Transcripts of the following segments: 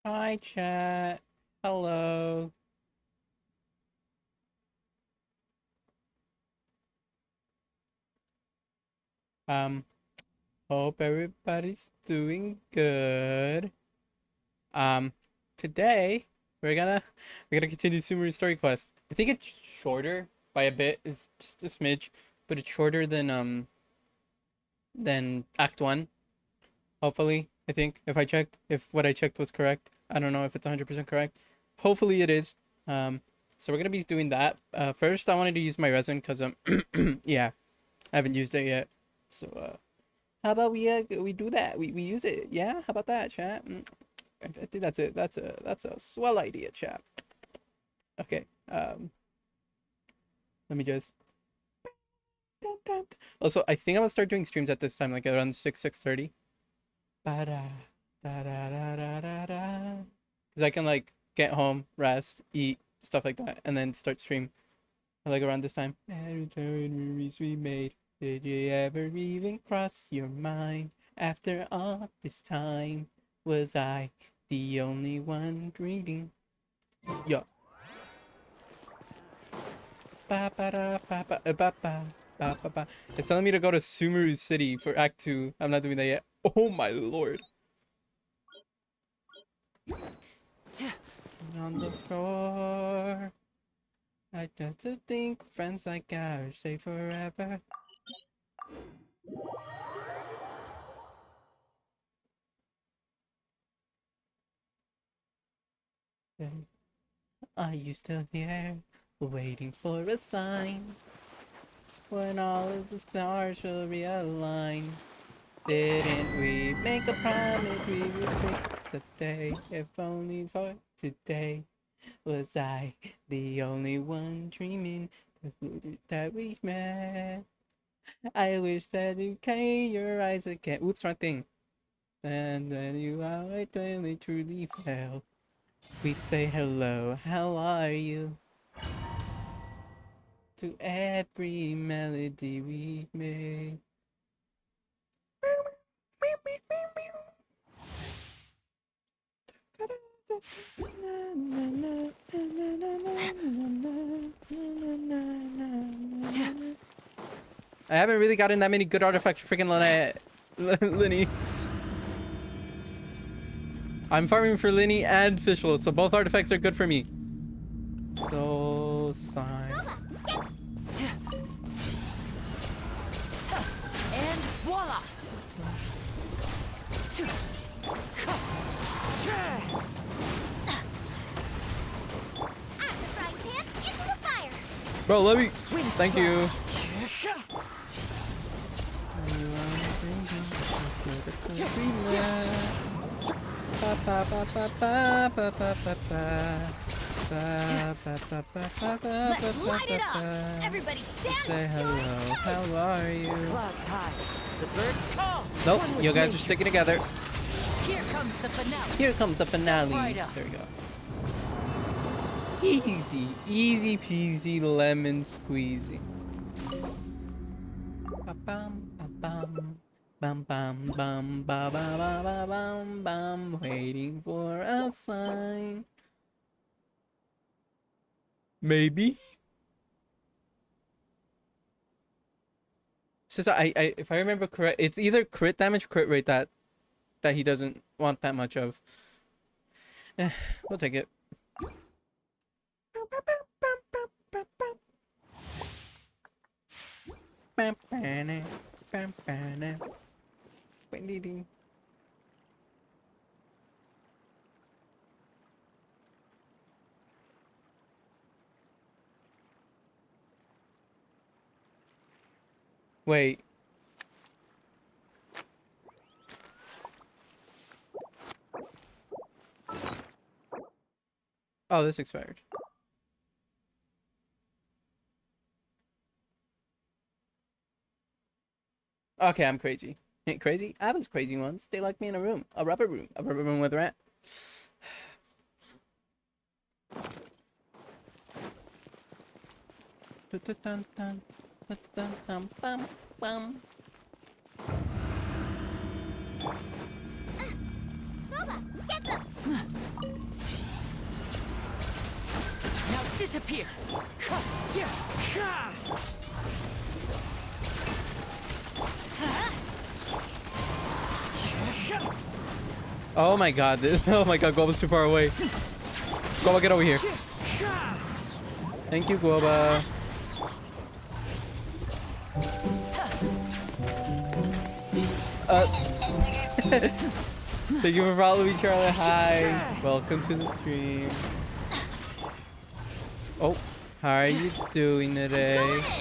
Hi, chat. Hello. Um, hope everybody's doing good. Um, Today we're gonna continue Sumeru story quest. I think it's shorter by a bit, is just a smidge, but it's shorter than Act 1, hopefully. I think if what I checked was correct. I don't know if it's 100% correct. Hopefully it is. Um, so we're gonna be doing that. First I wanted to use my resin because yeah, I haven't used it yet. So how about we do that? We use it. Yeah? How about that, chat? I think that's it. That's a swell idea, chat. Okay. Let me just. Also, I think I'm gonna start doing streams at this time, like around 6:30. Ba-da, da-da-da-da-da-da. Because I can like get home, rest, eat, stuff like that, and then start stream like around this time. Memories we made. Did you ever even cross your mind? After all this time, was I the only one dreaming? Yo. Ba ba da ba ba ba ba ba ba ba. It's telling me to go to Sumeru City for Act 2. I'm not doing that yet. Oh my lord. On the floor. I just think friends like ours stay forever. Are you still here? Waiting for a sign. When all of the stars will realign. Didn't we make a promise we would fix a day? If only for today. Was I the only one dreaming that we met? I wish that you came your eyes again. Oops, wrong thing. And then you how I really truly felt. We'd say hello, how are you? To every melody we made. I haven't really gotten that many good artifacts for freaking Linny. I'm farming for Linny and Fishel, so both artifacts are good for me. Soul sign. And voila! Bro, let me. Thank you. Let's light it up! Everybody stand! Say hello. How are you? Clouds high. The birds come! Nope, you guys are sticking together. Here comes the finale. Here comes the finale. Right up. There we go. Easy, easy peasy lemon squeezy. Ba-bum, ba-bum, bum bum bum ba ba ba ba bum bum. Waiting for a sign. Maybe. Since if I remember correct, it's either crit damage, crit rate that he doesn't want that much of. We'll take it. Wait. Oh, this expired. Okay, I'm crazy. Ain't crazy? I was crazy once. They locked me in a room. A rubber room. A rubber room with a rat. disappear. Oh my god. Oh my god, Guoba's too far away. Guoba, get over here. Thank you, Guoba. Thank you for following me, Charlie. Hi. Welcome to the stream. Oh, how are you doing today?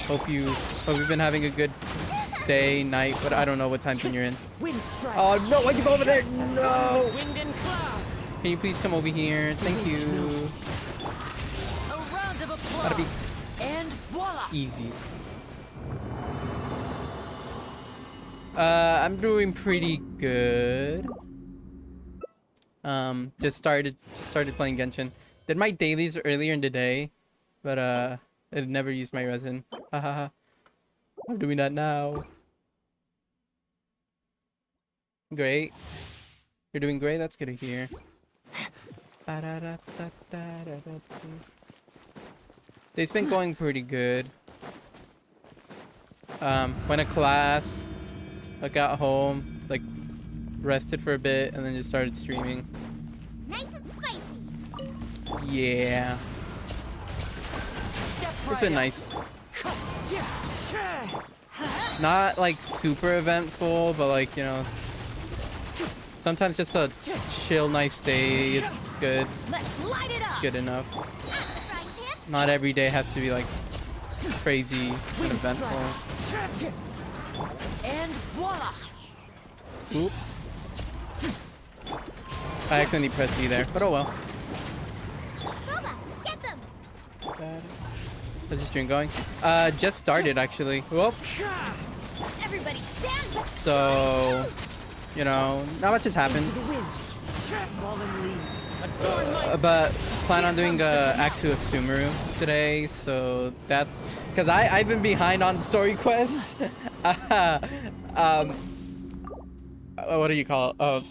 Hope you've been having a good day, night, but I don't know what time zone you're in. Oh no, why'd you go over there? No! Can you please come over here? Thank you. A round of That'll be applause. And voila. easy. I'm doing pretty good. Just started playing Genshin. Did my dailies earlier in the day, but I never used my resin. Hahaha. I'm doing that now. Great. You're doing great. That's good to hear. Day's been going pretty good. Went to class. I got home, like, rested for a bit, and then just started streaming. Nice and spicy. Yeah. It's been nice. Not, like, super eventful, but, like, you know, sometimes just a chill, nice day is good. Let's light it It's up. good enough. Out the frying pan. Not every day has to be, like, crazy and eventful. And voila. Oops. I accidentally pressed E there, but oh well. Boba, get them. How's the stream going? Just started actually. Whoop. Everybody stand back. So, you know, not much has happened. To the wind. Fallen leaves. Adorn my But plan on doing Act 2 of Sumeru today, so that's because I've been behind on story quest. What do you call it?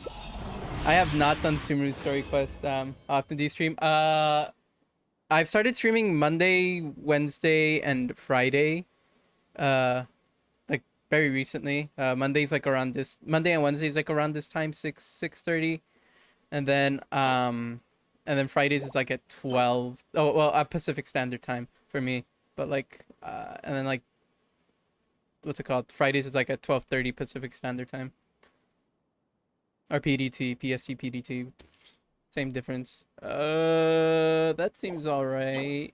I have not done Sumeru story quest often. Do you stream? I've started streaming Monday, Wednesday, and Friday. Like very recently. Monday's like around this. Monday and Wednesday's like around this time, 6:30, and then Fridays is like at 12. Oh well, Pacific Standard Time for me. But like, and then like, what's it called? Fridays is like at 12:30 Pacific Standard Time. Or PDT, PSG PDT. Same difference. That seems alright.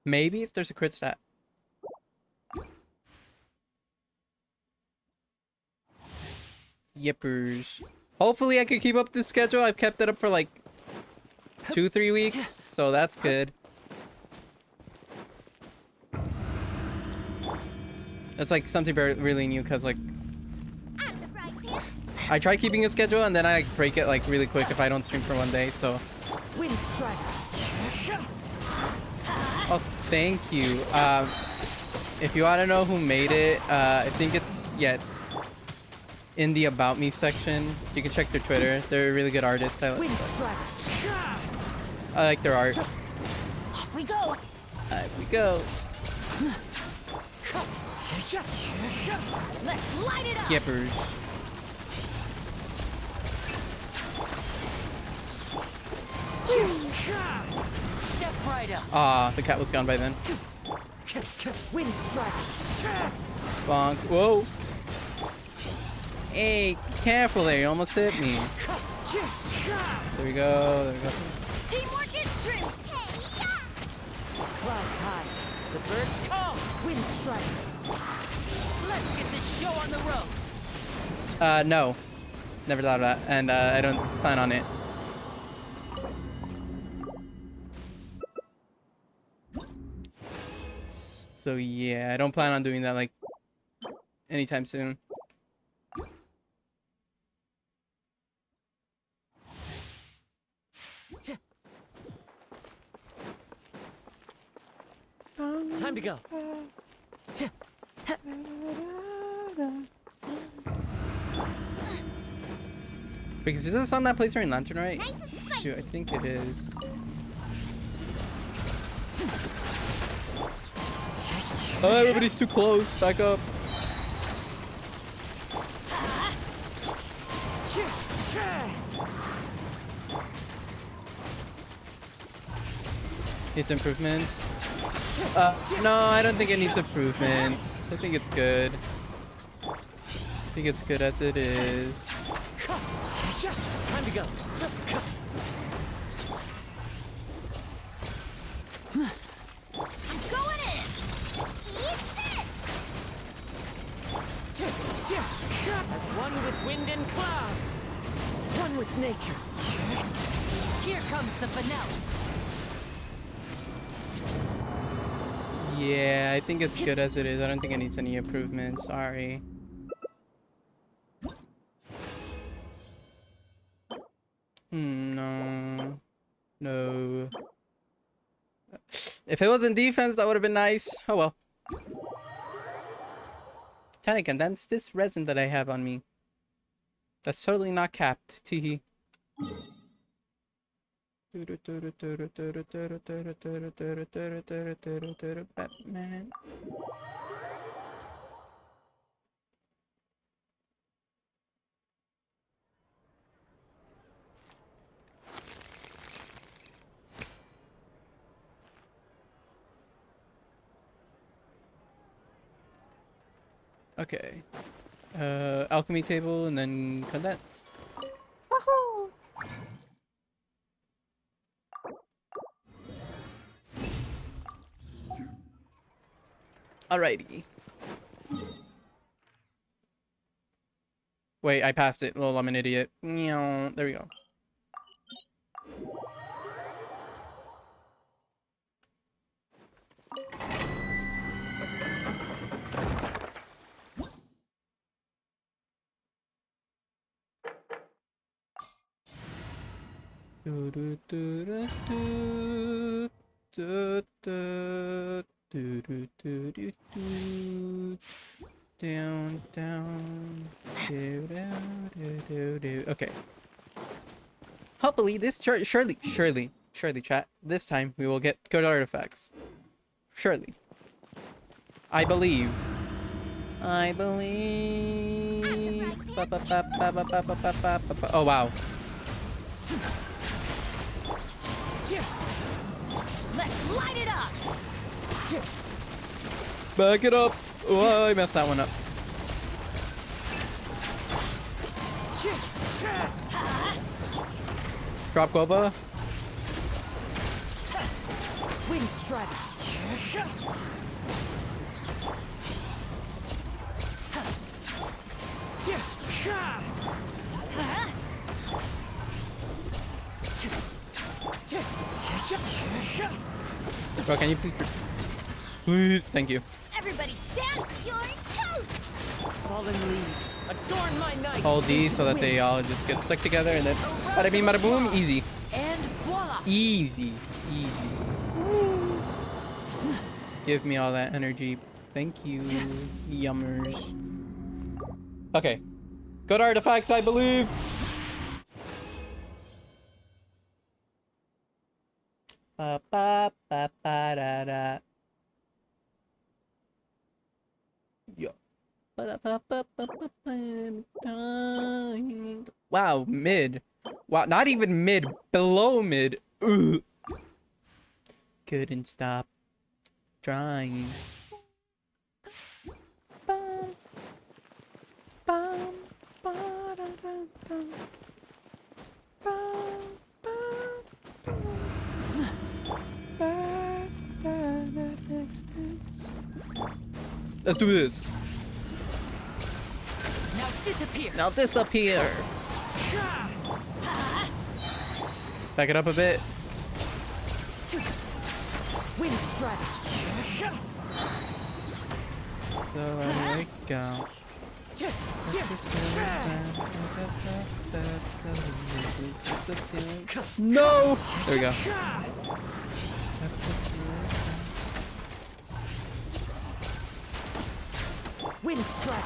Maybe if there's a crit stat. Yippers. Hopefully I can keep up this schedule. I've kept it up for like 2-3 weeks, so that's good. That's like something very really new because like Out of the frying pan. I try keeping a schedule and then I break it like really quick if I don't stream for one day. So wind strike. oh, thank you. If you want to know who made it, I think it's in the About Me section. You can check their Twitter. They're a really good artist. I Wind strike. like their art. Off we go. Here we go. Let's light it up. Yippers. Step right up. Ah, the cat was gone by then. Wind strike. Bonk. Whoa. Hey, careful there. You almost hit me. There we go. There we go. Teamwork is true. Hey, yeah. Clouds high. The birds call. Wind strike. Let's get this show on the road. No. Never thought of that. And I don't plan on it. So yeah, I don't plan on doing that like anytime soon. Time to go. Because is this a song that plays during Lantern, right? Nice and spicy. Shoot, I think it is. Oh, everybody's too close. Back up. Needs improvements. No, I don't think it needs improvements. I think it's good. I think it's good as it is. Time to go. Going in! Eat this! As one with wind and cloud, one with nature. Here comes the finale. Yeah, I think it's good as it is. I don't think it needs any improvements. Sorry. No. No. If it wasn't defense, that would have been nice. Oh well. Trying to condense this resin that I have on me. That's totally not capped. Teehee. Batman. Okay. Alchemy table and then condense. Woohoo! Alrighty. Wait, I passed it. Lol, I'm an idiot. Meow. There we go. Down, down. Okay. Hopefully, this surely, chat. This time we will get good artifacts. Surely. I believe. I believe. Oh wow. Let's light it up! Back it up. Oh, I messed that one up. Drop Goba. Wind strike. Bro, can you please? Please, thank you. Everybody stand! You're toast! Fallen leaves adorn my night. Hold D so that they all just get stuck together and then bada bing bada boom, easy. And voila. Easy. Easy. Give me all that energy. Thank you, yummers. Okay. Good artifacts, I believe. Ba ba ba ba da da. Yo. Ba ba ba ba ba ba. Wow, mid. Wow, not even mid, below mid. Ugh. Couldn't stop trying. Bum, bum, ba-da-da-dum. Bum, bum, bum. Let's do this. Now disappear. Now disappear. Back it up a bit. Wind strike. So I wake out. No! There we go. Wind strike.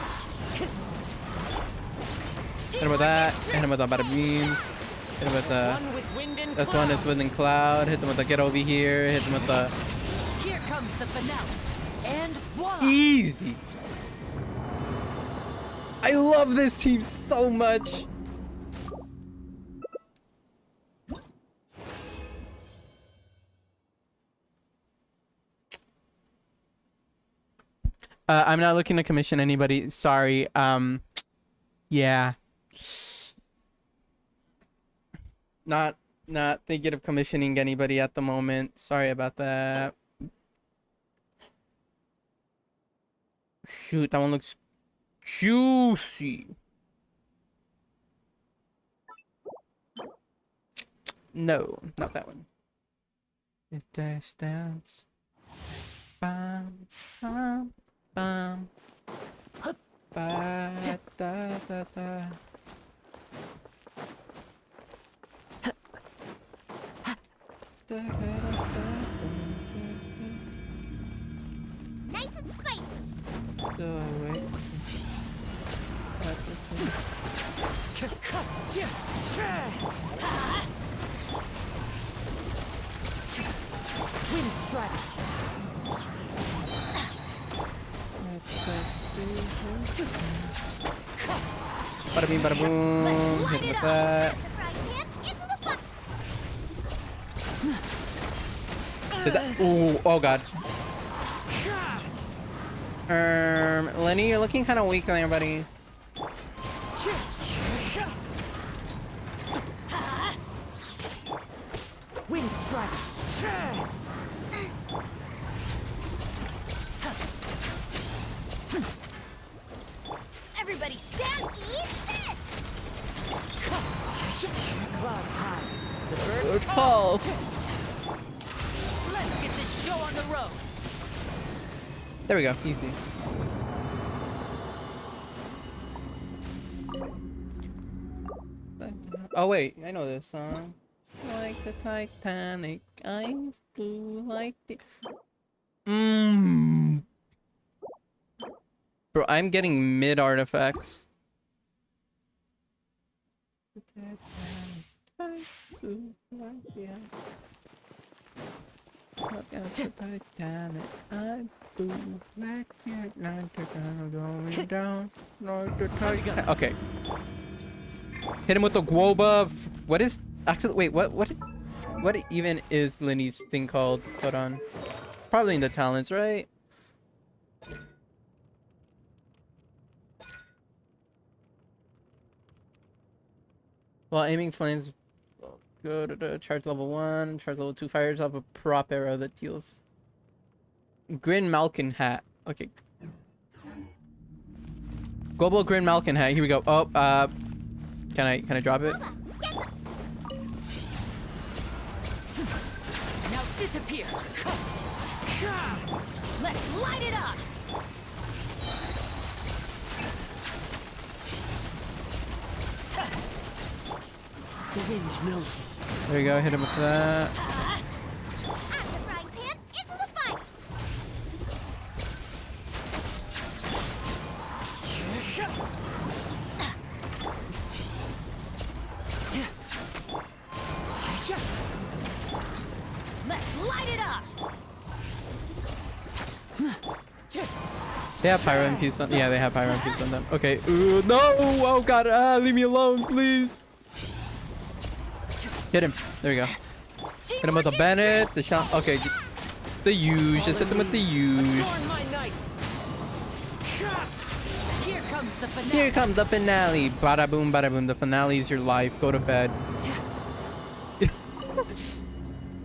Hit him with that. Hit him with the bada beam. Hit him with the. One with wind and This one is within cloud. Hit them with the get over here. Hit them with the comes the finale. And voila! Easy. I love this team so much. I'm not looking to commission anybody. Sorry. Yeah. Not thinking of commissioning anybody at the moment. Sorry about that. Shoot, that one looks juicy. No, not that one. It dance. Bam, bam, bam. Ba, da, da, da. Nice and spicy. Wait. Wind strike. Bada bing, bada boom. Hit him with that. Did that? Ooh, oh god. Lenny, you're looking kind of weak there, buddy. Wind strike. Everybody stand, eat this! Clouds high. The Good birds call. Let's get this show on the road. There we go. Easy. Oh wait, I know this song. Like the Titanic, I'm blue like the. Bro, I'm getting mid artifacts. The Titanic, I'm blue like the. Look at the Titanic, I'm blue like the Atlantic, I'm going down like the Titanic. Okay. Hit him with the Guoba. What is actually? Wait, what even is Lenny's thing called? Hold on. Probably in the talents, right? While aiming flames, go to the charge level 1. Charge level 2 fires off a prop arrow that deals. Grin Malkin hat. Okay. Global Grin Malkin hat. Here we go. Oh, can I drop it? Now disappear. Let's light it up! The wind knows me. There you go. Hit him with that. Out of the frying pan, into the fire! Let's light it up! They have pyro infused on. Yeah, they have pyro infused on them. Okay. No! Oh god! Leave me alone, please. Hit him. There we go. Hit him with a Bennett. The shot. Okay. The huge. Just hit them with the huge. Adorn my night. Here comes the finale. Here comes the finale. Bada boom, bada boom. The finale is your life. Go to bed.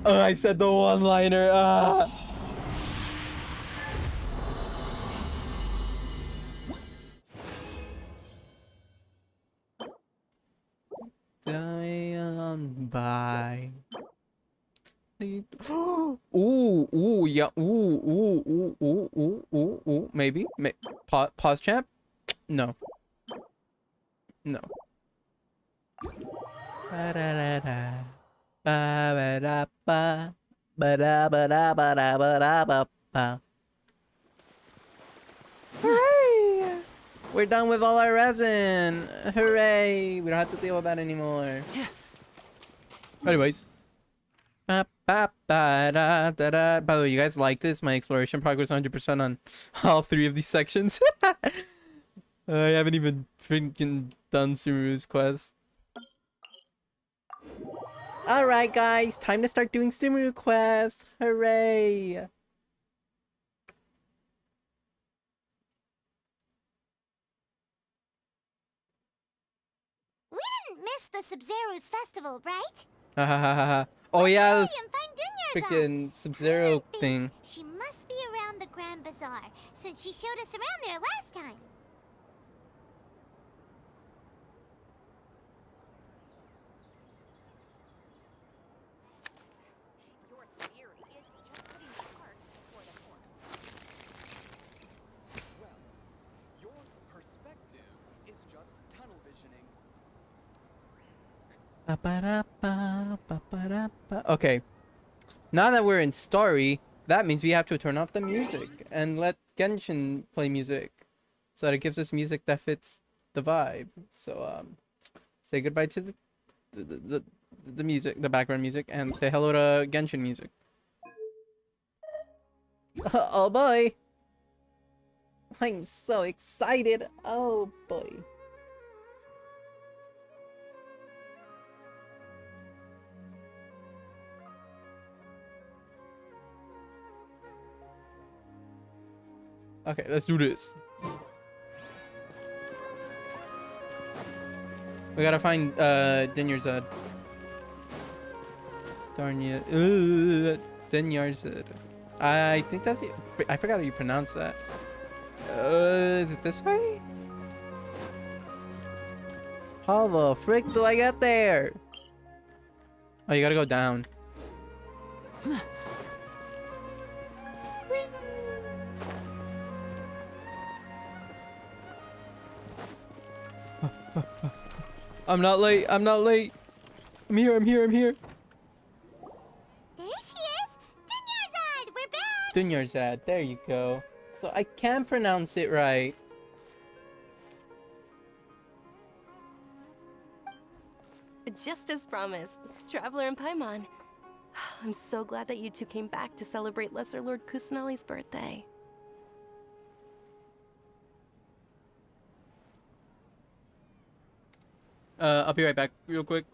Oh, I said the one-liner. Die on by. Ooh, yeah. Ooh. Maybe. Pause, champ. No. No. Ba-da-da-da. Ba-ba-da-ba. Ba-da-ba-da-ba-da-ba-da-ba-ba. Hooray! We're done with all our resin. Hooray! We don't have to deal with that anymore. Anyways. ba ba da da da. By the way, you guys like this? My exploration progress 100% on all 3 of these sections. I haven't even freaking done Sumeru's quest. Alright guys, time to start doing Sumeru quest. Hooray! We didn't miss the Sub-Zero's festival, right? Ha ha ha ha ha. Oh yeah, Hurry this and find Dunyarzad. freaking Sub-Zero Paimon thing. thinks she must be around the Grand Bazaar, since she showed us around there last time. Your theory is just putting the cart before the horse. Well, your perspective is just tunnel visioning. Okay, now that we're in story, that means we have to turn off the music and let Genshin play music, so that it gives us music that fits the vibe. So say goodbye to the music, the background music, and say hello to Genshin music. Oh boy, I'm so excited. Oh boy. Okay, let's do this. We gotta find Dunyarzad. Darn you. Dunyarzad. I think that's it. I forgot how you pronounce that. Is it this way? How the frick do I get there? Oh, you gotta go down. I'm not late. I'm not late. I'm here. I'm here. I'm here. There she is! Dunyarzad! We're back! Dunyarzad. There you go. So I can pronounce it right. Just as promised, Traveler and Paimon. I'm so glad that you two came back to celebrate Lesser Lord Kusanali's birthday. I'll be right back real quick.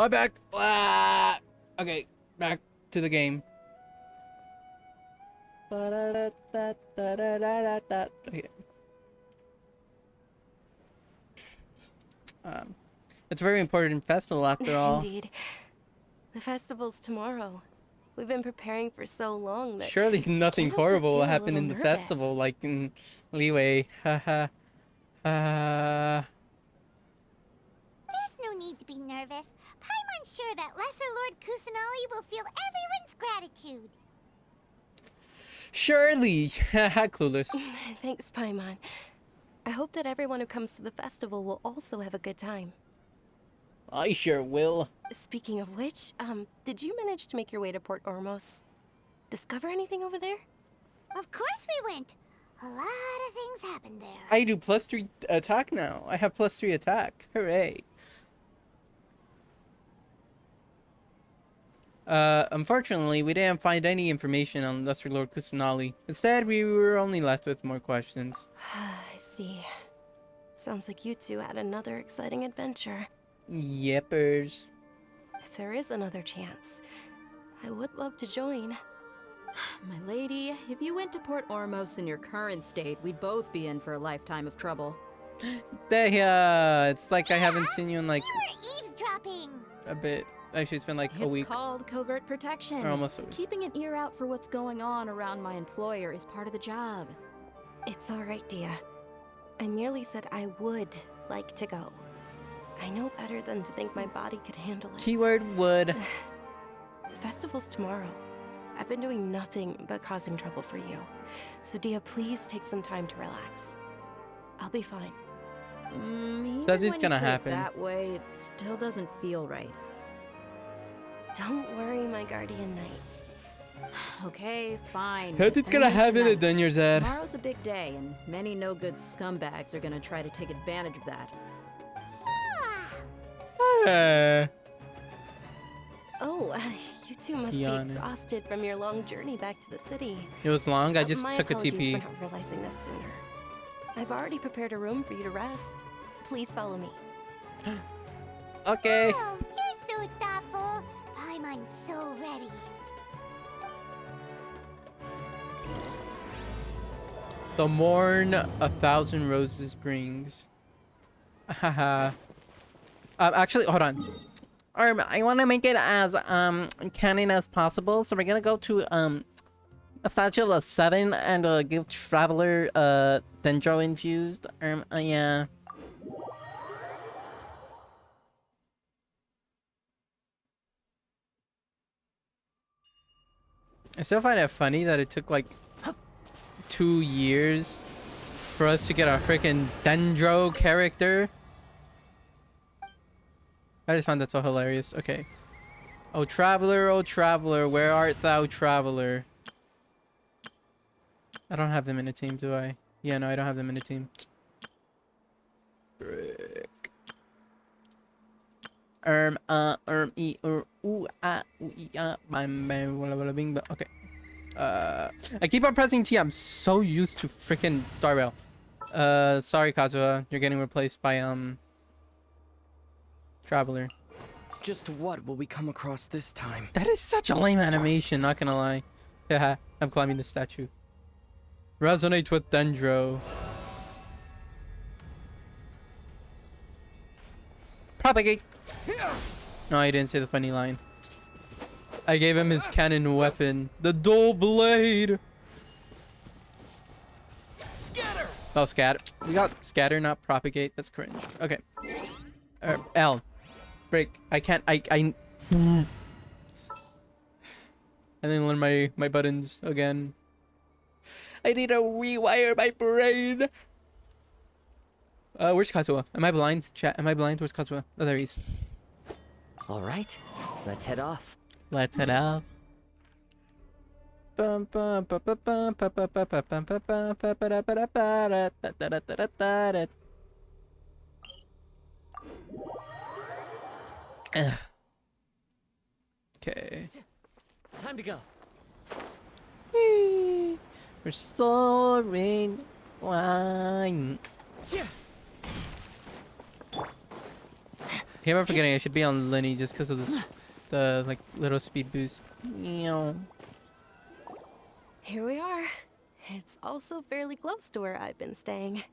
I'm back. Ah! Okay, back to the game. Okay. It's a very important festival after all. Indeed. The festival's tomorrow. We've been preparing for so long that Surely nothing can't help but horrible will feel a happen little in the nervous. festival, like in Leeway. Haha. There's no need to be nervous. Paimon's sure that Lesser Lord Kusanali will feel everyone's gratitude. Surely. Haha, clueless. Thanks, Paimon. I hope that everyone who comes to the festival will also have a good time. I sure will. Speaking of which, did you manage to make your way to Port Ormos? Discover anything over there? Of course we went. A lot of things happened there. I do +3 attack now. I have +3 attack. Hooray. Unfortunately, we didn't find any information on Lesser Lord Kusanali. Instead, we were only left with more questions. I see. Sounds like you two had another exciting adventure. Yepers. If there is another chance, I would love to join. My lady, if you went to Port Ormos in your current state, we'd both be in for a lifetime of trouble. It's like I haven't seen you in like We were eavesdropping. a bit. Actually, it's been like a It's week. called covert protection. Or almost a week. Keeping an ear out for what's going on around my employer is part of the job. It's alright, Dia. I merely said I would like to go. I know better than to think my body could handle it. Keyword would. The festival's tomorrow. I've been doing nothing but causing trouble for you. So Dia, please take some time to relax. I'll be fine. Even That is when you gonna put it happen. that way, it still doesn't feel right. Don't worry, my guardian knight. Okay, fine. How's but it's gonna only happen tonight. then, your Zed? Tomorrow's a big day, and many no-good scumbags are gonna try to take advantage of that. Ah. Oh, you two must be Yana. exhausted from your long journey back to the city. It was long. I just My took a apologies TP. for not realizing this sooner. I've already prepared a room for you to rest. Please follow me. Okay. Oh, you're so thoughtful. Paimon's so ready. The morn 1,000 roses brings. Haha. Actually, hold on. I want to make it as canon as possible, so we're gonna go to a statue of 7 and give Traveler Dendro infused. Yeah. I still find it funny that it took like 2 years for us to get our freaking Dendro character. I just found that so hilarious. Okay. Oh traveler, where art thou, traveler? I don't have them in a team, do I? Yeah, no, I don't have them in a team. Frick. Okay. I keep on pressing T. I'm so used to freaking Star Rail. Sorry, Kazuha. You're getting replaced by, Traveler. Just what will we come across this time? That is such a lame animation, not gonna lie. Yeah, I'm climbing the statue. Resonate with Dendro. Propagate! No, I didn't say the funny line. I gave him his cannon weapon. The dual blade! Scatter! Oh, scatter. We got scatter, not propagate. That's cringe. Okay. L. Break. I can't. I didn't learn my buttons again. I need to rewire my brain. Where's Kazuha? Am I blind? Chat. Am I blind? Where's Kazuha? Oh, there he is. All right, let's head off. Let's head out. Okay. Time to go. Whee! We're soaring, flying. Here I'm forgetting I should be on Lenny just because of this, the like little speed boost. Meow. Here we are. It's also fairly close to where I've been staying. It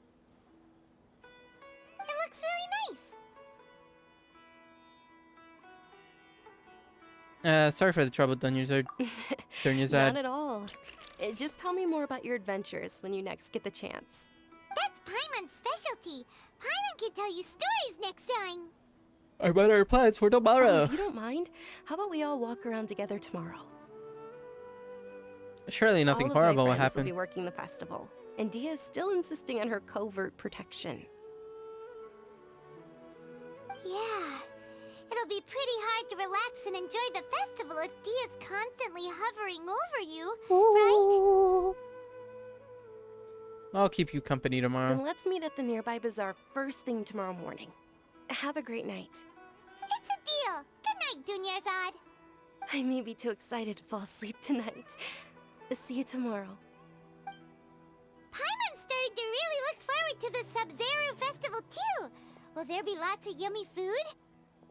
looks really nice. Sorry for the trouble, Dunyazard. Not Dunyazad. at all. Just tell me more about your adventures when you next get the chance. That's Paimon's specialty. Paimon can tell you stories next time. What are our plans for tomorrow? If you don't mind, how about we all walk around together tomorrow? Surely nothing all horrible of will my friends happen. will be working the festival, and Dia is still insisting on her covert protection. Yeah. It'll be pretty hard to relax and enjoy the festival if Dia's constantly hovering over you, right? I'll keep you company Then tomorrow. let's meet at the nearby bazaar first thing tomorrow morning. Have a great night. It's a deal. Good night, Dunyarzad. I may be too excited to fall asleep tonight. See you tomorrow. Paimon's starting to really look forward to the Sumeru festival too. Will there be lots of yummy food?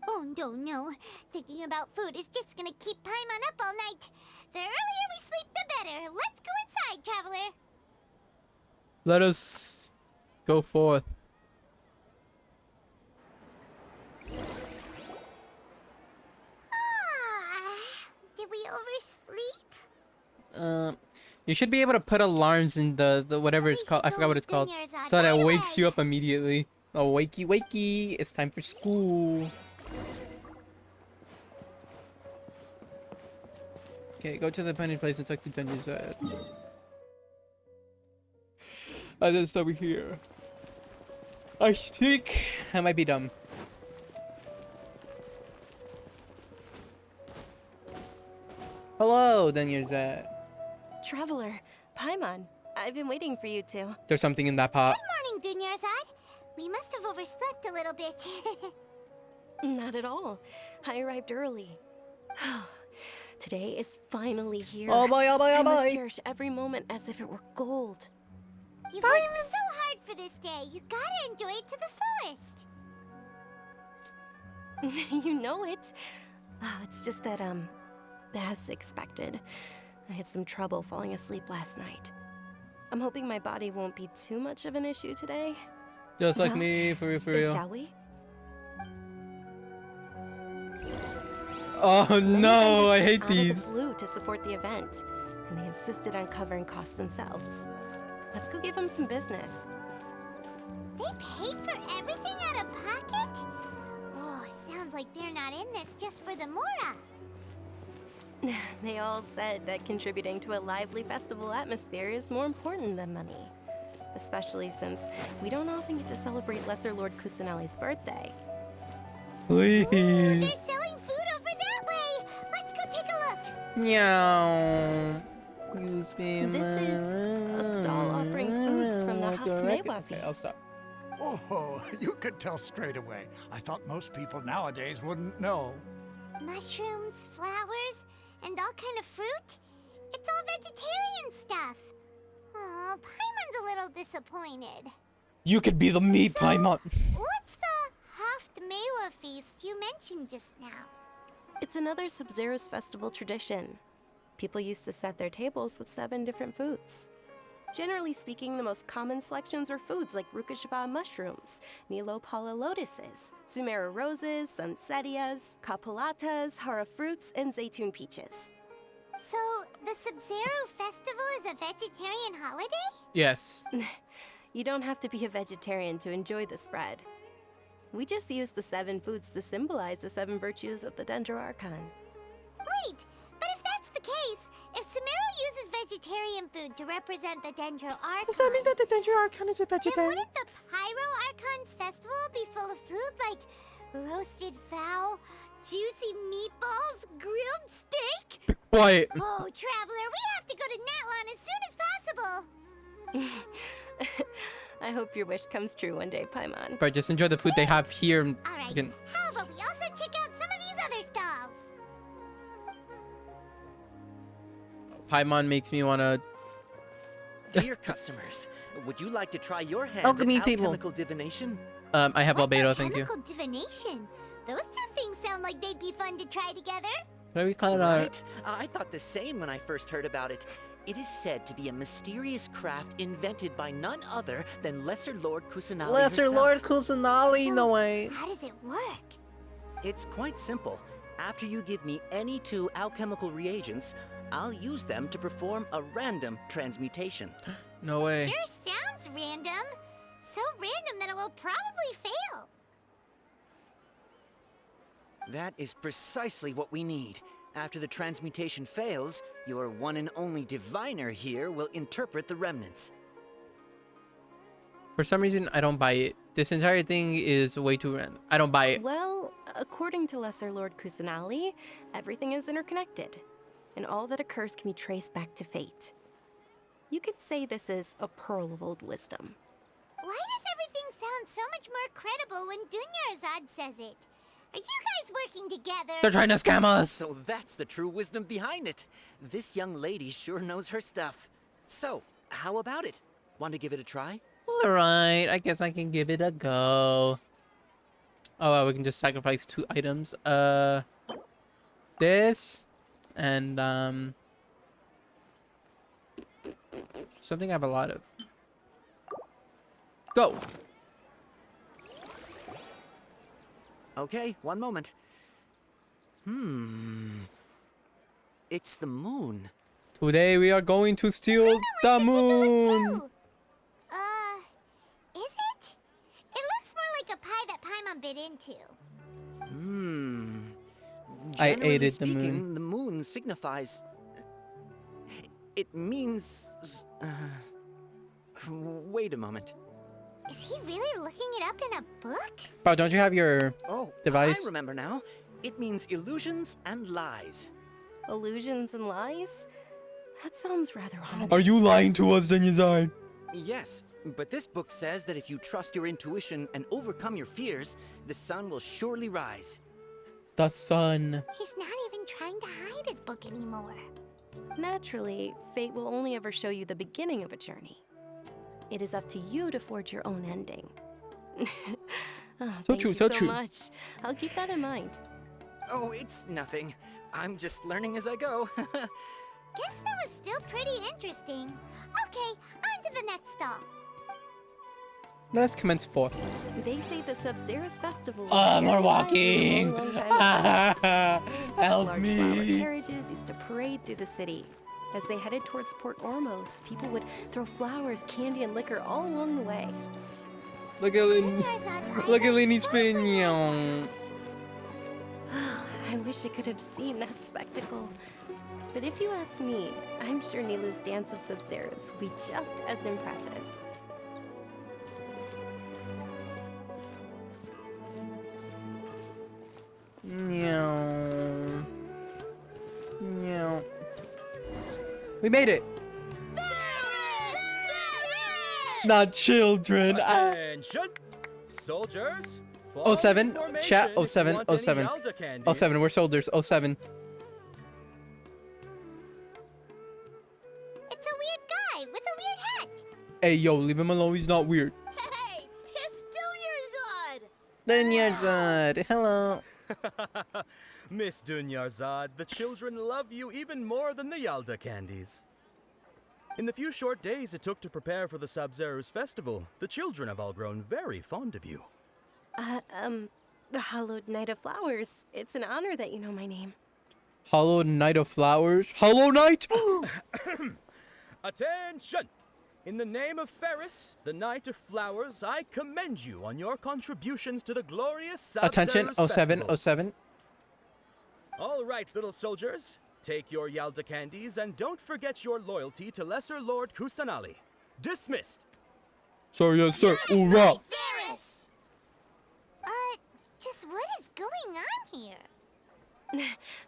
Oh no. Thinking about food is just gonna keep Paimon up all night. The earlier we sleep, the better. Let's go inside, traveler. Let us go forth. Did we oversleep? You should be able to put alarms in the whatever it's We called. I should forgot go what it's with called. Dunyarzad So that right it wakes you away. up immediately. Oh, wakey, wakey! It's time for school. Okay, go to the appointed place and talk to Dunyazad. And then it's over here. I think I might be dumb. Hello, Dunyazad. Traveler, Paimon, I've been waiting for you two. There's something in that pot. Good morning, Dunyarzad. We must have overslept a little bit. Not at all. I arrived early. Today is finally here. Oh boy, oh boy, oh I must boy. cherish every moment as if it were gold. You've worked so hard for this day. You gotta enjoy it to the fullest. You know it. It's just that, as expected, I had some trouble falling asleep last night. I'm hoping my body won't be too much of an issue today. Just like Well, me, for real, for real. Shall we? Oh Many no, I vendors hate came out of these. the blue to support the event, and they insisted on covering costs themselves. Let's go give them some business. They pay for everything out of pocket? Oh, sounds like they're not in this just for the Mora. They all said that contributing to a lively festival atmosphere is more important than money. Especially since we don't often get to celebrate Lesser Lord Kusanali's birthday. Please. They're selling food over that way. Let's go take a look. Meow. Use me. This is a stall offering foods from the Haftmewa Okay, I'll feast. stop. Oh, you could tell straight away. I thought most people nowadays wouldn't know. Mushrooms, flowers, and all kind of fruit. It's all vegetarian stuff. Oh, Paimon's a little disappointed. You could be the meat, Paimon. What's the Haftmewa feast you mentioned just now? It's another Sub-Zero's festival tradition. People used to set their tables with 7 different foods. Generally speaking, the most common selections were foods like Rukashva mushrooms, Nilopala lotuses, Sumeru roses, Sunsetias, Kapulatas, Hara fruits, and Zaytun peaches. So, the Sub-Zero festival is a vegetarian holiday? Yes. You don't have to be a vegetarian to enjoy the spread. We just use the 7 foods to symbolize the 7 virtues of the Dendro Archon. Wait, but if that's the case, if Sumeru uses vegetarian food to represent the Dendro Archon, Does that mean that the Dendro Archon is a then vegetarian? wouldn't the Pyro Archon's festival be full of food like roasted fowl, juicy meatballs, grilled steak? Quiet. Oh, Traveler, we have to go to Natlan as soon as possible. I hope your wish comes true one day, Paimon. But just enjoy the food they have here. And All right, fucking- how about we also check out some of these other stalls? Paimon makes me wanna. Dear customers, would you like to try your hand Alchemy at table. alchemical divination? I have What's albedo, thank you. alchemical divination? Those two things sound like they'd be fun to try together. What do we call it? Our Right? I thought the same when I first heard about it. It is said to be a mysterious craft invented by none other than Lesser Lord Kusanali Lesser herself. Lord Kusanali, no way. How does it work? It's quite simple. After you give me any 2 alchemical reagents, I'll use them to perform a random transmutation. No way. Sure sounds random. So random that it will probably fail. That is precisely what we need. After the transmutation fails, your one and only diviner here will interpret the remnants. For some reason, I don't buy it. This entire thing is way too random. I don't buy it. Well, according to Lesser Lord Kusanali, everything is interconnected, and all that occurs can be traced back to fate. You could say this is a pearl of old wisdom. Why does everything sound so much more credible when Dunyarzad says it? Are you guys working together? They're trying to scam us. So that's the true wisdom behind it. This young lady sure knows her stuff. So, how about it? Want to give it a try? All right, I guess I can give it a go. Oh, well, we can just sacrifice 2 items. This and something I have a lot of. Go. Okay, one moment. It's the moon. Today we are going to steal the moon. Is it? It looks more like a pie that Paimon bit into. I Generally ate it, the speaking, moon. The moon signifies... It means... Wait a moment. Is he really looking it up in a book? Bro, don't you have your Oh, device? I remember now. It means illusions and lies. Illusions and lies? That sounds rather ominous. Are you lying to us, Dunyazard? Yes, but this book says that if you trust your intuition and overcome your fears, the sun will surely rise. The sun. He's not even trying to hide his book anymore. Naturally, fate will only ever show you the beginning of a journey. It is up to you to forge your own ending. Thank true, you so so true. much. I'll keep that in mind. Oh, it's nothing. I'm just learning as I go. Guess that was still pretty interesting. Okay, on to the next stop. Let's commence forth. They say the Sub-Zero's festival. was Ah, more very lively walking. a long, long time ago. Help Large flower me. carriages used to parade through the city. As they headed towards Port Ormos, people would throw flowers, candy, and liquor all along the way. Look at Lin. Dunyarzad's eyes Look at are Lenny's sparkling. fin. I wish I could have seen that spectacle. But if you ask me, I'm sure Nilu's dance of Sub-Zeros will be just as impressive. Meow. Meow. We made it. Not children. Attention, soldiers. Oh, 07, Fall in chat, formation if 07, you want any 07. Yalda candies. 07, we're soldiers. 07. It's a weird guy with a weird hat. Hey, yo, leave him alone. He's not weird. Hey, it's Dunyarzad. Dunyarzad, hello. Miss Dunyarzad, the children love you even more than the Yalda candies. In the few short days it took to prepare for the Sub-Zero's festival, the children have all grown very fond of you. The Hallowed Night of Flowers. It's an honor that you know my name. Hollow Knight of Flowers. Hollow Knight? Attention! In the name of Ferris, the Knight of Flowers, I commend you on your contributions to the glorious Sub-Zero's Attention, 07, festival. 07. All right, little soldiers. Take your Yalda candies and don't forget your loyalty to Lesser Lord Kusanali. Dismissed. Sir, yes, sir. Hoorah. Ferris! Just what is going on here?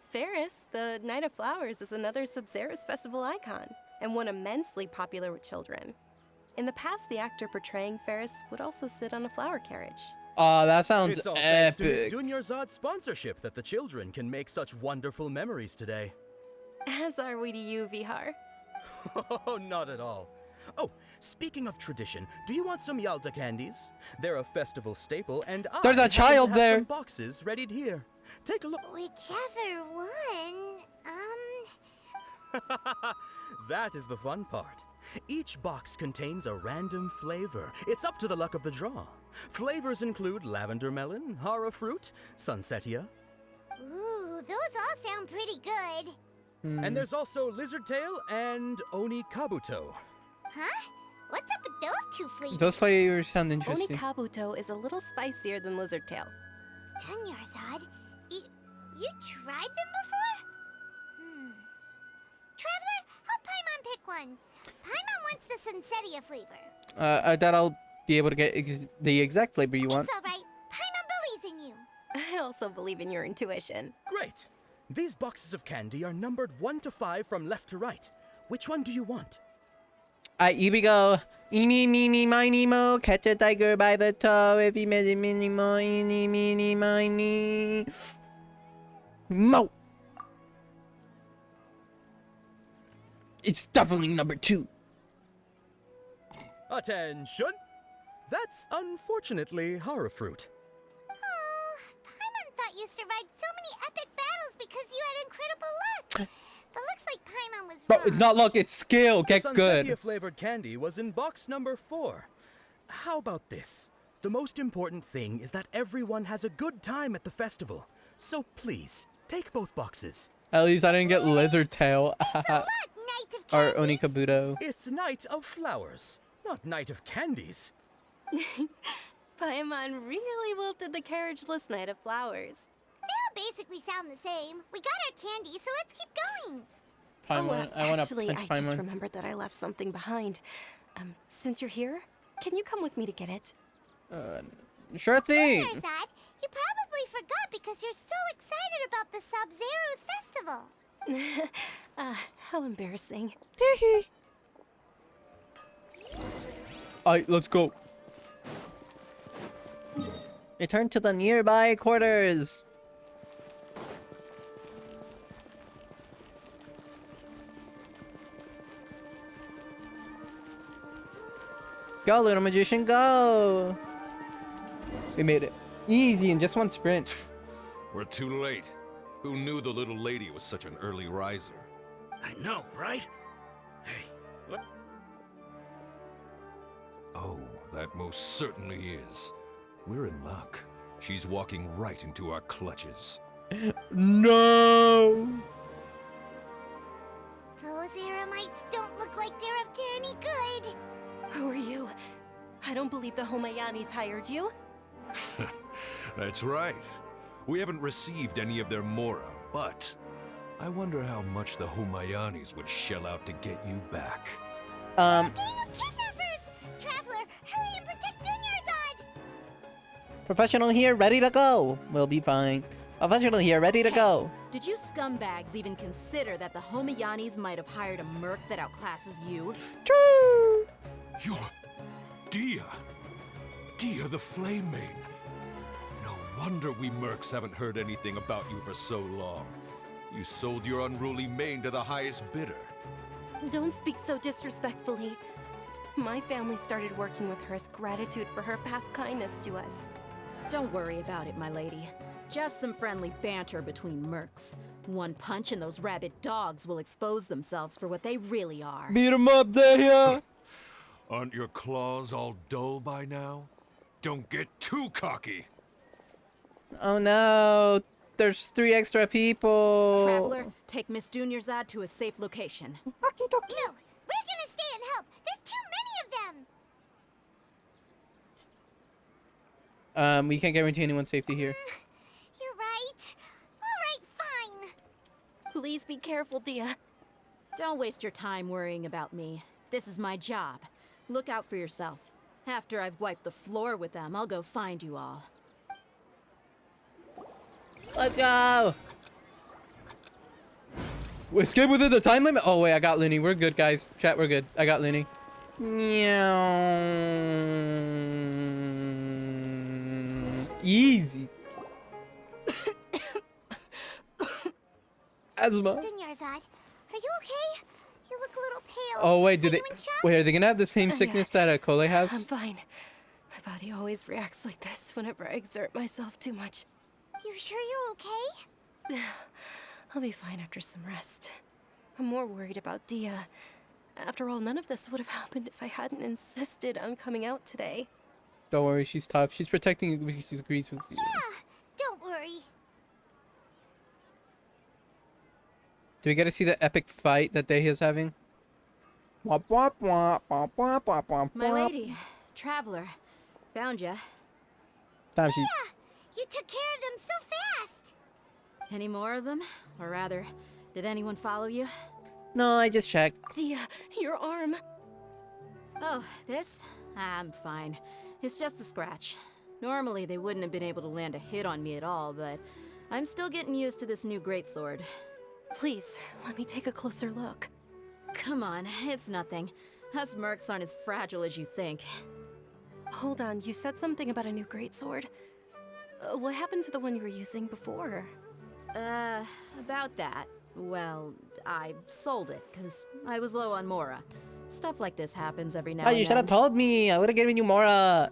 Ferris, the Night of Flowers, is another Sub-Zero's festival icon, and one immensely popular with children. In the past, the actor portraying Ferris would also sit on a flower carriage. That sounds It's all thanks to Miss epic. Dunyarzad's sponsorship that the children can make such wonderful memories today. As are we to you, Vihar. Oh, not at all. Oh, speaking of tradition, do you want some Yalda candies? They're a festival staple, and There's a happen to child have there. some boxes readied here. Take a look. Whichever one. That is the fun part. Each box contains a random flavor. It's up to the luck of the draw. Flavors include lavender melon, hara fruit, sunsetia, Ooh, those all sound pretty good. and there's also lizard tail and oni kabuto. Huh? What's up with those two flavors? Those flavors sound interesting. Onikabuto is a little spicier than lizard tail. Dunyarzad, you tried them before? Traveler, help Paimon pick one. Paimon wants the Sunsetia flavor. I doubt I'll be able to get the exact flavor you want. It's alright. Paimon believes in you. I also believe in your intuition. Great! These boxes of candy are numbered 1 to 5 from left to right. Which one do you want? Here we go. Eeny, meeny, miny, mo. Catch a tiger by the toe. If he made a mini, mo. Eeny, meeny, miny. Mo. It's definitely number 2. Attention! That's unfortunately hara fruit. Oh, Paimon thought you survived so many epic battles because you had incredible luck. But looks like Paimon was Bro, wrong. it's not luck, it's skill. Get The good. Sunsetia flavored candy was in box number 4. How about this? The most important thing is that everyone has a good time at the festival. So please, take both boxes. At least I didn't get lizard tail. What, Knight of Or Candies? Onikabuto. It's Night of Flowers, not Night of Candies. Paimon really wilted the carriageless Knight of Flowers. They all basically sound the same. We got our candy, so let's keep going. Paimon. I want to actually, punch I just Paimon. remembered that I left something behind. Since you're here, can you come with me to get it? Sure thing. Dunyarzad, you probably forgot because you're so excited about the Sub-Zero's festival. How embarrassing. Alright, let's go. Return to the nearby quarters. Go, little magician, go! We made it. Easy in just one sprint. We're too late. Who knew the little lady was such an early riser? I know, right? Hey, what? Oh, that most certainly is. We're in luck. She's walking right into our clutches. No! Those Eremites don't look like they're up to any good. Who are you? I don't believe the Homayanis hired you. That's right. We haven't received any of their mora, but I wonder how much the Homayanis would shell out to get you back. Gang of kidnappers! Traveler, hurry and protect Dunyarzad! Professional here, ready to go. We'll be fine. Professional here, ready to go. Did you scumbags even consider that the Homayanis might have hired a merc that outclasses you? True. You're Dia. Dia the Flame Maiden. No wonder we mercs haven't heard anything about you for so long. You sold your unruly mane to the highest bidder. Don't speak so disrespectfully. My family started working with her as gratitude for her past kindness to us. Don't worry about it, my lady. Just some friendly banter between mercs. One punch and those rabid dogs will expose themselves for what they really are. Beat him up, Dahlia. Aren't your claws all dull by now? Don't get too cocky. Oh no. There's 3 extra people. Traveler, take Miss Dunyarzad to a safe location. No, we're gonna stay and help. There's too many of them. We can't guarantee anyone's safety here. You're right. All right, fine. Please be careful, Dia. Don't waste your time worrying about me. This is my job. Look out for yourself. After I've wiped the floor with them, I'll go find you all. Let's go. We escape within the time limit. Oh wait, I got Looney. We're good, guys. Chat, we're good. I got Looney. Easy. Asthma. Dunyarzad, are you okay? You look a little pale. Oh wait, Are you in shock? Wait, are they gonna have the same sickness that Cole I'm has? fine. My body always reacts like this whenever I exert myself too much. You sure you're okay? I'll be fine after some rest. I'm more worried about Dia. After all, none of this would have happened if I hadn't insisted on coming out today. Don't worry, she's tough. She's protecting you because she agrees with you. Yeah, don't worry. Do we get to see the epic fight that Day is having? Wop wop wop wop wop wop wop. My lady, traveler, found ya. Time she. Yeah, you took care of them so fast. Any more of them? Or rather, did anyone follow you? No, I just checked. Dia, your arm. Oh, this? I'm fine. It's just a scratch. Normally, they wouldn't have been able to land a hit on me at all, but I'm still getting used to this new greatsword. Please, let me take a closer look. Come on, it's nothing. Us mercs aren't as fragile as you think. Hold on, you said something about a new greatsword. What happened to the one you were using before? About that. Well, I sold it, because I was low on Mora. Stuff like this happens every now and then. You should have told me. I would have given you Mora.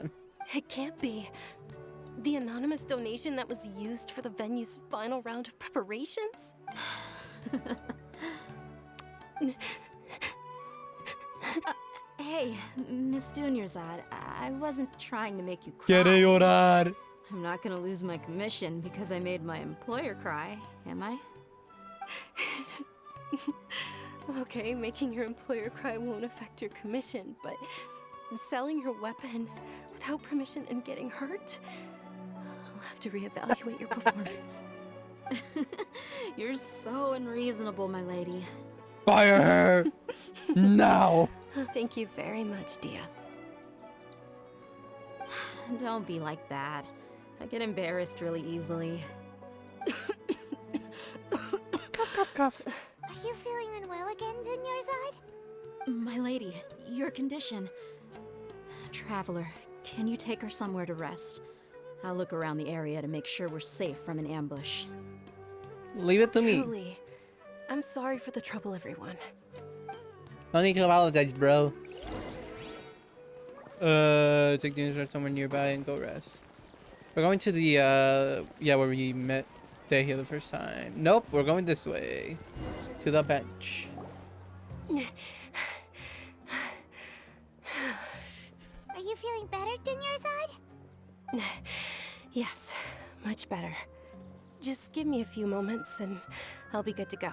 It can't be. The anonymous donation that was used for the venue's final round of preparations? Hey, Miss Dunyarzad, I wasn't trying to make you cry. Quiere llorar. I'm not gonna lose my commission because I made my employer cry, am I? Okay, making your employer cry won't affect your commission, but selling your weapon without permission and getting hurt? I'll have to reevaluate your performance. You're so unreasonable, my lady. Fire her! Now! Thank you very much, Dia. Don't be like that. I get embarrassed really easily. Cough, cough, cough. Are you feeling unwell again, Dunyarzad? My lady, your condition. Traveler, can you take her somewhere to rest? I'll look around the area to make sure we're safe from an ambush. Leave it to me. Truly, I'm sorry for the trouble, everyone. No need to apologize, bro. Take the insert somewhere nearby and go rest. We're going to the, where we met Day here the first time. Nope, we're going this way. To the bench. Are you feeling better, Dunyarzad? Yes, much better. Just give me a few moments and I'll be good to go.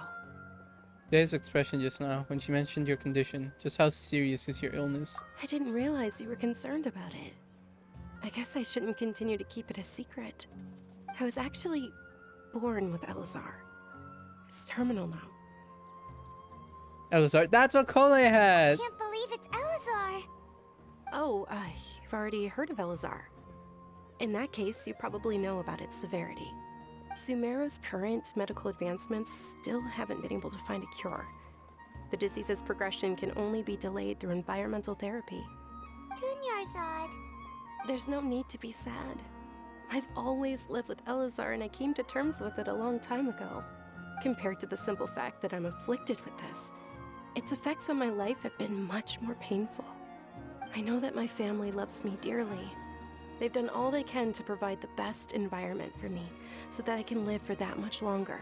Day's expression just now when she mentioned your condition. Just how serious is your illness? I didn't realize you were concerned about it. I guess I shouldn't continue to keep it a secret. I was actually born with Elazar. It's terminal now. Elazar, that's what Cole has! Can't believe it's Elazar. Oh, you've already heard of Elazar. In that case, you probably know about its severity. Sumeru's current medical advancements still haven't been able to find a cure. The disease's progression can only be delayed through environmental therapy. Dunyarzad. There's no need to be sad. I've always lived with Elazar and I came to terms with it a long time ago. Compared to the simple fact that I'm afflicted with this, its effects on my life have been much more painful. I know that my family loves me dearly. They've done all they can to provide the best environment for me so that I can live for that much longer.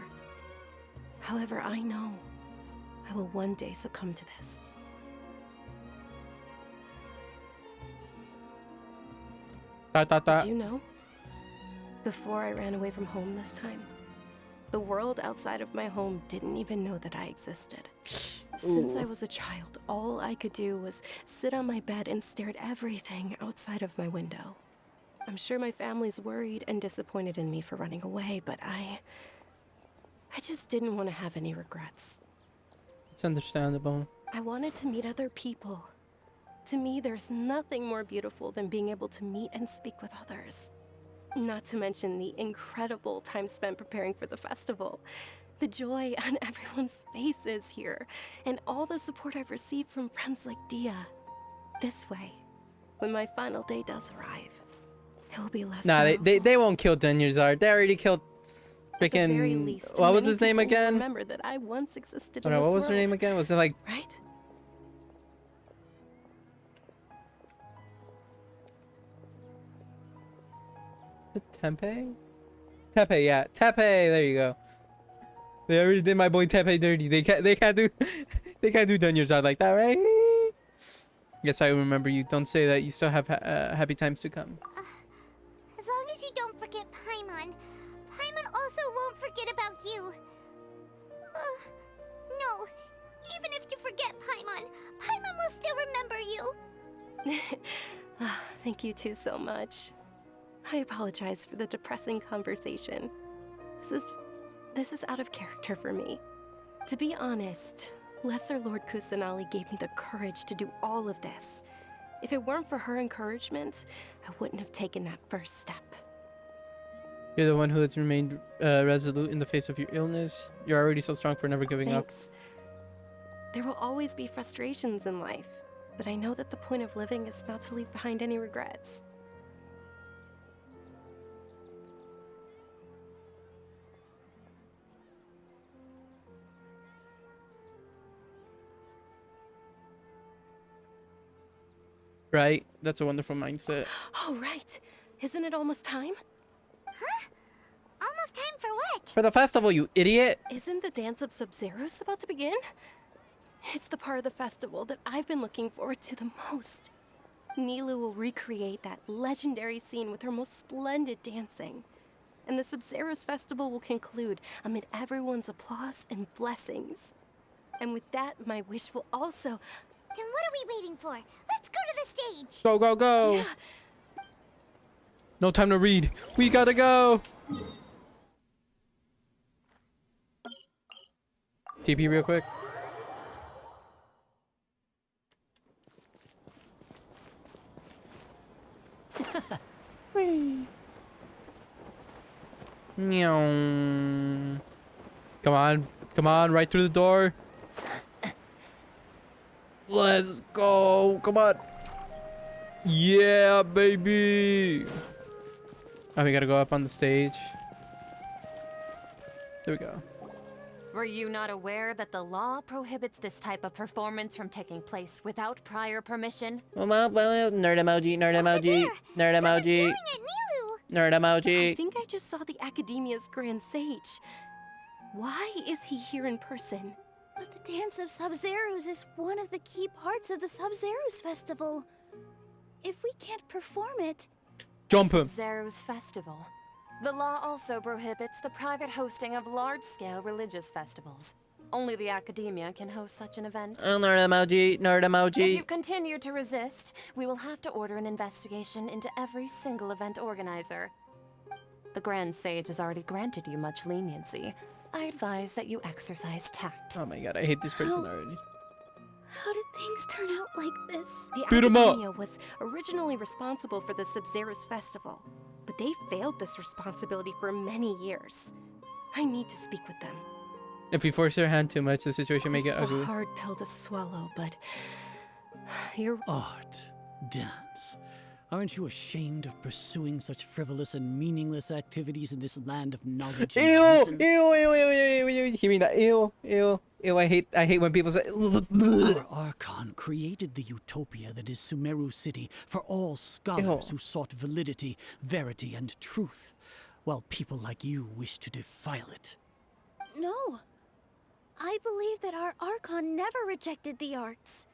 However, I know I will one day succumb to this. Did you know? Before I ran away from home this time, the world outside of my home didn't even know that I existed. Since I was a child, all I could do was sit on my bed and stare at everything outside of my window. I'm sure my family's worried and disappointed in me for running away, but I just didn't want to have any regrets. It's understandable. I wanted to meet other people. To me, there's nothing more beautiful than being able to meet and speak with others. Not to mention the incredible time spent preparing for the festival. The joy on everyone's faces here, and all the support I've received from friends like Dia. This way, when my final day does arrive, it will be less. Nah, they won't kill Dunyarzad. They already killed At the very freaking. least, What was many his name people will again? Remember that I once existed Oh, in no, this what was her world, name again? Was it like right? The Tempe? Tepe, yeah. Tepe, there you go. They already did my boy Tepe dirty. They can't do they can't do Dunyazad like that, right? Yes, I remember you. Don't say that. You still have happy times to come. As long as you don't forget Paimon. Paimon also won't forget about you. No. Even if you forget Paimon, Paimon will still remember you. Thank you two so much. I apologize for the depressing conversation. This is out of character for me. To be honest, Lesser Lord Kusanali gave me the courage to do all of this. If it weren't for her encouragement, I wouldn't have taken that first step. You're the one who has remained resolute in the face of your illness. You're already so strong for never giving up. Thanks. There will always be frustrations in life, but I know that the point of living is not to leave behind any regrets. Right? That's a wonderful mindset. Oh, right. Isn't it almost time? Huh? Almost time for what? For the festival, you idiot! Isn't the Dance of Sub-Zeros about to begin? It's the part of the festival that I've been looking forward to the most. Nilu will recreate that legendary scene with her most splendid dancing. And the Sub-Zeros festival will conclude amid everyone's applause and blessings. And with that, my wish will also... Then what are we waiting for? Let's go to the stage! Go, go, go! Yeah. No time to read. We gotta go! TP real quick. Whee. Meow. Come on, right through the door. Let's go. Come on. Yeah, baby. Oh, we gotta go up on the stage. There we go. Were you not aware that the law prohibits this type of performance from taking place without prior permission? Well, nerd emoji, nerd emoji, nerd Someone's emoji, yelling at Nilu! nerd emoji. I think I just saw the Academia's Grand Sage. Why is he here in person? But the Dance of Sub-Zeros is one of the key parts of the Sub-Zeros festival. If we can't perform it... Jump him. Sub-Zero's festival. The law also prohibits the private hosting of large-scale religious festivals. Only the Academia can host such an event. Oh, nerd emoji, nerd If emoji. you continue to resist, we will have to order an investigation into every single event organizer. The Grand Sage has already granted you much leniency. I advise that you exercise tact. Oh my god, I hate this person already. How did things turn out like this? The Beat 'em up. Academia was originally responsible for the Sub-Zeros festival, but they failed this responsibility for many years. I need to speak with them. If we force their hand too much, the situation may get It's ugly. a hard pill to swallow, but you're... Art, dance. Aren't you ashamed of pursuing such frivolous and meaningless activities in this land of knowledge and Ew, reason? ew. You mean that? Ew. I hate when people say. Our Archon created the utopia that is Sumeru City for all scholars who sought validity, verity, and truth, while people like you wish to defile it. No. I believe that our Archon never rejected the arts.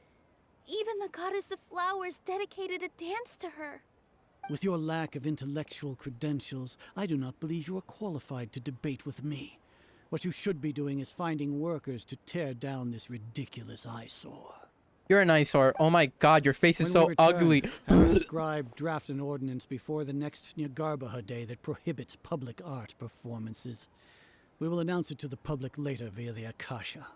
Even the goddess of flowers dedicated a dance to her. With your lack of intellectual credentials, I do not believe you are qualified to debate with me. What you should be doing is finding workers to tear down this ridiculous eyesore. You're an eyesore. Oh my god, your face is When we so return, ugly. Have a scribe draft an ordinance before the next Nyagarbaha Day that prohibits public art performances. We will announce it to the public later via the Akasha.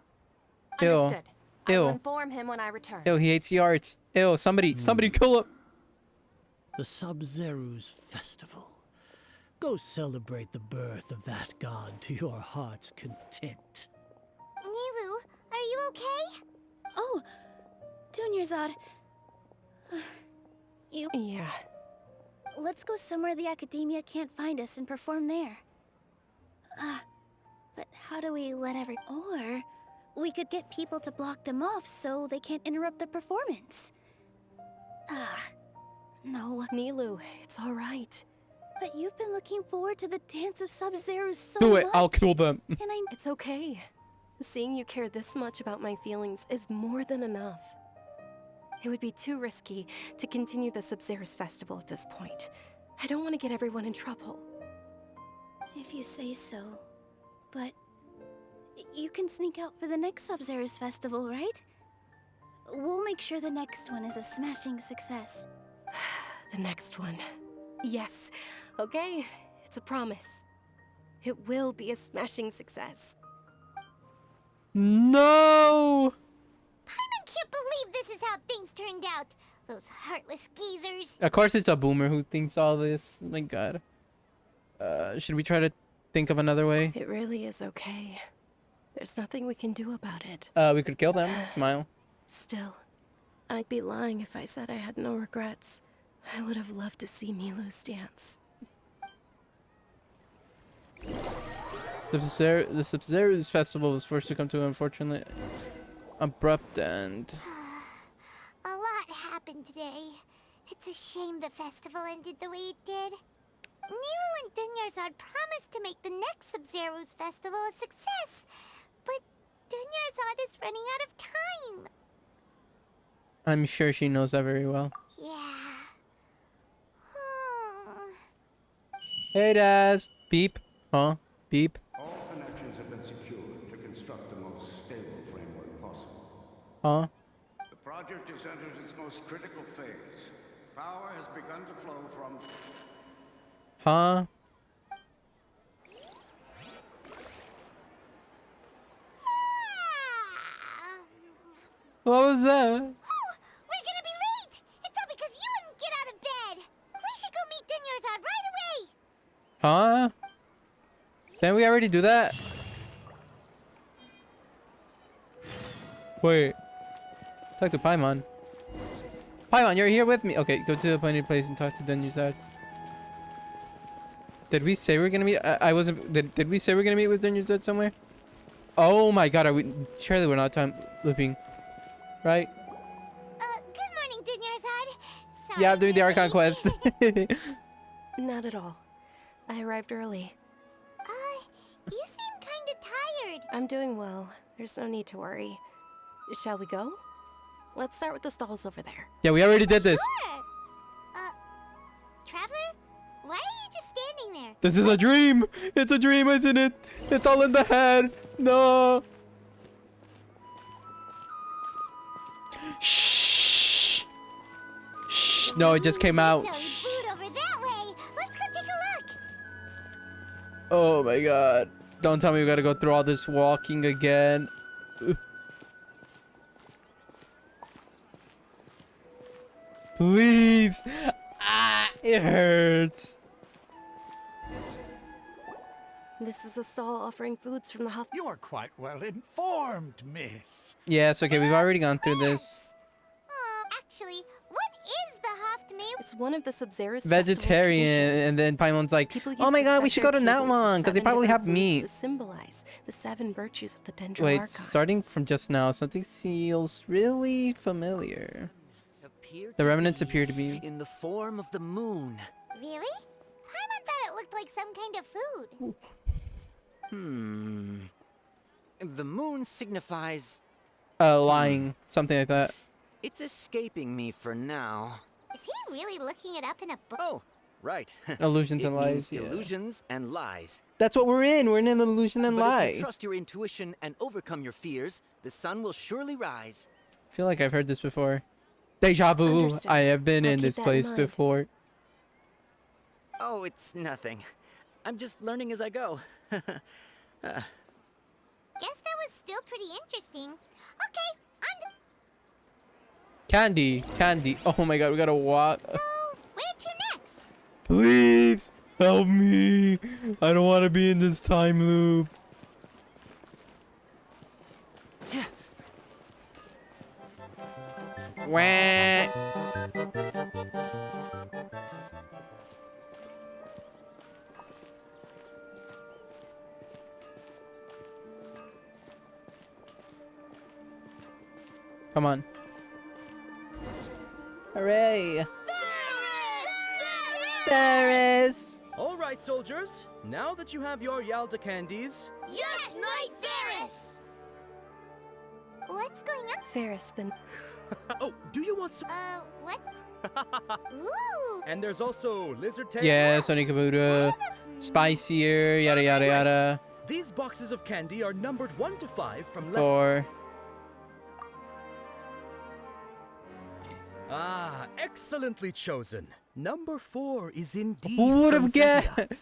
Ew. Understood. I will Ew. inform him when I return. Ew, he hates the arts. Ew, somebody kill him. The Sub-Zero's festival. Go celebrate the birth of that god to your heart's content. Nilu, are you okay? Oh, Dunyarzad. You... Yeah. Let's go somewhere the Academia can't find us and perform there. But how do we let Or we could get people to block them off so they can't interrupt the performance. No. Nilu, it's all right. But you've been looking forward to the dance of Sub-Zeros so Do it. much. I'll kill them. And It's okay. Seeing you care this much about my feelings is more than enough. It would be too risky to continue the Sub-Zeros festival at this point. I don't want to get everyone in trouble. if you say so. But you can sneak out for the next Sub-Zeros festival, right? We'll make sure the next one is a smashing success. The next one. Yes. Okay, it's a promise. It will be a smashing success. No! I can't believe this is how things turned out. Those heartless geezers. Of course it's a boomer who thinks all this. My god. Should we try to think of another way? It really is okay. There's nothing we can do about it. We could kill them. Smile. Still, I'd be lying if I said I had no regrets. I would have loved to see Milu's dance. The Sub-Zero's festival was forced to come to an unfortunately abrupt end. A lot happened today. It's a shame the festival ended the way it did. Nilo and Dunyarzad promised to make the next Sub-Zero's festival a success, but Dunyarzad is running out of time. I'm sure she knows that very well. Yeah. Hey, Daz. Beep. Huh? Beep. All connections have been secured to construct the most stable framework possible. Huh? The project has entered its most critical phase. Power has begun to flow from... Huh? What was that? We're gonna be late! It's all because you wouldn't get out of bed! We should go meet Dunyarzad right away! Huh? Didn't we already do that? Wait. Talk to Paimon. Paimon, you're here with me. Okay, go to the appointed place and talk to Dunyarzad. Did we say we're gonna meet? I wasn't. Did we say we're gonna meet with Dunyarzad somewhere? Oh my god, are we? Surely we're not time looping, right? Good morning, Dunyarzad. Sorry Yeah, I'm doing the we're Archon late. quest. Not at all. I arrived early. You seem kinda tired. I'm doing well. There's no need to worry. Shall we go? Let's start with the stalls over there. Yeah, we already did this. Sure. Traveler? Why are you just standing there? This is a dream. It's a dream, isn't it? It's all in the head. No. Shh. Shh. No, it just came out. Selling food over that way. Let's go take a look. Oh my god. Don't tell me we gotta go through all this walking again. Please. Ah, it hurts. This is a stall offering foods from the Huff. You are quite well informed, miss. Yes, okay, we've already gone through this. Actually, what is the Haftmeal? It's one of the Sub-Zero's Vegetarian, and then Paimon's like, oh my god, we should go to that one, because they probably have meat. To symbolize the 7 virtues of the Dendro Wait, Archon. starting from just now, something feels really familiar. Appear The to remnants be appear to be... in the form of the moon. Really? Paimon thought it looked like some kind of food. The moon signifies... lying. Something like that. It's escaping me for now. Is he really looking it up in a book? Oh, right. Illusions It and means lies, yeah. illusions and lies. That's what we're in. We're in an illusion and But if lie. you trust your intuition and overcome your fears, the sun will surely rise. I feel like I've heard this before. Deja vu. Understood. I have been I'll in keep this that in place mind. before. Oh, it's nothing. I'm just learning as I go. Guess that was still pretty interesting. Okay, on to... Candy. Candy. Oh my god, we gotta walk. So, where to next? Please help me. I don't want to be in this time loop. Wah. Come on. Hooray. Paris! All right, soldiers. Now that you have your Yalda candies... Yes, Knight Ferris! What's going on? Ferris, then. Oh, do you want some... What? Ooh! And there's also lizard tail. Yeah, Sonic Kabuto. Spicier, yada yada yada. These boxes of candy are numbered 1 to 5 from... 4. Ah, excellently chosen. Number 4 is indeed... Who would have Sunsettia. guessed?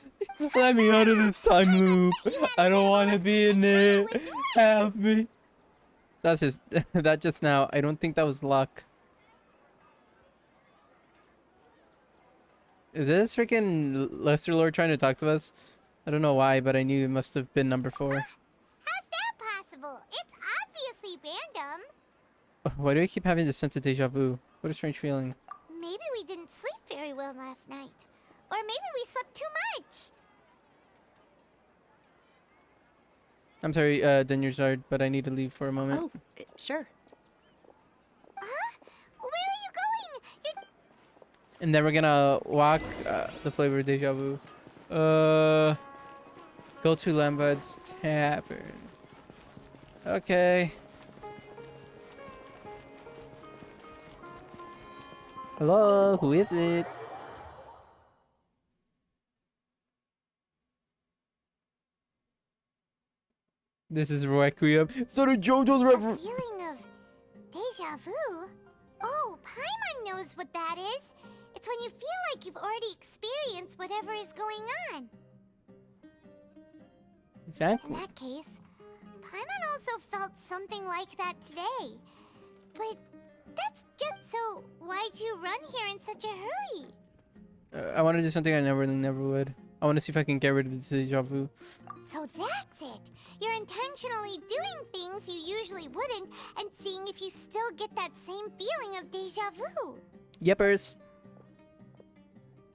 Let me out of this time loop. I don't want to be in it. Help me. That's just that just now. I don't think that was luck. Is this freaking Lester Lord trying to talk to us? I don't know why, but I knew it must have been number 4. How's that possible? It's obviously random. Why do I keep having this sense of deja vu? What a strange feeling. Maybe we didn't sleep very well last night. Or maybe we slept too much. I'm sorry, Denyazard, but I need to leave for a moment. Oh, sure. Huh? Where are you going? And then we're gonna walk the flavor of deja vu. Go to Lambad's Tavern. Okay. Hello, who is it? This is Requiem. So did JoJo's reference. Feeling of deja vu? Oh, Paimon knows what that is. It's when you feel like you've already experienced whatever is going on. Exactly. In that case, Paimon also felt something like that today. But that's just so... Why'd you run here in such a hurry? I want to do something I never would. I want to see if I can get rid of the deja vu. So that's it. You're intentionally doing things you usually wouldn't and seeing if you still get that same feeling of deja vu. Yepers.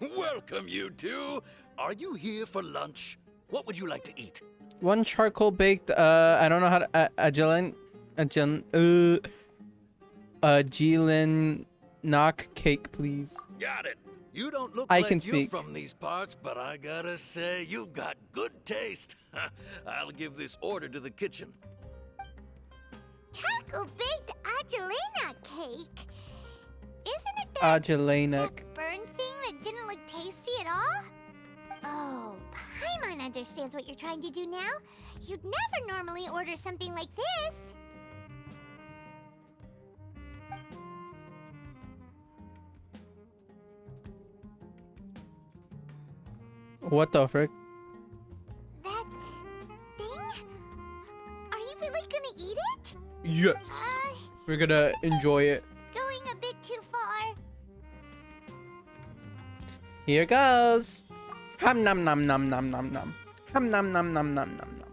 Welcome, you two. Are you here for lunch? What would you like to eat? One charcoal baked, I don't know how to, Jilin knock cake, please. Got it. You don't look I like can you're speak. from these parts, but I gotta say, you've got good taste. I'll give this order to the kitchen. Charcoal-baked Angelina cake? Isn't it that Agelena. burned thing that didn't look tasty at all? Oh, Paimon understands what you're trying to do now. You'd never normally order something like this. What the frick? That thing? Are you really gonna eat it? Yes. We're gonna enjoy it. Going a bit too far. Here goes. Hum nom nom nom nom nom nom. Hum nom nom nom nom nom nom.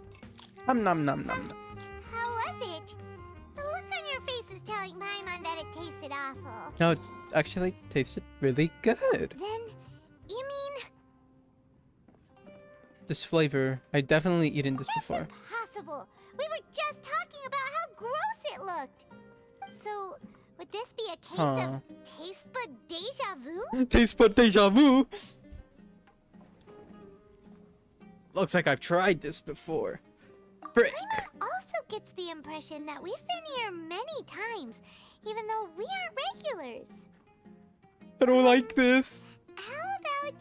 Hum nom nom nom nom. How was it? The look on your face is telling Paimon that it tasted awful. No, it actually tasted really good. Then, you mean This flavor, I definitely eaten this before. impossible? We were just talking about how gross it looked. So, would this be a case of taste bud deja vu? Taste bud deja vu. Looks like I've tried this before. Frick. Paimon also gets the impression that we've been here many times, even though we aren't regulars. I don't like this. How about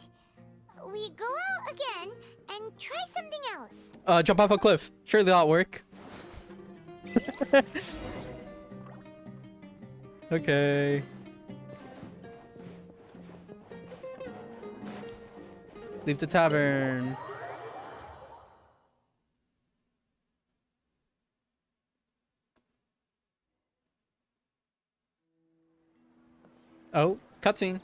we go out again and try something else? Jump off a cliff. Surely that'll work. Okay. Leave the tavern. Oh, cutscene.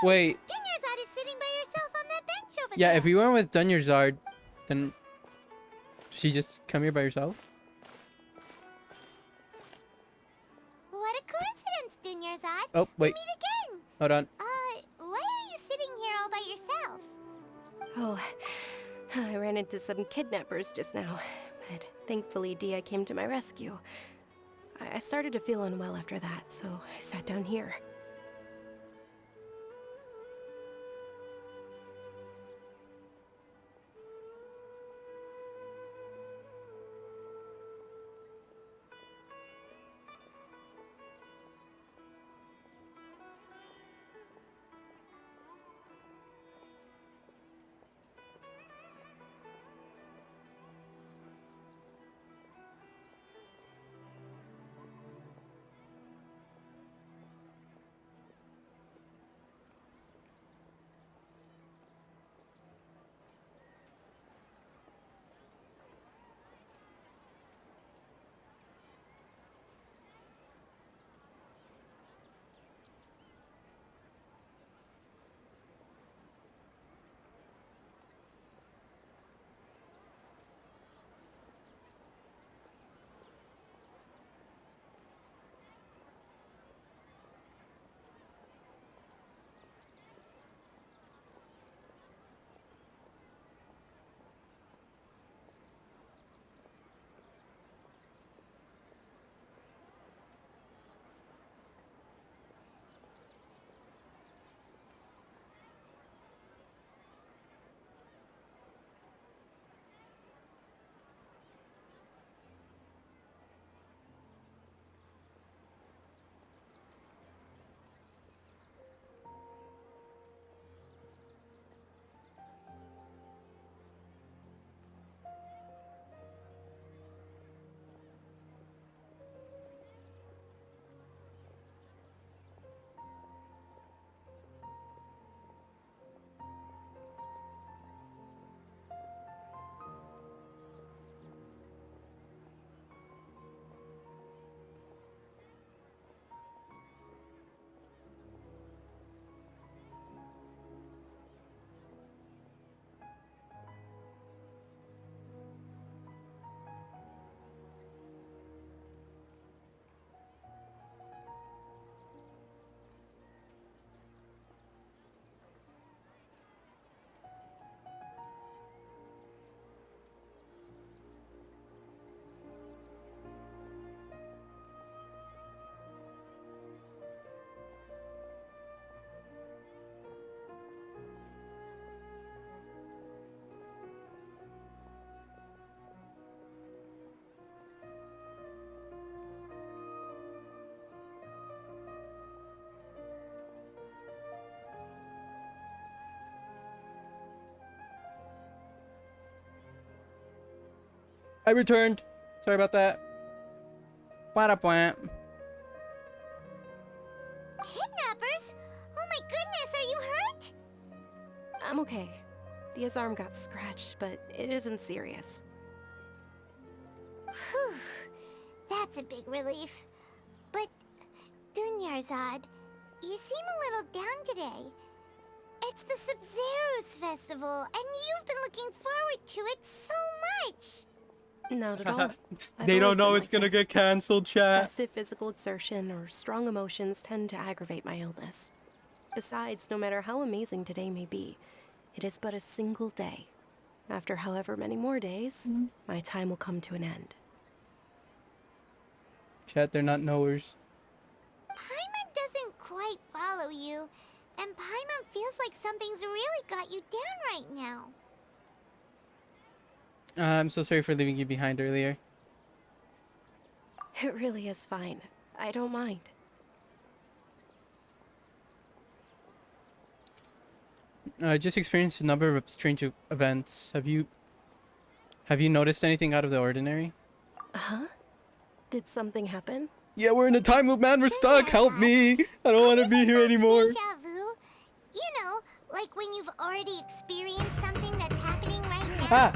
Wait. Dinnerzad is sitting by herself on that bench over Yeah, there. if we went with Dunyarzad, then did she just come here by herself? What a coincidence, Dinnerzad. Oh, wait. Meet again. Hold on. Why are you sitting here all by yourself? Oh, I ran into some kidnappers just now, but thankfully Dia came to my rescue. I started to feel unwell after that, so I sat down here. I returned. Sorry about that. Plant. Kidnappers? Oh my goodness, are you hurt? I'm okay. Dia's arm got scratched, but it isn't serious. Whew. That's a big relief. But, Dunyarzad, you seem a little down today. It's the Sub-Zero's festival, and you've been looking forward to it so much. Not at all. They don't know it's gonna get cancelled, chat. Excessive physical exertion or strong emotions tend to aggravate my illness. Besides, no matter how amazing today may be, it is but a single day. After however many more days, my time will come to an end. Chat, they're not knowers. Paimon doesn't quite follow you, and Paimon feels like something's really got you down right now. I'm so sorry for leaving you behind earlier. It really is fine. I don't mind. I just experienced a number of strange events. Have you noticed anything out of the ordinary? Huh? Did something happen? Yeah, we're in a time loop, man. We're stuck. Help me. I don't want to be here anymore. Deja vu? You know, like when you've already experienced something that's happening right now. Ah.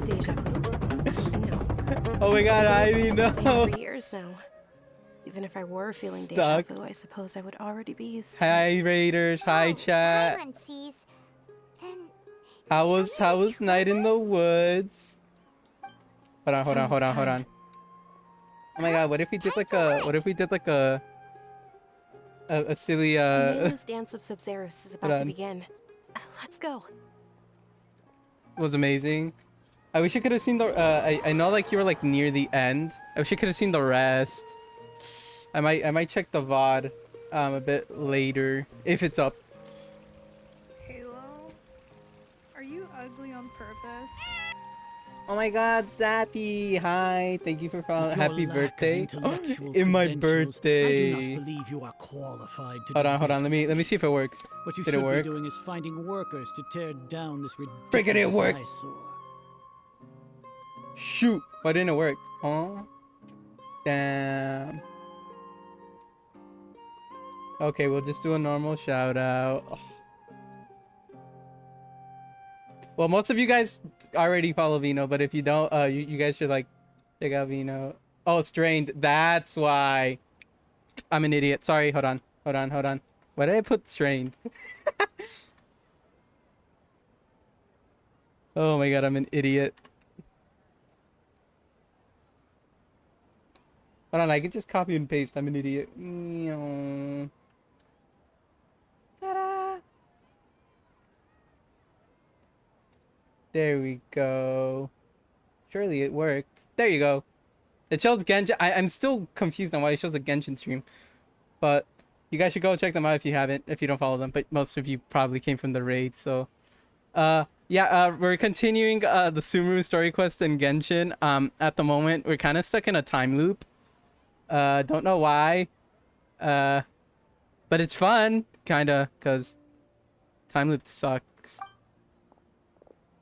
Deja vu? No. Oh my god, Ivy, no. For years now. Even if I were feeling deja vu, I suppose I would already be used to it. Hi, Raiders. Hi, chat. Paimon sees. Then How was night in the woods? Hold on. Oh my god, what if we did like a silly Sumeru's dance of Sub-Zeros is about to begin. Let's go. Was amazing. I wish you could have seen the I know like you were like near the end I wish I could have seen the rest. I might check the VOD a bit later if it's up. Halo, are you ugly on purpose? Oh my god, Zappy! Hi, thank you for following. With your Happy lack of birthday! intellectual In my credentials, birthday. I do not believe you are qualified to Hold on. debate Let with me see if it works. What you Did it should work? be doing is finding workers to tear down this Friggin' it ridiculous worked. eyesore. Shoot! Why didn't it work? Oh, damn. Okay, we'll just do a normal shout out. Ugh. Well, most of you guys already follow Vino, but if you don't, you guys should like check out Vino. Oh, it's drained. That's why. I'm an idiot. Sorry. Hold on. Why did I put strained? Oh my god, I'm an idiot. Hold on, I can just copy and paste. I'm an idiot. Ta-da! There we go. Surely it worked. There you go. It shows Genshin. I'm still confused on why it shows a Genshin stream. But you guys should go check them out if you haven't, if you don't follow them. But most of you probably came from the raid, so... yeah, we're continuing the Sumeru story quest in Genshin. At the moment, we're kind of stuck in a time loop. Don't know why. But it's fun, kinda, because time loop sucks.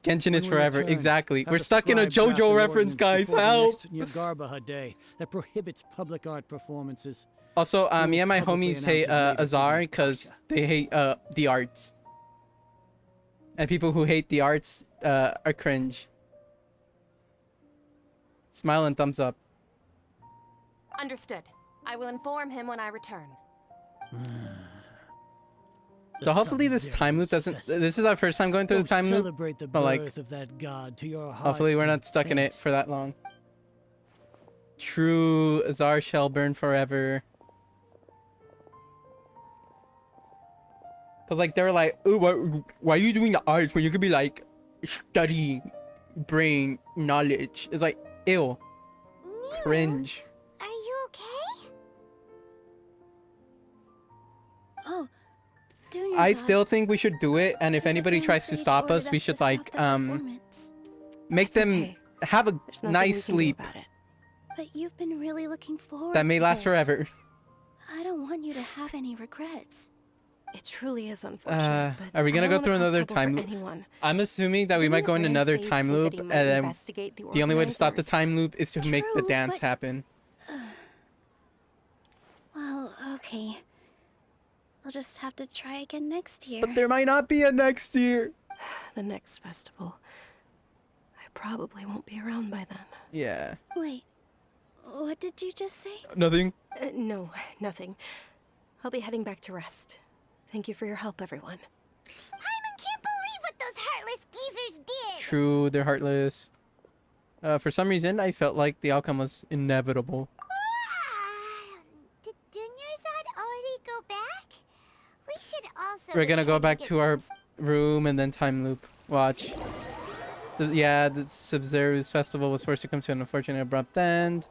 Genshin is forever. Exactly. We're stuck in a JoJo reference, guys. Help! Yagarbaha Day that prohibits public art performances. Also, me and my homies hate Azar because they hate the arts. And people who hate the arts are cringe. Smile and thumbs up. Understood. I will inform him when I return. So hopefully this time loop doesn't... This is our first time going through the time loop. But like, of that god to your hopefully we're not stuck in it for that long. True, Azar shall burn forever. Cause like they're like, ooh, why are you doing the arts when you could be like studying brain knowledge? It's like, ew, cringe. Are you okay? Oh, I still think we should do it, and if anybody tries to stop us, we should like make them have a nice sleep But you've been really looking forward that may to last this. forever. I don't want you to have any regrets. It truly is Are unfortunate. but we gonna I go don't through wanna cause another trouble time for loop? anyone. I'm assuming that we might go in Didn't another Sage time say that loop, he and might then investigate the only way to stop the organizers? time loop is to make the True, dance but- happen. Well, okay. I'll just have to try again next year. But there might not be a next year. The next festival. I probably won't be around by then. Yeah. Wait, what did you just say? Nothing. No, nothing. I'll be heading back to rest. Thank you for your help, everyone. Paimon can't believe what those heartless geezers did! True, they're heartless. For some reason, I felt like the outcome was inevitable. Did Dunyarzad already go back? We should also... We're gonna go return back get to our some room and then time loop. Watch. Yeah, the Sub-Zero's festival was forced to come to an unfortunate abrupt end.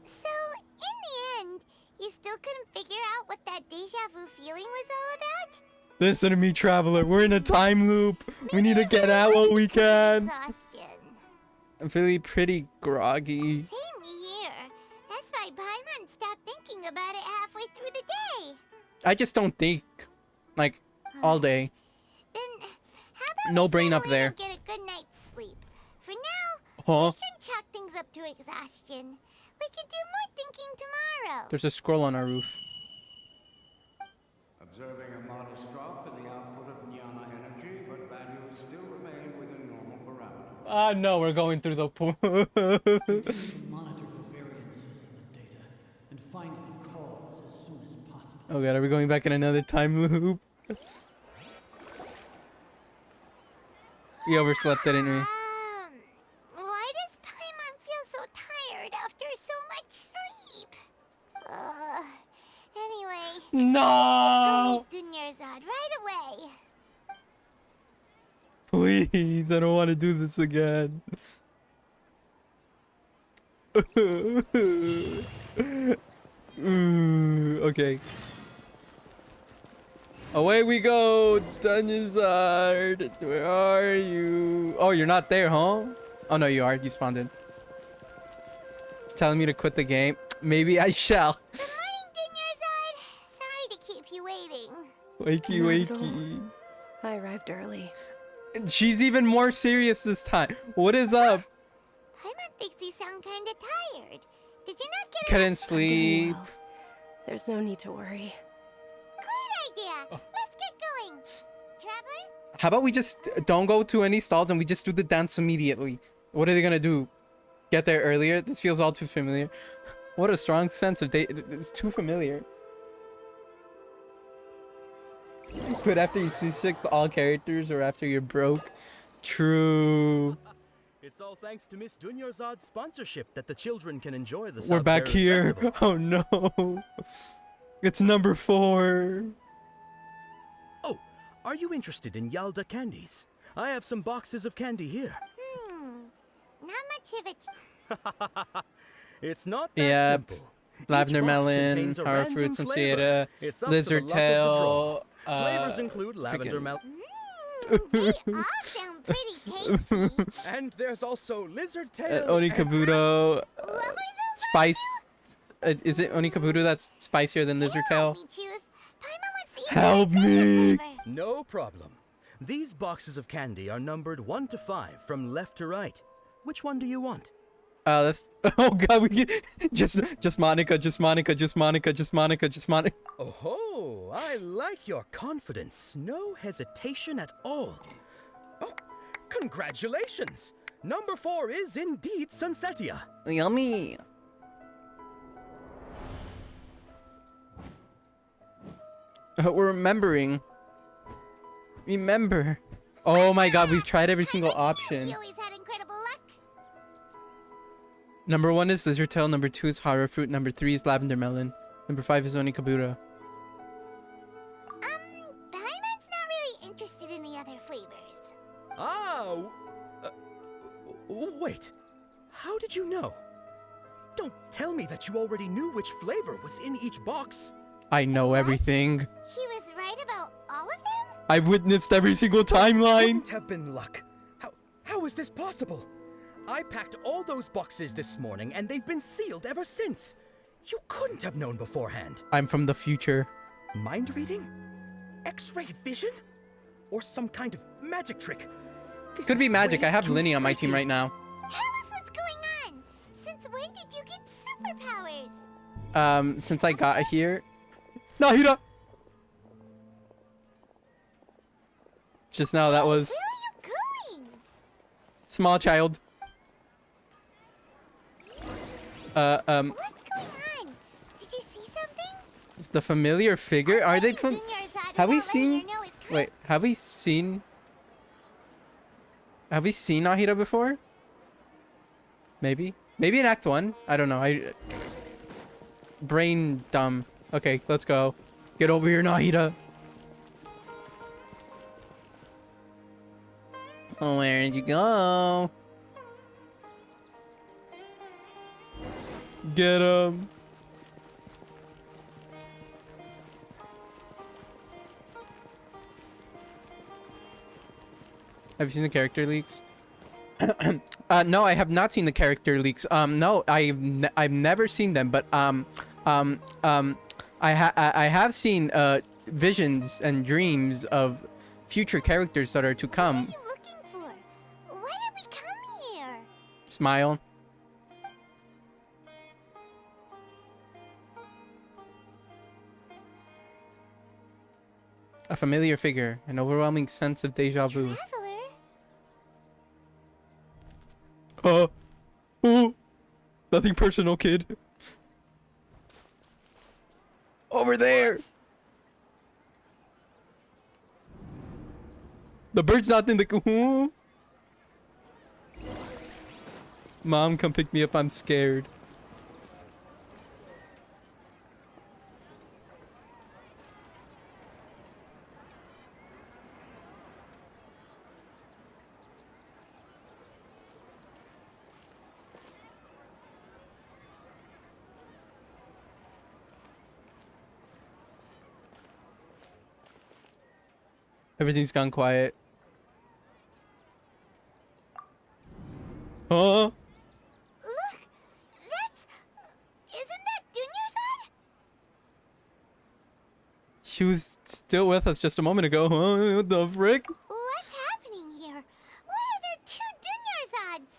So, in the end, you still couldn't figure out what that deja vu feeling was all about? Listen to me, Traveler. We're in a time loop. We need to get out while we can. Exhaustion. I'm feeling pretty groggy. Same here. That's why Paimon stopped thinking about it halfway through the day. I just don't think. Like, all day. Then, how about No we brain up settle in there. and get a good night's sleep? For now, Huh? we can chalk things up to exhaustion. We can do more thinking tomorrow. There's a squirrel on our roof. Observing a modest drop in the output of Jnana energy, but values still remain within normal parameters. Ah, no, we're going through the pool. Continue to monitor for variances in the data and find the cause as soon as possible. Oh god, are we going back in another time loop? We overslept, didn't we? Why does Paimon feel so tired after so much sleep? Anyway, No! we should go meet Dunyarzad right away. Please, I don't want to do this again. Okay. Away we go, Dungeonsard. Where are you? Oh, you're not there, huh? Oh no, you are. You spawned in. It's telling me to quit the game. Maybe I shall. Good morning, Dinyerzard. Sorry to keep you waiting. Wakey, Not at all. wakey. I arrived early. She's even more serious this time. What is up? Paimon thinks you sound kinda tired. Did you not get Couldn't enough sleep. Well, there's no need to worry. Great idea. Let's get going. Traveler? How about we just don't go to any stalls and we just do the dance immediately? What are they gonna do? Get there earlier? This feels all too familiar. What a strong sense of date. It's too familiar. Quit after you see 6 all characters or after you're broke. True. It's all thanks to Miss Dunyarzad's sponsorship that the children can enjoy the We're back Sub-Zero's here. festival. Oh no. It's number 4. Oh, are you interested in Yalda candies? I have some boxes of candy here. Not much of it. It's not that Yeah. simple. Lavender Each box melon, contains a power random fruits and flavor. cieta, It's up to the lizard luck of the tail. draw. Flavors include lavender freaking- melon. They all sound pretty tasty. And there's also lizard tail. Onikabuto. What were those? Spice. Is it Onikabuto that's spicier than lizard tail? Let me choose. Paimon wants to eat Help the me. flavor. No problem. These boxes of candy are numbered 1 to 5 from left to right. Which one do you want? That's oh god, we get just Monica, just Monica, just Monica, just Monica, just Monica. Oh, I like your confidence. No hesitation at all. Oh, congratulations! Number 4 is indeed Sunsetia. Yummy. We're remembering. Remember. Oh my god, we've tried every single option. You always had incredible luck. Number 1 is lizard tail, number 2 is horror fruit, number 3 is lavender melon, number 5 is Onikabuto. Paimon's not really interested in the other flavors. Ah, wait. How did you know? Don't tell me that you already knew which flavor was in each box. I know everything. He was right about all of them? I've witnessed every single timeline. Couldn't have been luck. How is this possible? I packed all those boxes this morning and they've been sealed ever since. You couldn't have known beforehand. I'm from the future. Mind reading? X-ray vision? Or some kind of magic trick? This Could is be magic. way I have too Linny on my team freaky. right now. Tell us what's going on. Since when did you get superpowers? Since I got here. Nahida! Just now, that was Where are you going? small child. What's going on? Did you see something? The familiar figure? Are they from? Dinyerzad Have we without letting seen? her know his Wait, have we seen? Have we seen Nahida before? Maybe. Maybe in Act 1. I don't know. Brain dumb. Okay, let's go. Get over here, Nahida. Oh, where did you go? Get him. Have you seen the character leaks? No, I have not seen the character leaks. No, I've never seen them, but I have seen visions and dreams of future characters that are to come. What are you looking for? Why did we come here? Smile. A familiar figure, an overwhelming sense of deja vu. Traveler? Oh, nothing personal, kid. Over there. The bird's not in the. Mom, come pick me up. I'm scared. Everything's gone quiet. Huh? Look! That's... Isn't that Dunyarzad? She was still with us just a moment ago. Huh? What the frick? What's happening here? Why are there two Dunyarzads?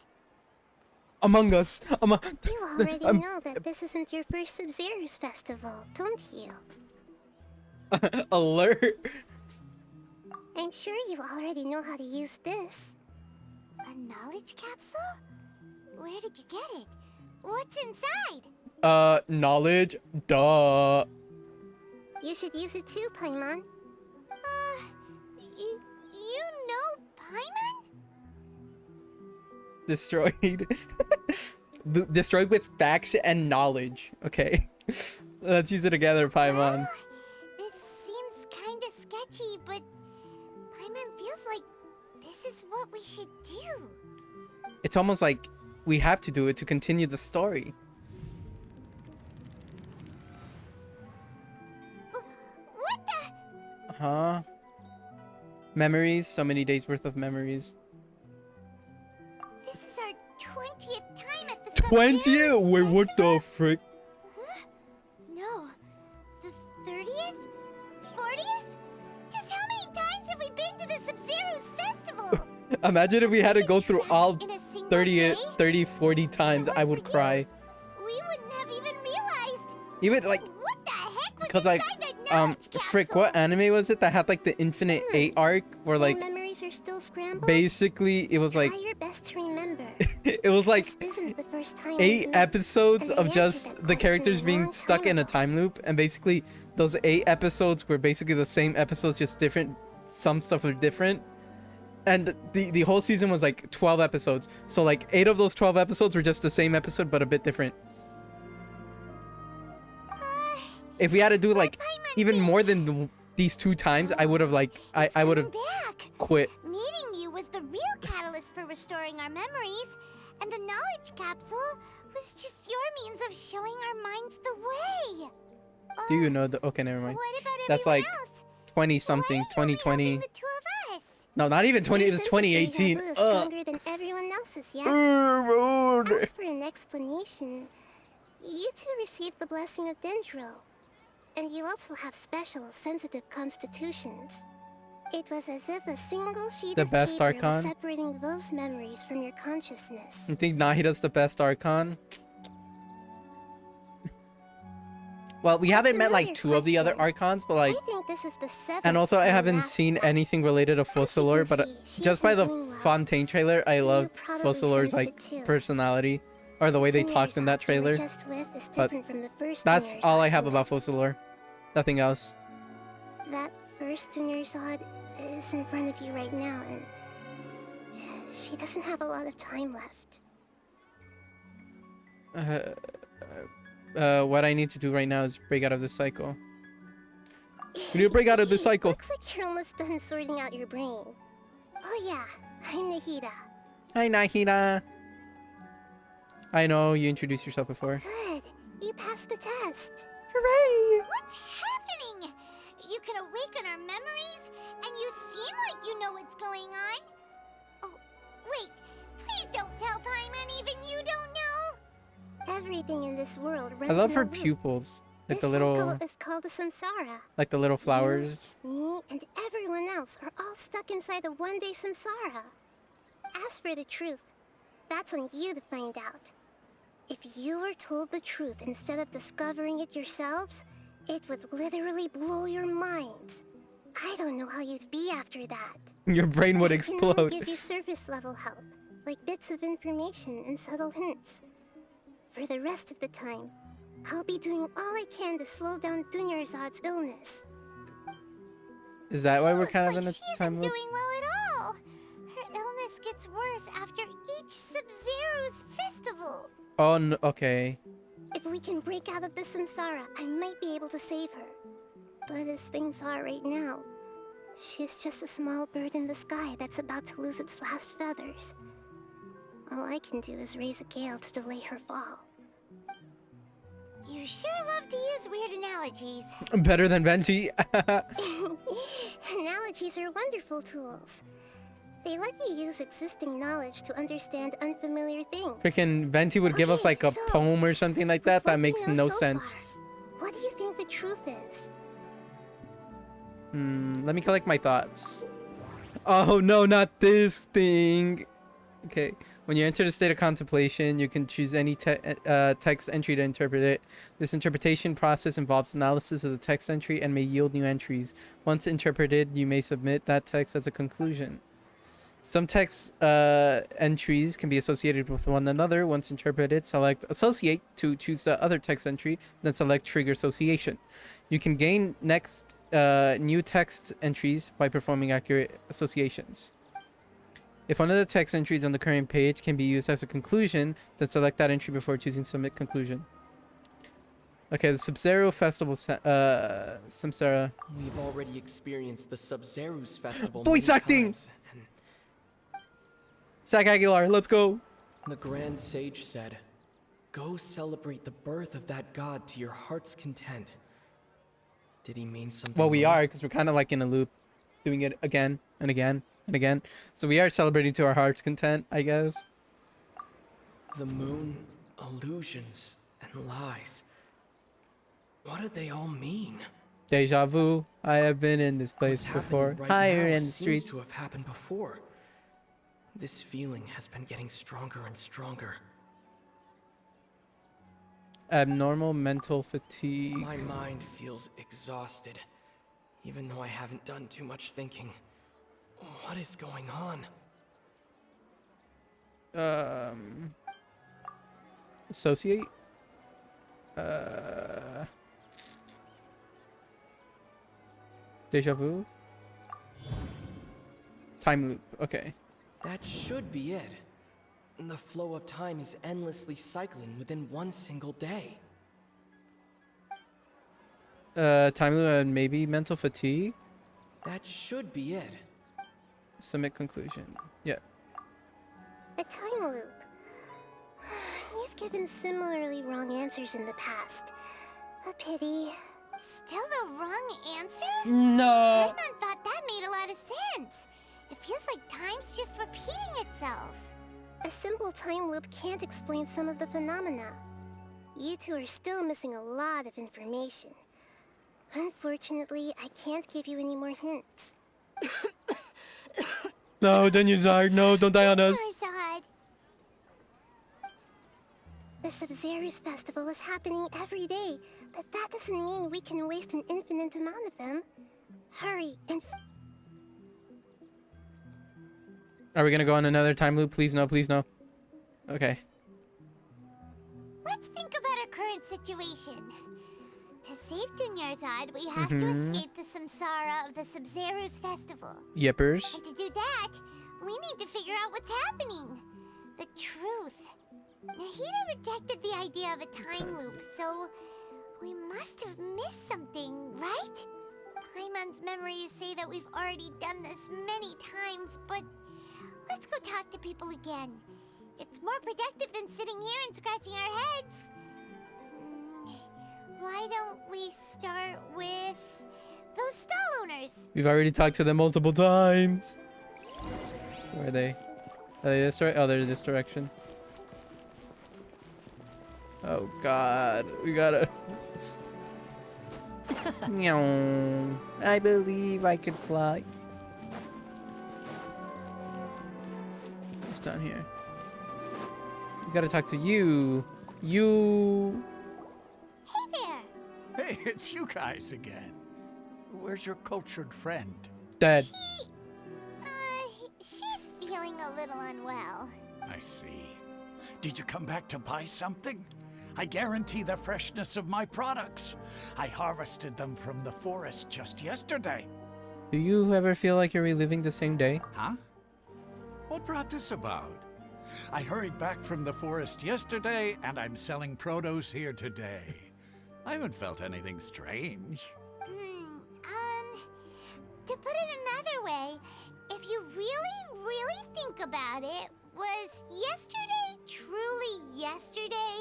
Among us. You already know that this isn't your first Sub-Zero's festival, don't you? Alert. I'm sure you already know how to use this. A knowledge capsule? Where did you get it? What's inside? Knowledge. Duh. You should use it too, Paimon. You know Paimon? Destroyed. Destroyed with facts and knowledge. Okay. Let's use it together, Paimon. This seems kinda sketchy, but Paimon feels like this is what we should do. It's almost like we have to do it to continue the story. What the? Huh? Memories. So many days worth of memories. This is our 20th time at the 20th? Wait, what the frick? Huh? No. The 30th? 40th? Just how many times have we been to the Sub-Zero's festival? Imagine if we had to go through all 30, 40 times. I would cry. We wouldn't have even realized. Even like, What the heck was cause like, frick, what anime was it that had like the Infinite 8 arc, where like, memories are still scrambled? basically it was like, Try your best to remember. it was like This isn't the first time 8 we've met, episodes and I of answered just that the question characters a being long stuck time in a ago. time loop, and basically those 8 episodes were basically the same episodes, just different. Some stuff was different, and the whole season was like 12 episodes. So like 8 of those 12 episodes were just the same episode but a bit different. If we had to do like even more than these 2 times, I would have like I would have quit. Meeting you was the real catalyst for restoring our memories, and the knowledge capsule was just your means of showing our minds the way. Do you know the? Okay, never mind. What about That's like everyone else? 20 something, 2020. The two of us. No, not even 20. It Your was sense of 2018. deja vu is stronger than everyone else's, yes? Rude. As for an explanation, you two received the blessing of Dendro, and you also have special, sensitive constitutions. It was as if a single sheet The of best paper was Archon? separating those memories from your consciousness. You think Nahida's the best Archon? Well, we haven't met like 2 of the other Archons, but like, I think this is the 7th and also I time haven't last seen anything related to Fossilor, but see, just by the she's doing well. Fontaine trailer, I love probably Fossilor's sensed like it too. personality, or the way they talked in that you were trailer. just with is But different from the first that's Dunyarzad all I you have met. about Fossilor. Nothing else. That first Dunyarzad is in front of you right now, and she doesn't have a lot of time left. What I need to do right now is break out of this cycle. We need to break out of this cycle. Looks like you're almost done sorting out your brain. Oh yeah, I'm Nahida. Hi, Nahida. I know you introduced yourself before. Good, you passed the test. Hooray! What's happening? You can awaken our memories, and you seem like you know what's going on. Oh, wait. Please don't tell Paimon even you don't know. Everything in this world runs I love in her a loop. pupils, like This the little, cycle is called a samsara. like the little flowers. Me and everyone else are all stuck inside the one-day samsara. As for the truth, that's on you to find out. If you were told the truth instead of discovering it yourselves, it would literally blow your minds. I don't know how you'd be after that. Your brain would I can only explode. give you surface-level help, like bits of information and subtle hints. For the rest of the time, I'll be doing all I can to slow down Dunyarzad's illness. Is that why we're kind of in a She isn't time loop? doing well at all. Her illness gets worse after each Sub-Zero's festival. Oh, no, okay. If we can break out of this samsara, I might be able to save her. But as things are right now, she's just a small bird in the sky that's about to lose its last feathers. All I can do is raise a gale to delay her fall. You sure love to use weird analogies. Better than Venti. Analogies are wonderful tools. They let you use existing knowledge to understand unfamiliar things. Freaking Venti would give us like a poem or something like that. That makes no sense. What do you think the truth is? Let me collect my thoughts. Oh no, not this thing. Okay. When you enter the state of contemplation, you can choose any text entry to interpret it. This interpretation process involves analysis of the text entry and may yield new entries. Once interpreted, you may submit that text as a conclusion. Some text entries can be associated with one another. Once interpreted, select Associate to choose the other text entry, then select Trigger Association. You can gain new text entries by performing accurate associations. If one of the text entries on the current page can be used as a conclusion, then select that entry before choosing Submit Conclusion. Okay, the Sub-Zero Festival, Samsara. We've already experienced the Sub-Zero's festival Voice many acting! times, and Zach Aguilar, let's go! the Grand Sage said, "Go celebrate the birth of that god to your heart's content." Did he mean something Well, we more? are, because we're kind of like in a loop, doing it again and again and again. So we are celebrating to our heart's content, I guess. The moon, illusions, and lies. What do they all mean? Deja vu. I have been in this place What's before. happening right Higher now in the seems streets. to have happened before. This feeling has been getting stronger and stronger. Abnormal mental fatigue. My mind feels exhausted, even though I haven't done too much thinking. What is going on? Associate. Deja vu. Time loop. Okay. That should be it. The flow of time is endlessly cycling within one single day. Time loop and maybe mental fatigue. That should be it. Submit conclusion. Yeah. A time loop. You've given similarly wrong answers in the past. A pity. Still the wrong answer? No. Paimon thought that made a lot of sense. It feels like time's just repeating itself. A simple time loop can't explain some of the phenomena. You two are still missing a lot of information. Unfortunately, I can't give you any more hints. No, Dunyazard. No, don't die on us. Charizard. The Sub-Zero's festival is happening every day, but that doesn't mean we can waste an infinite amount of them. Hurry and... Are we gonna go on another time loop? Please no, please no. Okay. Let's think about our current situation. To save Dunyarzad, we have to Mhm. escape the samsara of the Sub-Zero's festival. Yippers. And to do that, we need to figure out what's happening. The truth. Nahida rejected the idea of a time loop, so we must have missed something, right? Paimon's memories say that we've already done this many times, but let's go talk to people again. It's more productive than sitting here and scratching our heads. Why don't we start with those stall owners? We've already talked to them multiple times. Where are they? Are they this right? Oh, they're this direction. Oh God, we gotta. Meow. I believe I can fly. What's down here? We gotta talk to you. You. Hey there. Hey, it's you guys again. Where's your cultured friend? Dead. She's feeling a little unwell. I see. Did you come back to buy something? I guarantee the freshness of my products. I harvested them from the forest just yesterday. Do you ever feel like you're reliving the same day? Huh? What brought this about? I hurried back from the forest yesterday, and I'm selling produce here today. I haven't felt anything strange. To put it another way, if you really think about it, was yesterday truly yesterday?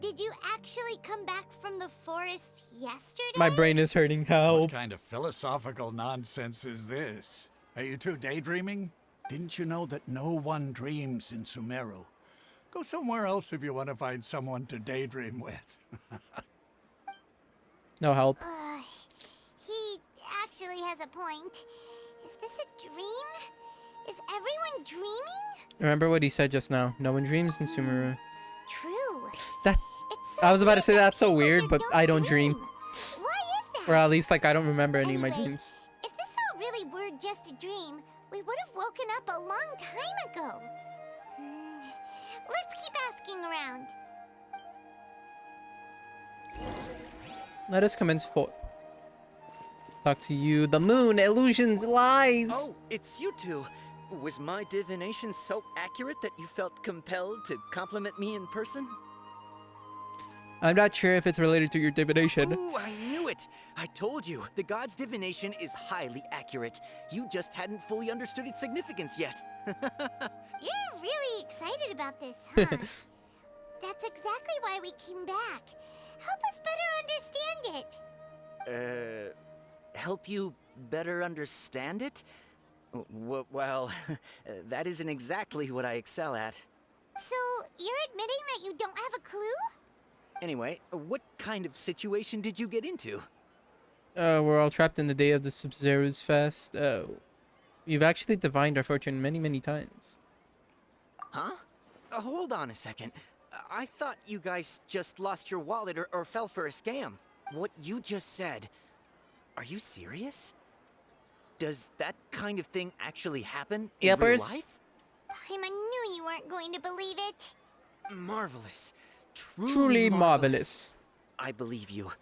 did you actually come back from the forest yesterday? My brain is hurting. Help. What kind of philosophical nonsense is this? Are you two daydreaming? Didn't you know that no one dreams in Sumeru? Go somewhere else if you want to find someone to daydream with. No help. He actually has a point. Is this a dream? Is everyone dreaming? Remember what he said just now. No one dreams in Sumeru. True. That I was about to say that's so weird, but I don't dream. Why is that? Or at least like I don't remember any of my dreams. If this all really were just a dream, we would have woken up a long time ago. Let's keep asking around. Let us commence for talk to you. The moon, illusions, lies. Oh, it's you two. Was my divination so accurate that you felt compelled to compliment me in person? I'm not sure if it's related to your divination. Ooh, I knew it! I told you, the god's divination is highly accurate. You just hadn't fully understood its significance yet. You're really excited about this, huh? That's exactly why we came back. Help us better understand it. Help you better understand it? Well, that isn't exactly what I excel at. So, you're admitting that you don't have a clue? Anyway, what kind of situation did you get into? We're all trapped in the day of the Sub-Zero's Fest. You've actually divined our fortune many, many times. Huh? Hold on a second. I thought you guys just lost your wallet or fell for a scam. What you just said, are you serious? Does that kind of thing actually happen in real life? Paimon knew you weren't going to believe it. Marvelous. Truly marvelous. I believe you.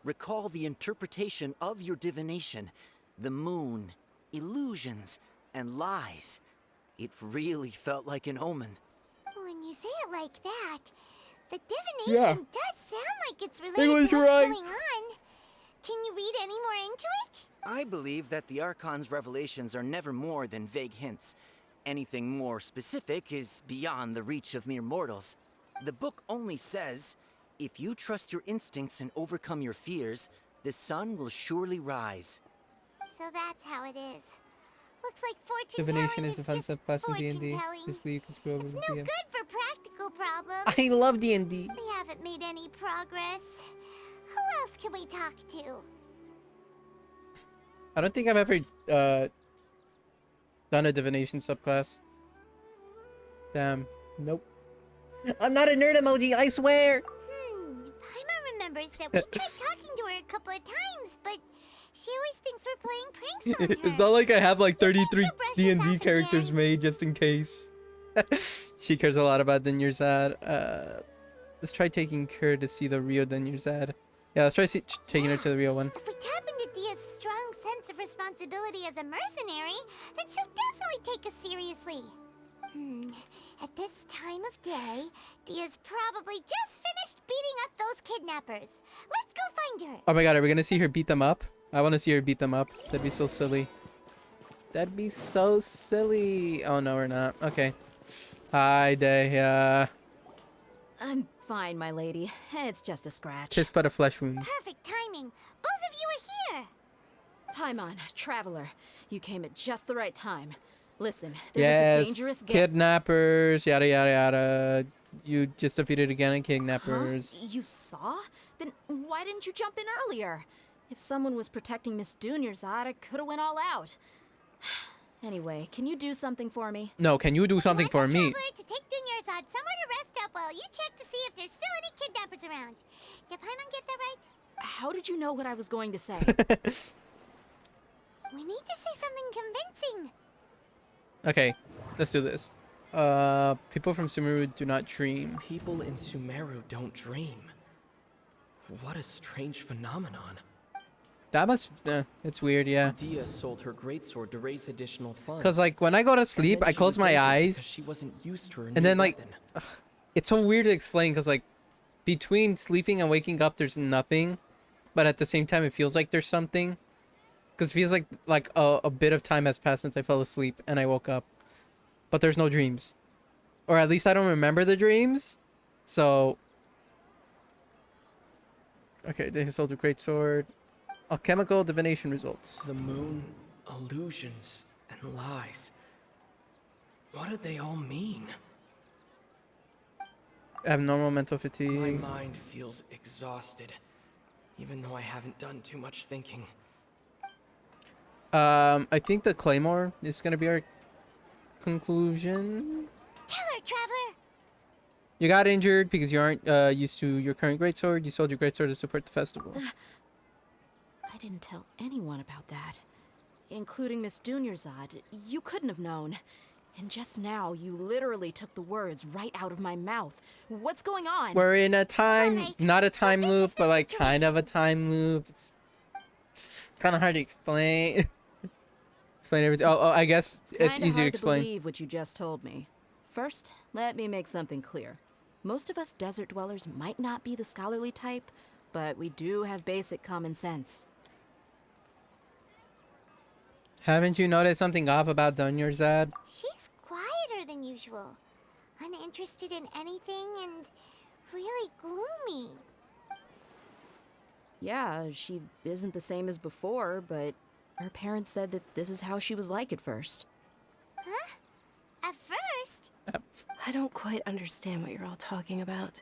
Recall the interpretation of your divination. The moon, illusions, and lies. It really felt like an omen. When you say it like that, the divination does sound like it's related to what's right. going on. Can you read any more into it? I believe that the Archon's revelations are never more than vague hints. Anything more specific is beyond the reach of mere mortals. The book only says, if you trust your instincts and overcome your fears, the sun will surely rise. So that's how it is. Looks like fortune Divination telling is a fun subclass in D&D. telling. Basically, you can screw over It's the no DM. good for practical problems. I love D&D. We haven't made any progress. Who else can we talk to? I don't think I've ever done a divination subclass. Damn. Nope. I'm not a nerd emoji, I swear. Paimon remembers that we tried talking to her a couple of times, but she always thinks we're playing pranks on her. It's not like I have like 33 D&D characters made just in case. She cares a lot about Dunyarzad. Let's try taking her to see the real Dunyarzad. Yeah, let's try taking her to the real one. If we tap into Dia's strong sense of responsibility as a mercenary, then she'll definitely take us seriously. At this time of day, Dia's probably just finished beating up those kidnappers. Let's go find her. Oh my god, are we gonna see her beat them up? I want to see her beat them up. That'd be so silly. That'd be so silly. Oh no, we're not. Okay. Hi, Daya. I'm fine, my lady. It's just a scratch. Kiss but a flesh wound. Perfect timing. Both of you are here. Paimon, traveler, you came at just the right time. Listen, there was Yes, a dangerous kidnappers, yada yada yada. You just defeated again kidnappers. Huh? You saw? Then why didn't you jump in earlier? If someone was protecting Miss Dunyarzad, I could have went all out. Anyway, can you do something for me? No, can you do something for me? To take Dunyarzad somewhere to rest up while you check to see if there's still any kidnappers around. Did Paimon get that right? How did you know what I was going to say? We need to say something convincing. Okay, let's do this. People from Sumeru do not dream. People in Sumeru don't dream. What a strange phenomenon. That must, it's weird, yeah. Dia sold her greatsword to raise additional funds. Cause like when I go to sleep, I close my eyes. She wasn't used to her and then like, it's so weird to explain. Cause like, between sleeping and waking up, there's nothing, but at the same time, it feels like there's something. Cause it feels like a bit of time has passed since I fell asleep and I woke up, but there's no dreams, or at least I don't remember the dreams. So, Okay, they sold a great sword. Alchemical divination results. The moon, illusions, and lies. What do they all mean? Abnormal mental My fatigue. mind feels exhausted, even though I haven't done too much thinking. I think the claymore is gonna be our conclusion. Tell her, Traveler. You got injured because you aren't used to your current greatsword. You sold your greatsword to support the festival. I didn't tell anyone about that, including Miss Dunyarzad. You couldn't have known. And just now, you literally took the words right out of my mouth. What's going on? We're in a time, not a time loop, but like kind of a time loop. It's kind of hard to explain. Explain everything. Oh, I guess it's Kinda easy to hard explain. believe what you just told me. First, let me make something clear. Most of us desert dwellers might not be the scholarly type, but we do have basic common sense. Haven't you noticed something off about Dunyarzad? She's quieter than usual. Uninterested in anything and really gloomy. Yeah, she isn't the same as before, but her parents said that this is how she was like at first. Huh? At first? I don't quite understand what you're all talking about.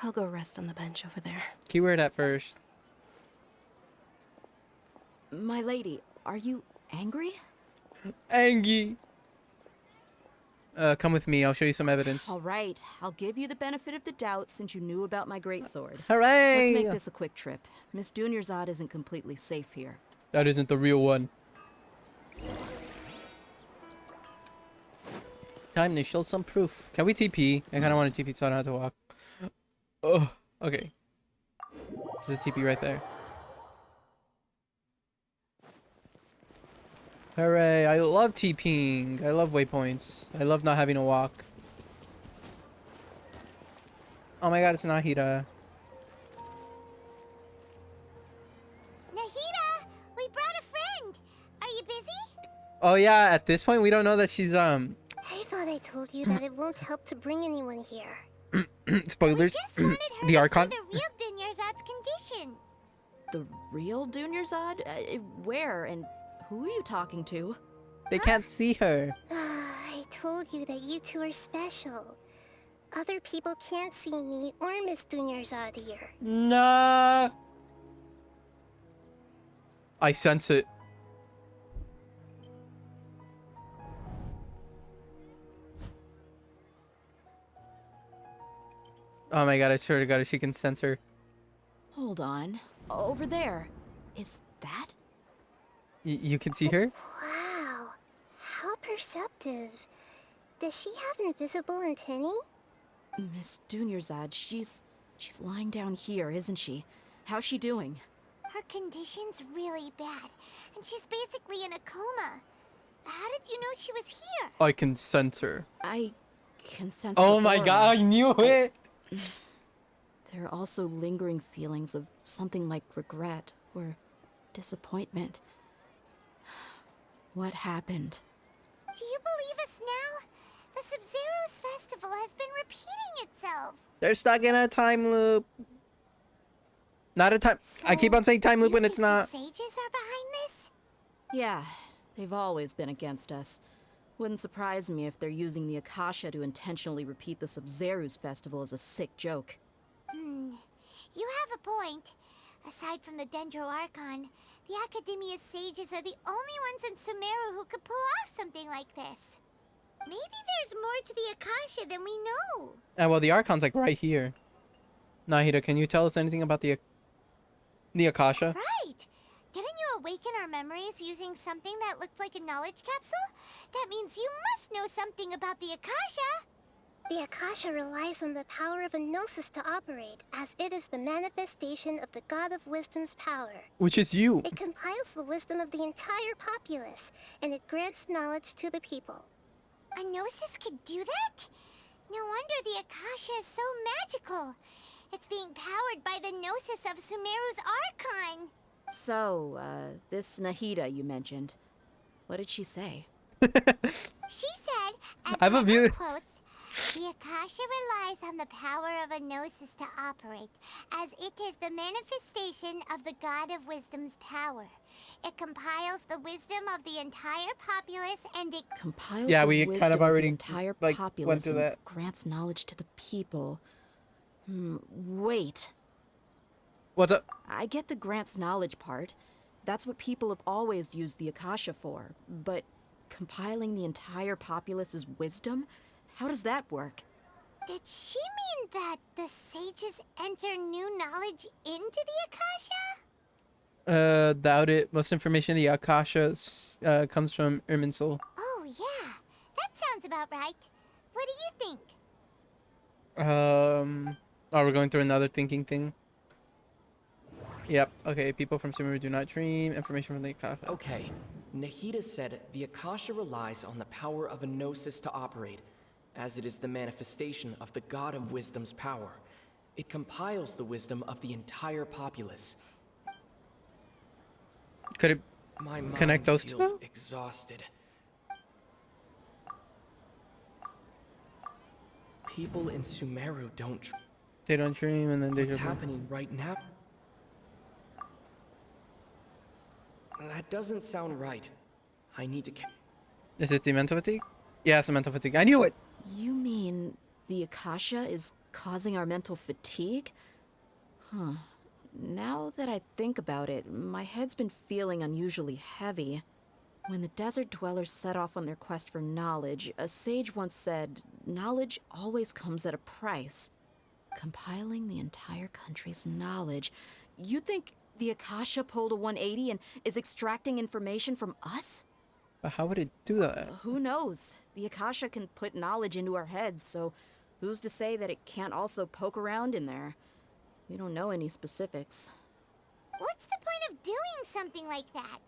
I'll go rest on the bench over there. Keyword at first. My lady, are you angry? Angie. Come with me. I'll show you some evidence. All right, I'll give you the benefit of the doubt since you knew about my greatsword. Hooray! Let's make this a quick trip. Miss Dunyarzad isn't completely safe here. That isn't the real one. Time to show some proof. Can we TP? I kind of want to TP so I don't have to walk. Oh, okay. There's a TP right there. Hooray, I love TPing. I love waypoints. I love not having to walk. Oh my god, it's Nahida. Nahida, we brought a friend. Are you busy? Oh yeah, at this point we don't know that she's I thought I told you that it won't help to bring anyone here. spoilers. Just wanted her The to Archon. see the real Dunyarzad's condition. The real Dunyarzad? Where and who are you talking to? They can't see her. I told you that you two are special. Other people can't see me or Miss Dunyarzad here. Nah. I sense it. Oh my god, I swear to god, she can sense her. Hold on. Over there. Is that? You can see her? Wow. How perceptive. Does she have invisible antennae? Miss Dunyarzad, she's lying down here, isn't she? How's she doing? Her condition's really bad, and she's basically in a coma. How did you know she was here? I can sense her. I can sense Oh her my aura. god, I knew it! There are also lingering feelings of something like regret or disappointment. What happened? Do you believe us now? The Sub-Zero's festival has been repeating itself. They're stuck in a time loop. Not a time. I keep on saying time loop when it's not. The sages are behind this? Yeah, they've always been against us. Wouldn't surprise me if they're using the Akasha to intentionally repeat the Sub-Zero's festival as a sick joke. You have a point. Aside from the Dendro Archon, the Academia's sages are the only ones in Sumeru who could pull off something like this. Maybe there's more to the Akasha than we know. Well, the Archon's like right here. Nahida, can you tell us anything about the Akasha? Right. Didn't you awaken our memories using something that looked like a knowledge capsule? That means you must know something about the Akasha. The Akasha relies on the power of a gnosis to operate, as it is the manifestation of the God of Wisdom's power. Which is you. It compiles the wisdom of the entire populace, and it grants knowledge to the people. A gnosis could do that? No wonder the Akasha is so magical. It's being powered by the gnosis of Sumeru's Archon. So, this Nahida you mentioned, what did she say? She said, and I have a view. quotes, The Akasha relies on the power of a gnosis to operate, as it is the manifestation of the God of Wisdom's power. It compiles the wisdom of the entire populace and it Compiles Yeah, the we wisdom kind of of the already entire went populace through and that. grants knowledge to the people. Wait. What's up? I get the grants knowledge part. That's what people have always used the Akasha for. But compiling the entire populace's wisdom? How does that work? Did she mean that the sages enter new knowledge into the Akasha? Doubt it. Most information in the Akasha comes from Irminsul. Oh yeah, that sounds about right. What do you think? Oh, we're going through another thinking thing. Yep. Okay. People from Sumeru do not dream. Information from the Akasha. Okay. Nahida said the Akasha relies on the power of a gnosis to operate, as it is the manifestation of the God of Wisdom's power. It compiles the wisdom of the entire populace. Could it My connect mind those feels two? exhausted. People in Sumeru don't. They don't dream, and then they What's dream. happening right now? That doesn't sound right. I need to. Is it the mental fatigue? Yeah, it's the mental fatigue. I knew it. You mean the Akasha is causing our mental fatigue? Huh. Now that I think about it, my head's been feeling unusually heavy. When the desert dwellers set off on their quest for knowledge, a sage once said, knowledge always comes at a price. Compiling the entire country's knowledge. You think the Akasha pulled a 180 and is extracting information from us? But how would it do that? Who knows? The Akasha can put knowledge into our heads, so who's to say that it can't also poke around in there? We don't know any specifics. What's the point of doing something like that?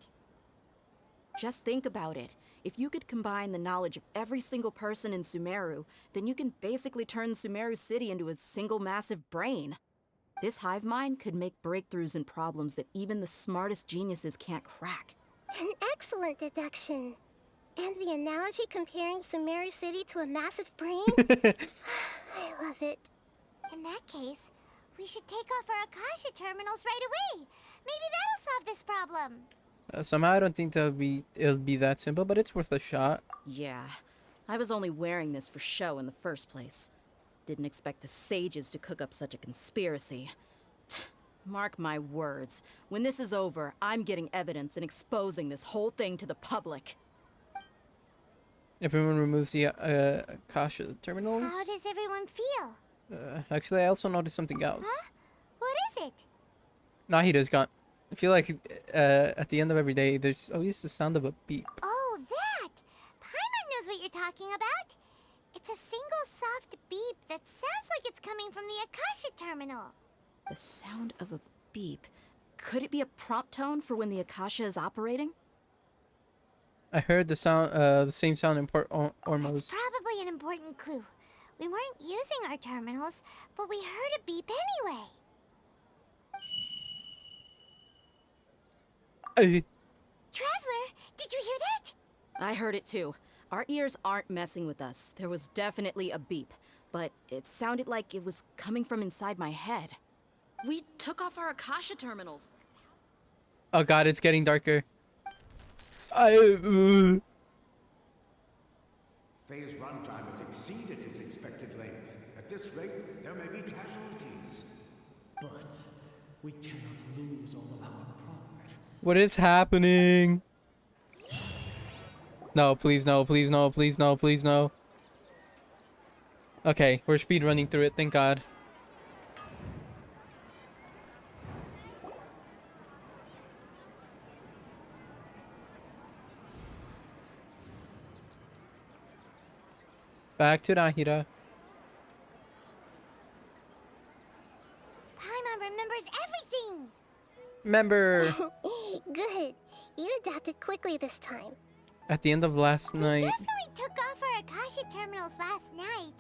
Just think about it. If you could combine the knowledge of every single person in Sumeru, then you can basically turn Sumeru City into a single massive brain. This hive mind could make breakthroughs in problems that even the smartest geniuses can't crack. An excellent deduction. And the analogy comparing Sumeru City to a massive brain? I love it. In that case, we should take off our Akasha terminals right away. Maybe that'll solve this problem. Somehow I don't think it'll be that simple, but it's worth a shot. Yeah, I was only wearing this for show in the first place. Didn't expect the sages to cook up such a conspiracy. Mark my words, when this is over, I'm getting evidence and exposing this whole thing to the public. Everyone removes the Akasha terminals. How does everyone feel? Actually, I also noticed something else. Huh? What is it? Nahida's gone. I feel like at the end of every day, there's always the sound of a beep. Oh, that! Paimon knows what you're talking about. It's a single soft beep that sounds like it's coming from the Akasha terminal. The sound of a beep. Could it be a prompt tone for when the Akasha is operating? I heard the sound, the same sound in Port Ormuz. It's probably an important clue. We weren't using our terminals, but we heard a beep anyway. Traveler, did you hear that? I heard it too. Our ears aren't messing with us. There was definitely a beep, but it sounded like it was coming from inside my head. We took off our Akasha terminals. Oh god, it's getting darker. Faye's runtime has exceeded its expected length. At this rate, there may be casualties. But we cannot lose all of our progress. What is happening? No, please no, please no, please no, please no. Okay, we're speed running through it, thank god. Back to Nahida. Paimon remembers everything! Remember, Good. You adapted quickly this time. at the end of last night, Definitely took off our Akasha terminals last night,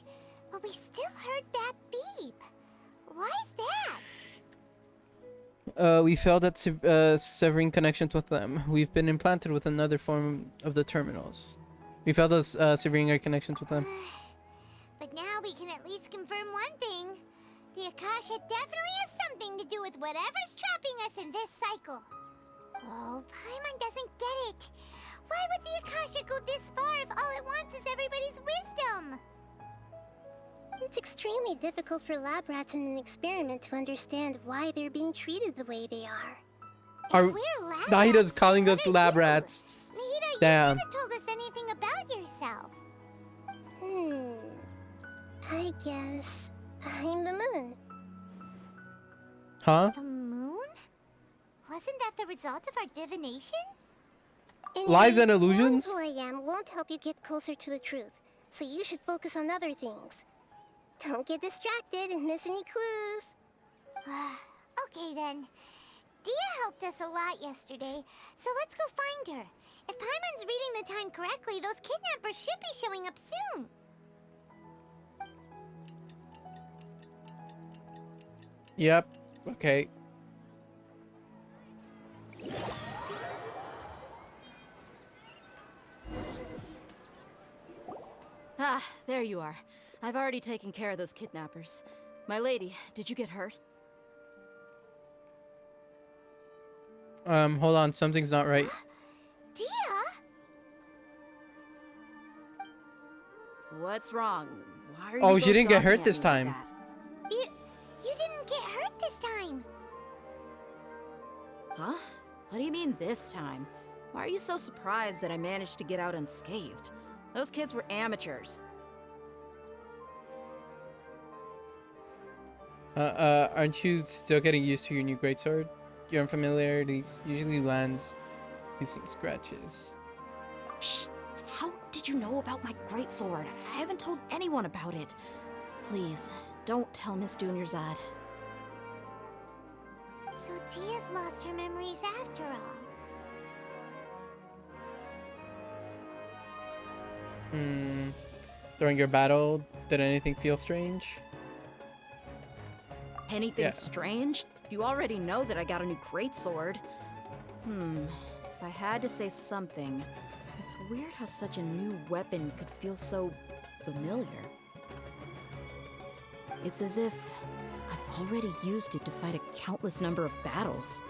but we still heard that beep. Why is that? we failed at severing connections with them. We've been implanted with another form of the terminals. We failed at severing our connections with them. But now we can at least confirm one thing. The Akasha definitely has something to do with whatever's trapping us in this cycle. Oh, Paimon doesn't get it. Why would the Akasha go this far if all it wants is everybody's wisdom? It's extremely difficult for lab rats in an experiment to understand why they're being treated the way they are. Are Nahida's calling us lab rats? Nahida, Damn. you never told us anything about yourself. I guess I'm the moon. Huh? The moon? Wasn't that the result of our divination? Lies and Knowing illusions? who I am won't help you get closer to the truth, so you should focus on other things. Don't get distracted and miss any clues. Okay then. Dia helped us a lot yesterday, so let's go find her. If Paimon's reading the time correctly, those kidnappers should be showing up soon. Yep. Okay. Ah, there you are. I've already taken care of those kidnappers. My lady, did you get hurt? Hold on, something's not right. Dia? What's wrong? Why are you Oh, both she didn't get gawking hurt at this me like time. that? You didn't get hurt this time. Huh? What do you mean this time? Why are you so surprised that I managed to get out unscathed? Those kids were amateurs. Aren't you still getting used to your new greatsword? Your unfamiliarity usually lands you some scratches. Shh! How did you know about my greatsword? I haven't told anyone about it. Please, don't tell Miss Dunyarzad. So Dia's lost her memories after all. During your battle, did anything feel strange? Anything strange? You already know that I got a new greatsword. If I had to say something, it's weird how such a new weapon could feel so familiar. It's as if I've already used it to fight a countless number of battles.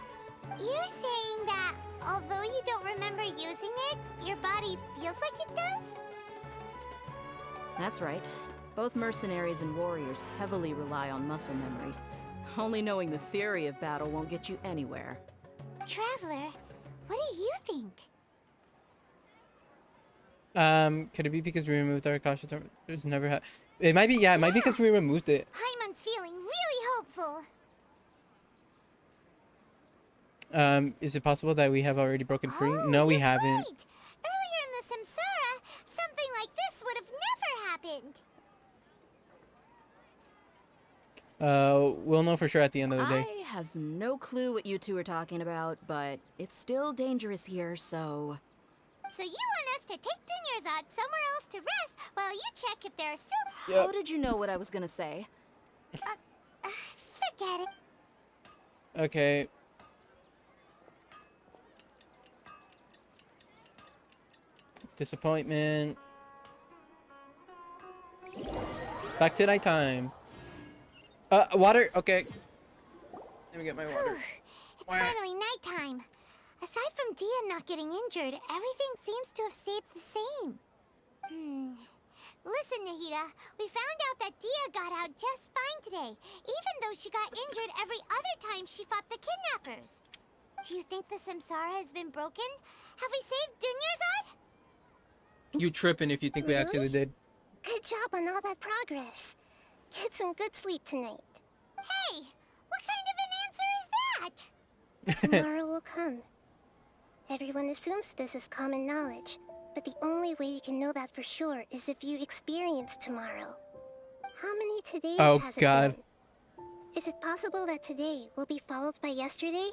You're saying that although you don't remember using it, your body feels like it does? That's right. Both mercenaries and warriors heavily rely on muscle memory. Only knowing the theory of battle won't get you anywhere. Traveler, what do you think? Could it be because we removed our Akasha? There's never had. It might be, yeah, it might be because we removed it. Paimon's feeling really hopeful. Is it possible that we have already broken free? Oh, No, we you're haven't. right. Earlier in the Samsara, something like this would have never happened. We'll know for sure at the end of the day. I have no clue what you two are talking about, but it's still dangerous here, so... So you want us to take Dunyarzad somewhere else to rest while you check if there are still... Yep. How did you know what I was gonna say? Forget it. Okay. Disappointment. Back to nighttime. Water. Okay. Let me get my water. It's finally nighttime. Aside from Dia not getting injured, everything seems to have stayed the same. Listen, Nahida, we found out that Dia got out just fine today, even though she got injured every other time she fought the kidnappers. Do you think the Samsara has been broken? Have we saved Dunyarzad? You tripping if you think we actually did. Good job on all that progress. Get some good sleep tonight. Hey, what kind of an answer is that? Tomorrow will come. Everyone assumes this is common knowledge, but the only way you can know that for sure is if you experience tomorrow. How many todays has it been? Is it possible that today will be followed by yesterday?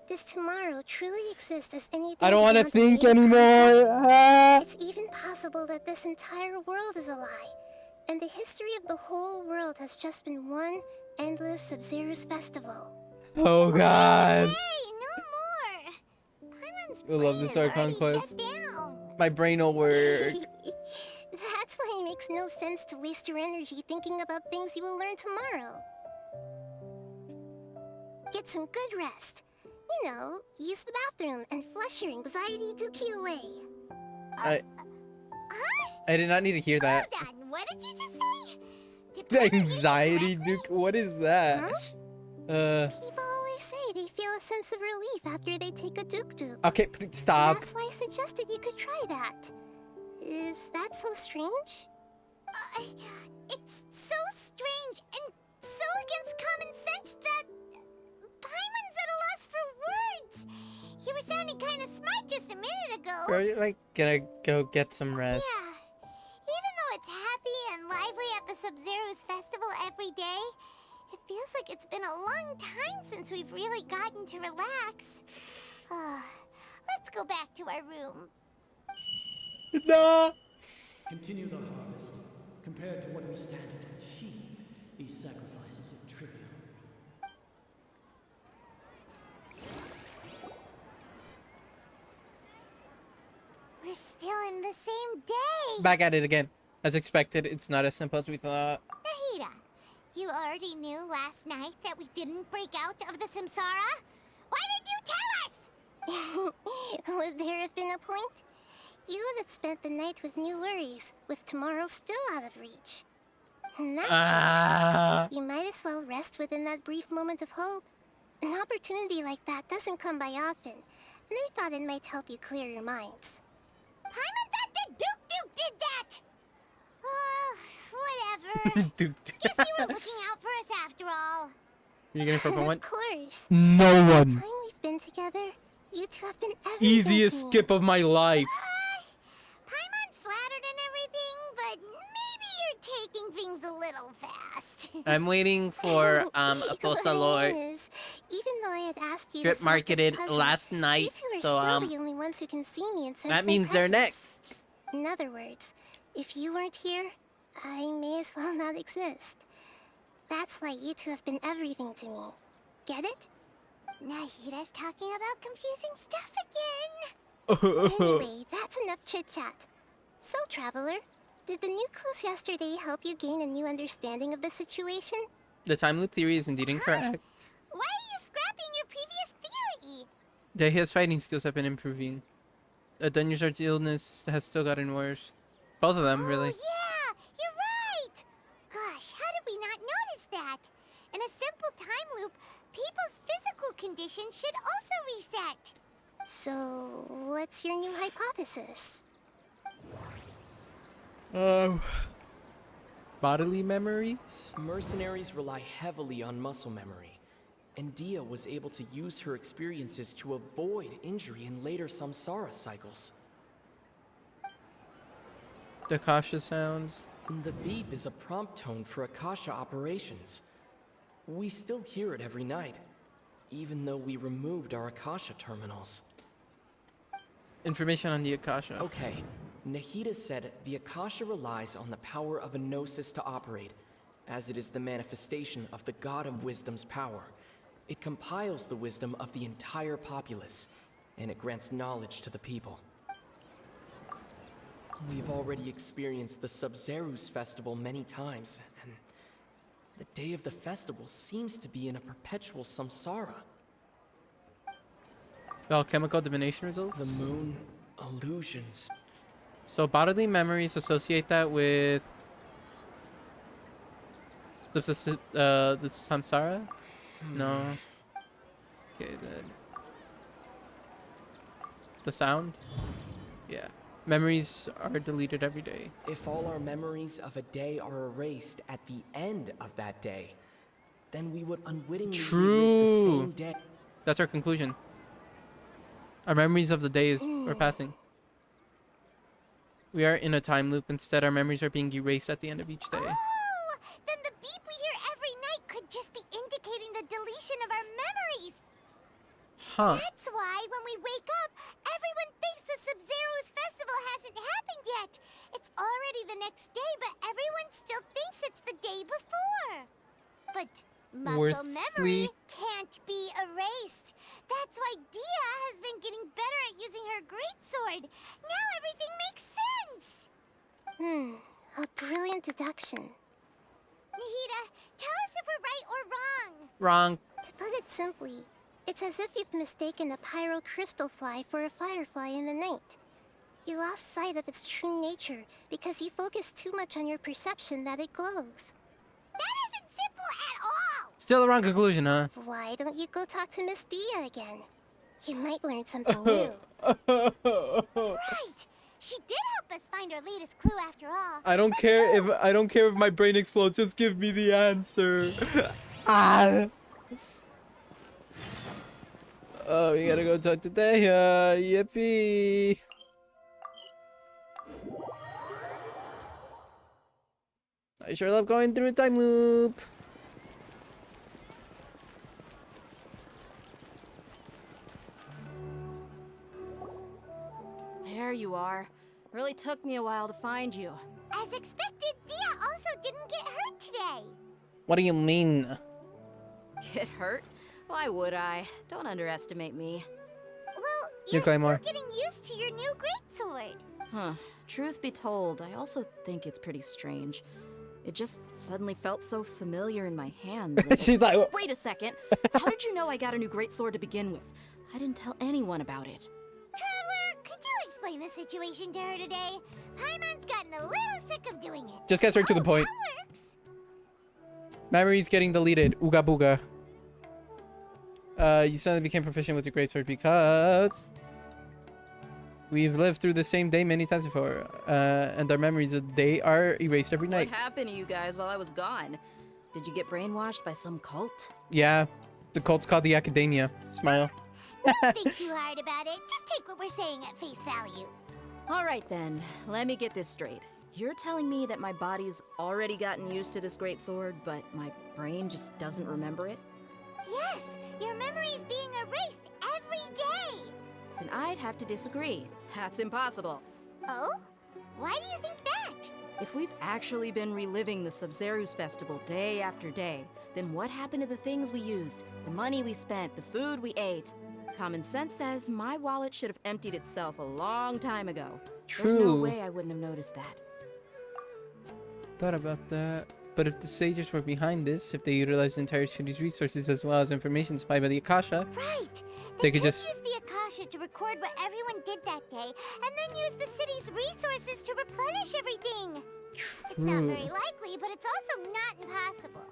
Does tomorrow truly exist as anything? I don't want to beyond think a mere anymore. concept? It's even possible that this entire world is a lie, and the history of the whole world has just been one endless Sub-Zero's festival. Oh God. Hey, no more. Paimon's I love this Archon quest. My brain will work. That's why I makes no sense to waste your energy thinking about things you will learn tomorrow. Get some good rest. You know, use the bathroom and flush your anxiety dookie away. I did not need to hear that. Hold on, what did you just say? Did The Paimon get it anxiety, correctly? Duke. What is that? People always say they feel a sense of relief after they take a duk-duk. Okay, please stop. That's why I suggested you could try that. Is that so strange? It's so strange and so against common sense that Paimon's at a loss for words. You were sounding kind of smart just a minute ago. Are you like gonna go get some rest? Yeah. Even though it's happy and lively at the Sub-Zero's festival every day, it feels like it's been a long time since we've really gotten to relax. Let's go back to our room. No. Continue the harvest. Compared to what we stand to achieve, these sacrifices are trivial. We're still in the same day. Back at it again. As expected, it's not as simple as we thought. Nahida, you already knew last night that we didn't break out of the Samsara? Why did you tell us? Would there have been a point? You would have spent the night with new worries, with tomorrow still out of reach. In that case, you might as well rest within that brief moment of hope. An opportunity like that doesn't come by often, and I thought it might help you clear your minds. Paimon thought the Duke did that! Whatever. Duke. Guess you were looking out for us after all. You're gonna purple one? Of course. No The one. time we've been together, you two have been everything Easiest to me. skip of my life. Paimon's flattered and everything, but maybe you're taking things a little fast. I'm waiting for a What full I salon mean is, even though I had asked you strip to solve this marketed puzzle, last you night, two are so still the only ones who can see me and sense that my means they're presence. next. In other words, if you weren't here, I may as well not exist. That's why you two have been everything to me. Get it? Nahida's talking about confusing stuff again. Anyway, that's enough chit-chat. So, Traveler, did the new clues yesterday help you gain a new understanding of the situation? The time loop theory is indeed incorrect. Why are you scrapping your previous theory? His fighting skills have been improving. Dunyarzad's illness has still gotten worse. Both of them, really. Yeah, you're right. Gosh, how did we not notice that? In a simple time loop, people's physical condition should also reset. So, what's your new hypothesis? Bodily memories? Mercenaries rely heavily on muscle memory, and Dia was able to use her experiences to avoid injury in later samsara cycles. The Akasha sounds. The beep is a prompt tone for Akasha operations. We still hear it every night, even though we removed our Akasha terminals. Information on the Akasha. Okay, Nahida said the Akasha relies on the power of a gnosis to operate, as it is the manifestation of the God of Wisdom's power. It compiles the wisdom of the entire populace, and it grants knowledge to the people. We've already experienced the Sub-Zeru's festival many times, and the day of the festival seems to be in a perpetual samsara. Alchemical divination results? The moon, illusions. So bodily memories associate that with the samsara? No. Okay, then. The sound? Yeah. Memories are deleted every day. If all our memories of a day are erased at the end of that day, then we would unwittingly relive the same day. That's our conclusion. Our memories of the day are passing. We are in a time loop. Instead, our memories are being erased at the end of each day. Oh, then the beep we hear every night could just be indicating the deletion of our memories. Huh. That's why when we wake up, everyone thinks the Sub-Zero's festival hasn't happened yet. It's already the next day, but everyone still thinks it's the day before. But muscle memory can't be erased. That's why Dia has been getting better at using her greatsword. Now everything makes sense. A brilliant deduction. Nahida, tell us if we're right or wrong. Wrong. To put it simply, it's as if you've mistaken a pyrocrystal fly for a firefly in the night. You lost sight of its true nature because you focused too much on your perception that it glows. That isn't simple at all. Still the wrong conclusion, huh? Why don't you go talk to Miss Dia again? You might learn something new. Right. She did help us find our latest clue after all. I don't care if my brain explodes. Just give me the answer. Ah. Oh, we gotta go talk to Daya. Yippee. I sure love going through a time loop. There you are. Really took me a while to find you. As expected, Dia also didn't get hurt today. What do you mean? Get hurt? Why would I? Don't underestimate me. Well, You you're Claymore. still getting used to your new greatsword. Huh. Truth be told, I also think it's pretty strange. It just suddenly felt so familiar in my hands. She's like, wait a second. How did you know I got a new greatsword to begin with? I didn't tell anyone about it. Traveler, could you explain the situation to her today? Paimon's gotten a little sick of doing it. just get straight to the point. That works. Memories getting deleted. Ooga booga. You suddenly became proficient with your greatsword because we've lived through the same day many times before, and our memories of the day are erased every night. What happened to you guys while I was gone? Did you get brainwashed by some cult? Yeah, the cult's called the Academia. Smile. Don't think too hard about it. Just take what we're saying at face value. All right then, let me get this straight. You're telling me that my body's already gotten used to this greatsword, but my brain just doesn't remember it? Yes, your memory's being erased every day. Then I'd have to disagree. That's impossible. Oh? Why do you think that? If we've actually been reliving the Sub-Zeru's festival day after day, then what happened to the things we used, the money we spent, the food we ate? Common sense says my wallet should have emptied itself a long time ago. There's no True. way I wouldn't have noticed that. Thought about that. But if the sages were behind this, if they utilized the entire city's resources as well as information supplied by the Akasha, Right. They could just- use the Akasha to record what everyone did that day, and then use the city's resources to replenish everything. It's not True. very likely, but it's also not impossible.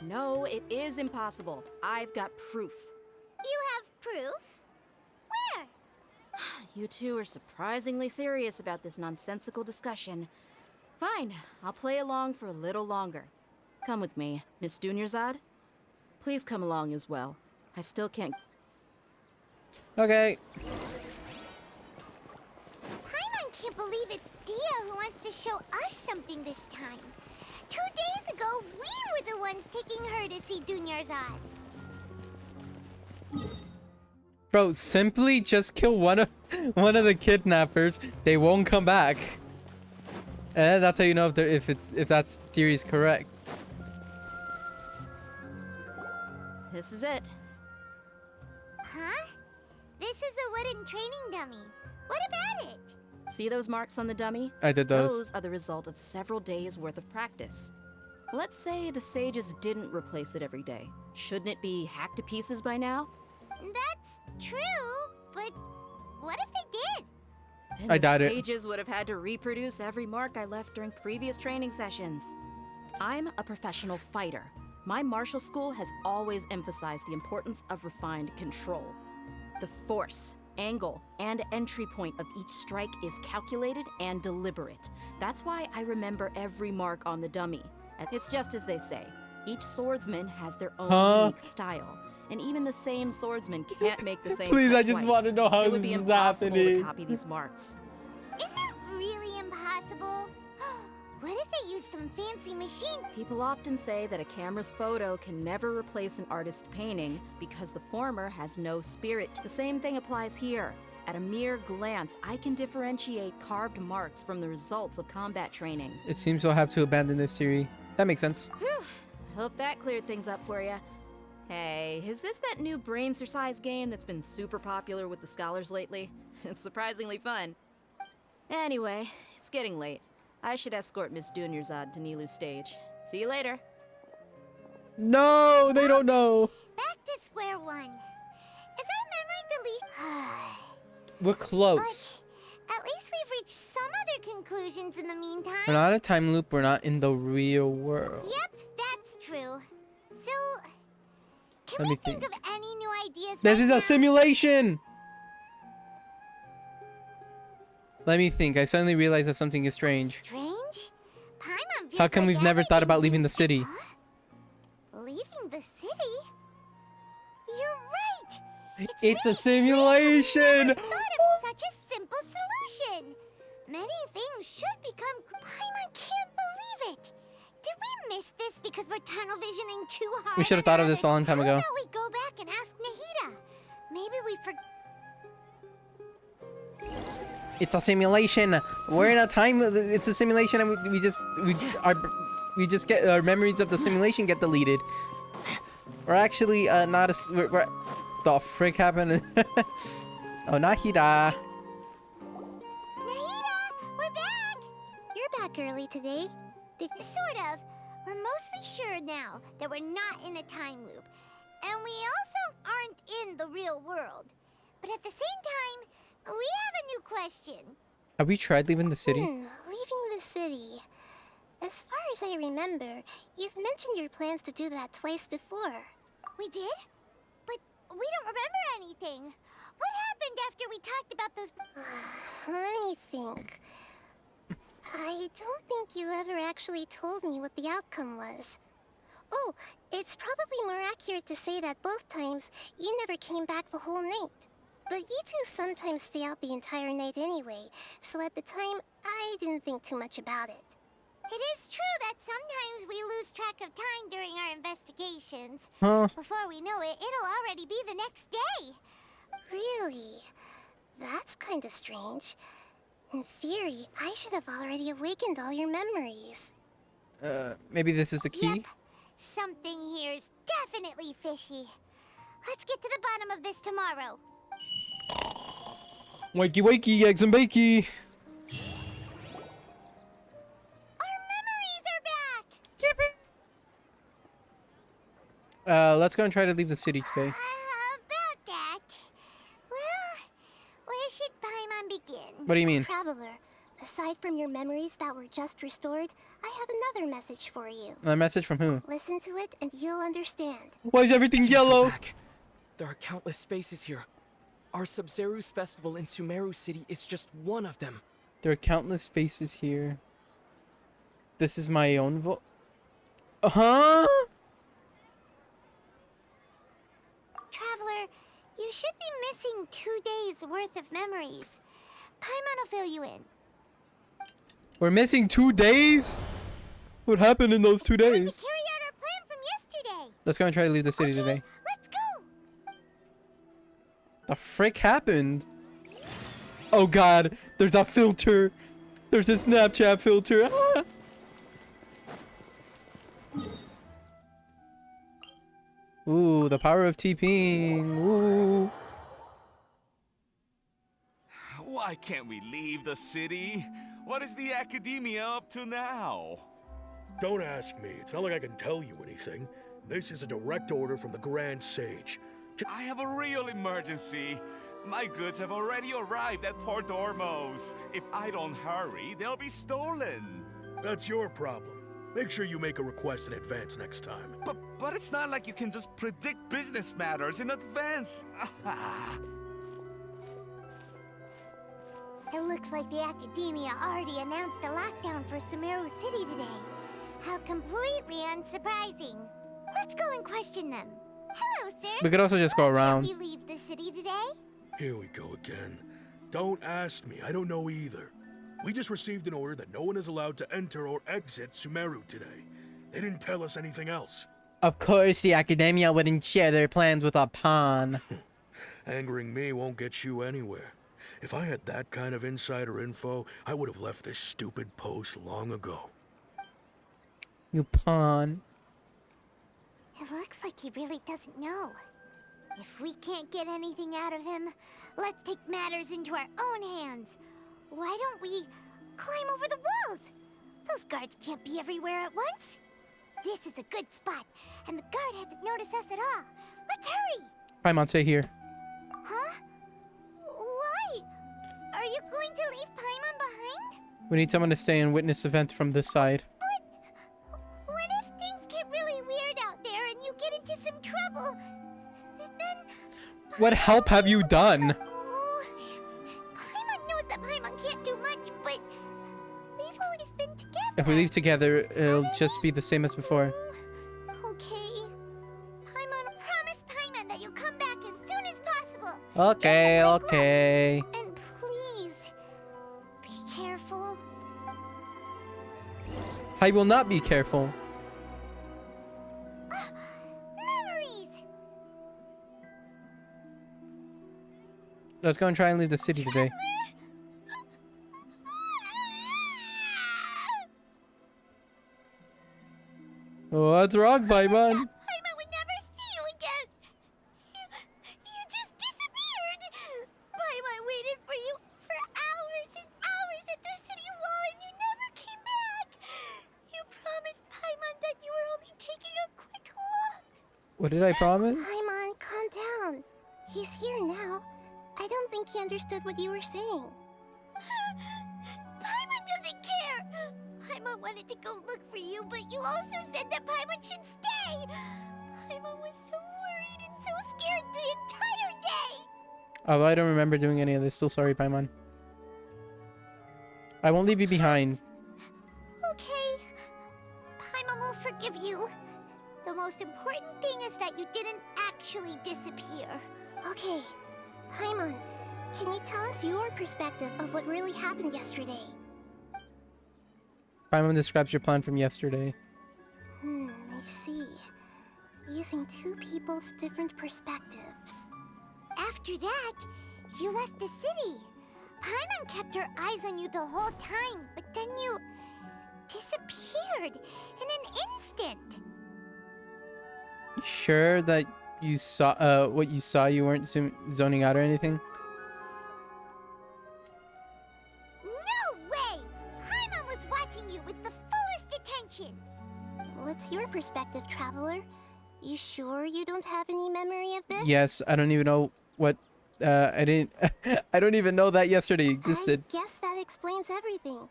No, it is impossible. I've got proof. You have proof? Where? You two are surprisingly serious about this nonsensical discussion. Fine, I'll play along for a little longer. Come with me, Miss Dunyarzad. Please come along as well. I still can't... okay. Paimon can't believe it's Dia who wants to show us something this time. 2 days ago, we were the ones taking her to see Dunyarzad. Bro, simply just kill one of the kidnappers. They won't come back. And that's how you know if that's theory is correct. This is it. Huh? This is a wooden training dummy. What about it? See those marks on the dummy? I did those. Those are the result of several days' worth of practice. Let's say the sages didn't replace it every day. Shouldn't it be hacked to pieces by now? That's true, but what if they did? Then I the doubt it. sages would have had to reproduce every mark I left during previous training sessions. I'm a professional fighter. My martial school has always emphasized the importance of refined control. The force, angle, and entry point of each strike is calculated and deliberate. That's why I remember every mark on the dummy. And it's just as they say. Each swordsman has their own unique style. And even the same swordsman can't make the same Please, cut I just twice. want to know how It would this be is impossible happening. to copy these marks. Is it really impossible? What if they use some fancy machine? People often say that a camera's photo can never replace an artist's painting because the former has no spirit. The same thing applies here. At a mere glance, I can differentiate carved marks from the results of combat training. It seems we'll have to abandon this theory. That makes sense. Whew. Hope that cleared things up for you. Hey, is this that new brain-exercise game that's been super popular with the scholars lately? It's surprisingly fun. Anyway, it's getting late. I should escort Miss Dunyarzad to Nilu's stage. See you later. No, they don't know. Back to square one. Is our memory deletion? We're close. At least we've reached some other conclusions in the meantime. We're not a time loop. We're not in the real world. Yep, that's true. So, can Let we me think think. of any new ideas? This right is now? a simulation. Let me think. I suddenly realized that something is strange. Strange? Paimon feels How come like we've never thought about everything's leaving been the city? Leaving the city? You're right. It's a simulation. Thought of such a simple solution. Many things should become. Paimon can't believe it. Did we miss this because we're tunnel visioning too hard? We should have thought of this a long time ago. How about we go back and ask Nahida? Maybe we forgot. It's a simulation. We're in a time. It's a simulation, and we just get our memories of the simulation get deleted. We're actually not a. We're the frick happened? Oh, Nahida. Nahida, we're back. You're back early today. Sort of. We're mostly sure now that we're not in a time loop, and we also aren't in the real world. But at the same time, we have a new question. Have we tried leaving the city? Leaving the city. As far as I remember, you've mentioned your plans to do that twice before. We did? But we don't remember anything. What happened after we talked about those... Let me think. I don't think you ever actually told me what the outcome was. Oh, it's probably more accurate to say that both times you never came back the whole night. But you two sometimes stay out the entire night anyway, so at the time, I didn't think too much about it. It is true that sometimes we lose track of time during our investigations. Huh? Before we know it, it'll already be the next day. Really? That's kind of strange. In theory, I should have already awakened all your memories. Maybe this is a key? Yep. Something here's definitely fishy. Let's get to the bottom of this tomorrow. Wakey wakey, eggs and bakey. Our memories are back! Yippee! Let's go and try to leave the city today. About that. Well, where should Paimon begin? What do you mean? Traveler, aside from your memories that were just restored, I have another message for you. A message from who? Listen to it and you'll understand. Why is everything yellow? There are countless spaces here. Our Sub-Zeru's festival in Sumeru City is just one of them. There are countless spaces here. This is my own vote. Huh? Traveler, you should be missing 2 days worth of memories. Paimon will fill you in. We're missing 2 days? What happened in those 2 days? Carry out our plan from yesterday. Let's go and try to leave the city today. Let's go. The frick happened? Oh god, there's a filter. There's a Snapchat filter. Ooh, the power of TPing. Ooh. Why can't we leave the city? What is the academia up to now? Don't ask me. It's not like I can tell you anything. This is a direct order from the Grand Sage. I have a real emergency. My goods have already arrived at Port Ormos. If I don't hurry, they'll be stolen. That's your problem. Make sure you make a request in advance next time. But it's not like you can just predict business matters in advance. It looks like the Academia already announced a lockdown for Sumeru City today. How completely unsurprising. Let's go and question them. Hello, sir. We could also just go around. Did we leave the city today? Here we go again. Don't ask me. I don't know either. We just received an order that no one is allowed to enter or exit Sumeru today. They didn't tell us anything else. Of course, the Academia wouldn't share their plans with a pawn. Angering me won't get you anywhere. If I had that kind of insider info, I would have left this stupid post long ago. You pawn. It looks like he really doesn't know. If we can't get anything out of him, let's take matters into our own hands. Why don't we climb over the walls? Those guards can't be everywhere at once. This is a good spot, and the guard hasn't noticed us at all. Let's hurry! Paimon, stay here. Huh? Why? Are you going to leave Paimon behind? We need someone to stay and witness event from this side. But what if things get really weird out there and you get into some trouble? Then What help have you done? Paimon knows that Paimon can't do much, but we've always been together. If we leave together, it'll just be the same as before. Okay. Paimon, promise Paimon that you'll come back as soon as possible. Okay, okay. And please, be careful. I will not be careful. Memories! Let's go and try and leave the city today. What's wrong, Paimon? Paimon would never see you again. You just disappeared. Paimon waited for you for hours and hours at the city wall and you never came back. You promised Paimon that you were only taking a quick look. What did I promise? Paimon, calm down. He's here now. I don't think he understood what you were saying. Paimon doesn't care. Paimon wanted to go look for you, but you also said that Paimon should stay. Paimon was so worried and so scared the entire day. Although I don't remember doing any of this. Still sorry, Paimon. I won't leave you behind. Okay. Paimon will forgive you. The most important thing is that you didn't actually disappear. Okay, Paimon, can you tell us your perspective of what really happened yesterday? Paimon describes your plan from yesterday. I see. Using two people's different perspectives. After that, you left the city. Paimon kept her eyes on you the whole time, but then you disappeared in an instant. You sure that you saw what you saw? You weren't zoning out or anything? No way! Paimon was watching you with the fullest attention. What's your perspective, Traveler? You sure you don't have any memory of this? Yes, I don't even know what. I didn't. I don't even know that yesterday existed. I guess that explains everything.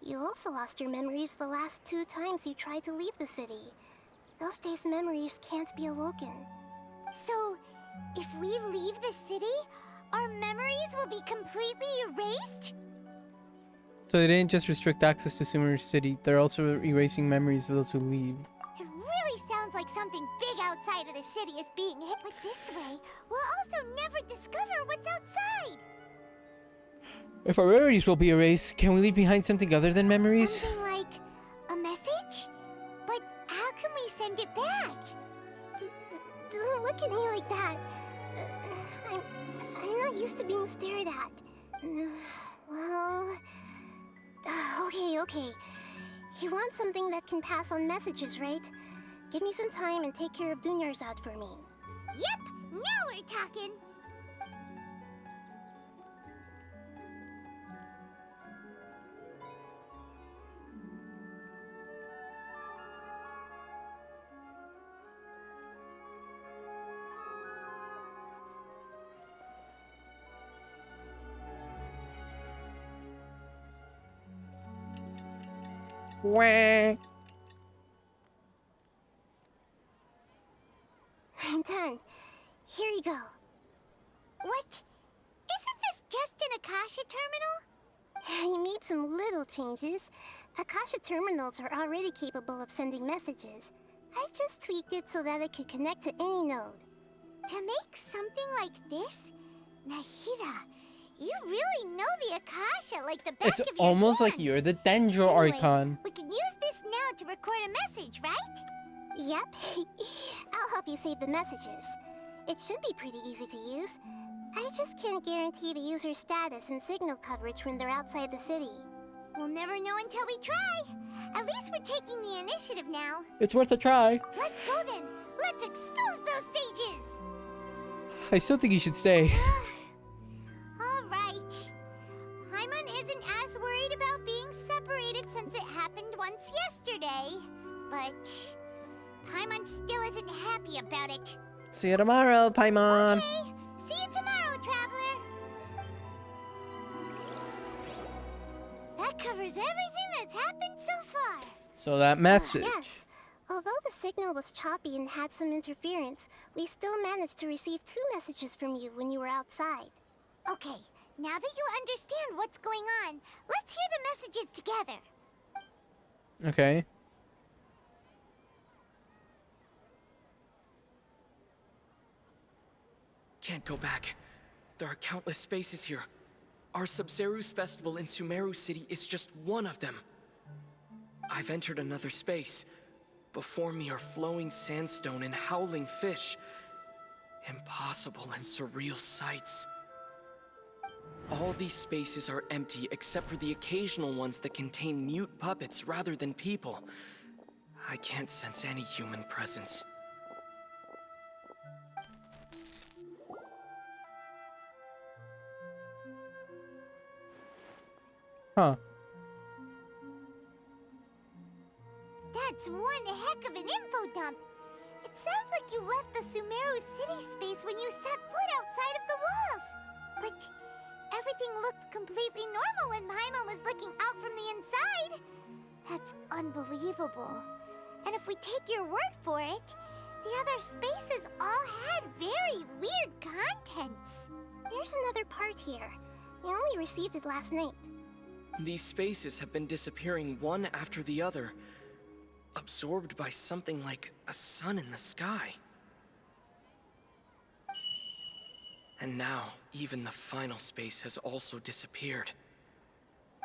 You also lost your memories the last 2 times you tried to leave the city. Those days' memories can't be awoken. So, if we leave the city, our memories will be completely erased? So they didn't just restrict access to Sumeru City, they're also erasing memories of those who leave. It really sounds like something big outside of the city is being hit. But this way, we'll also never discover what's outside. If our memories will be erased, can we leave behind something other than memories? Something like a message? But how can we send it back? Don't look at me like that. I'm not used to being stared at. Well... Okay. You want something that can pass on messages, right? Give me some time and take care of Dunyarzad for me. Yep, now we're talking. Wah. I'm done. Here you go. What? Isn't this just an Akasha terminal? I made some little changes. Akasha terminals are already capable of sending messages. I just tweaked it so that it could connect to any node. To make something like this? Nahida, you really know the Akasha like the back It's of your almost hand. like you're the Dendro Anyway, Archon. we can use this now to record a message, right? Yep. I'll help you save the messages. It should be pretty easy to use. I just can't guarantee the user's status and signal coverage when they're outside the city. We'll never know until we try. At least we're taking the initiative now. It's worth a try. Let's go then. Let's expose those sages. I still think you should stay. All right. Paimon isn't as worried about being separated since it happened it. See you tomorrow, Paimon. Okay. See you tomorrow, Traveler. That covers everything that's happened so far. So that message. Yes. Although the signal was choppy and had some interference, we still managed to receive 2 messages from you when you were outside. Okay, now that you understand what's going on, let's hear the messages together. Okay. Can't go back. There are countless spaces here. Our Sub-Zeru's festival in Sumeru City is just one of them. I've entered another space. Before me are flowing sandstone and howling fish. Impossible and surreal sights. All these spaces are empty except for the occasional ones that contain mute puppets rather than people. I can't sense any human presence. Huh. That's one heck of an info dump. It sounds like you left the Sumeru city space when you set foot outside of the walls. But everything looked completely normal when Paimon was looking out from the inside. That's unbelievable. And if we take your word for it, the other spaces all had very weird contents. There's another part here. We only received it last night. These spaces have been disappearing one after the other, absorbed by something like a sun in the sky. And now, even the final space has also disappeared.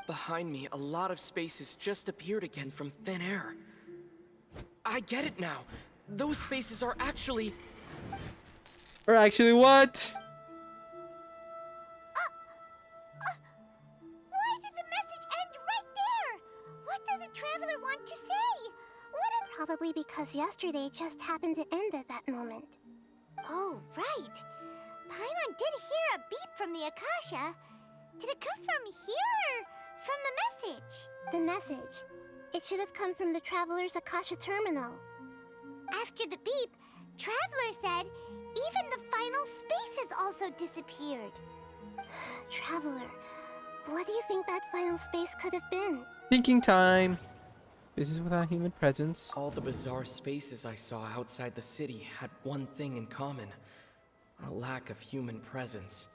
Behind me, a lot of spaces just appeared again from thin air. I get it now. Those spaces are actually... Or actually what? Why did the message end right there? What did the Traveler want to say? Probably because yesterday just happened to end at that moment. Oh, right. Paimon did hear a beep from the Akasha. Did it come from here or from the message? The message. It should have come from the Traveler's Akasha terminal. After the beep, Traveler said even the final space has also disappeared. Traveler, what do you think that final space could have been? Thinking time. Spaces without human presence. All the bizarre spaces I saw outside the city had one thing in common. A lack of human presence.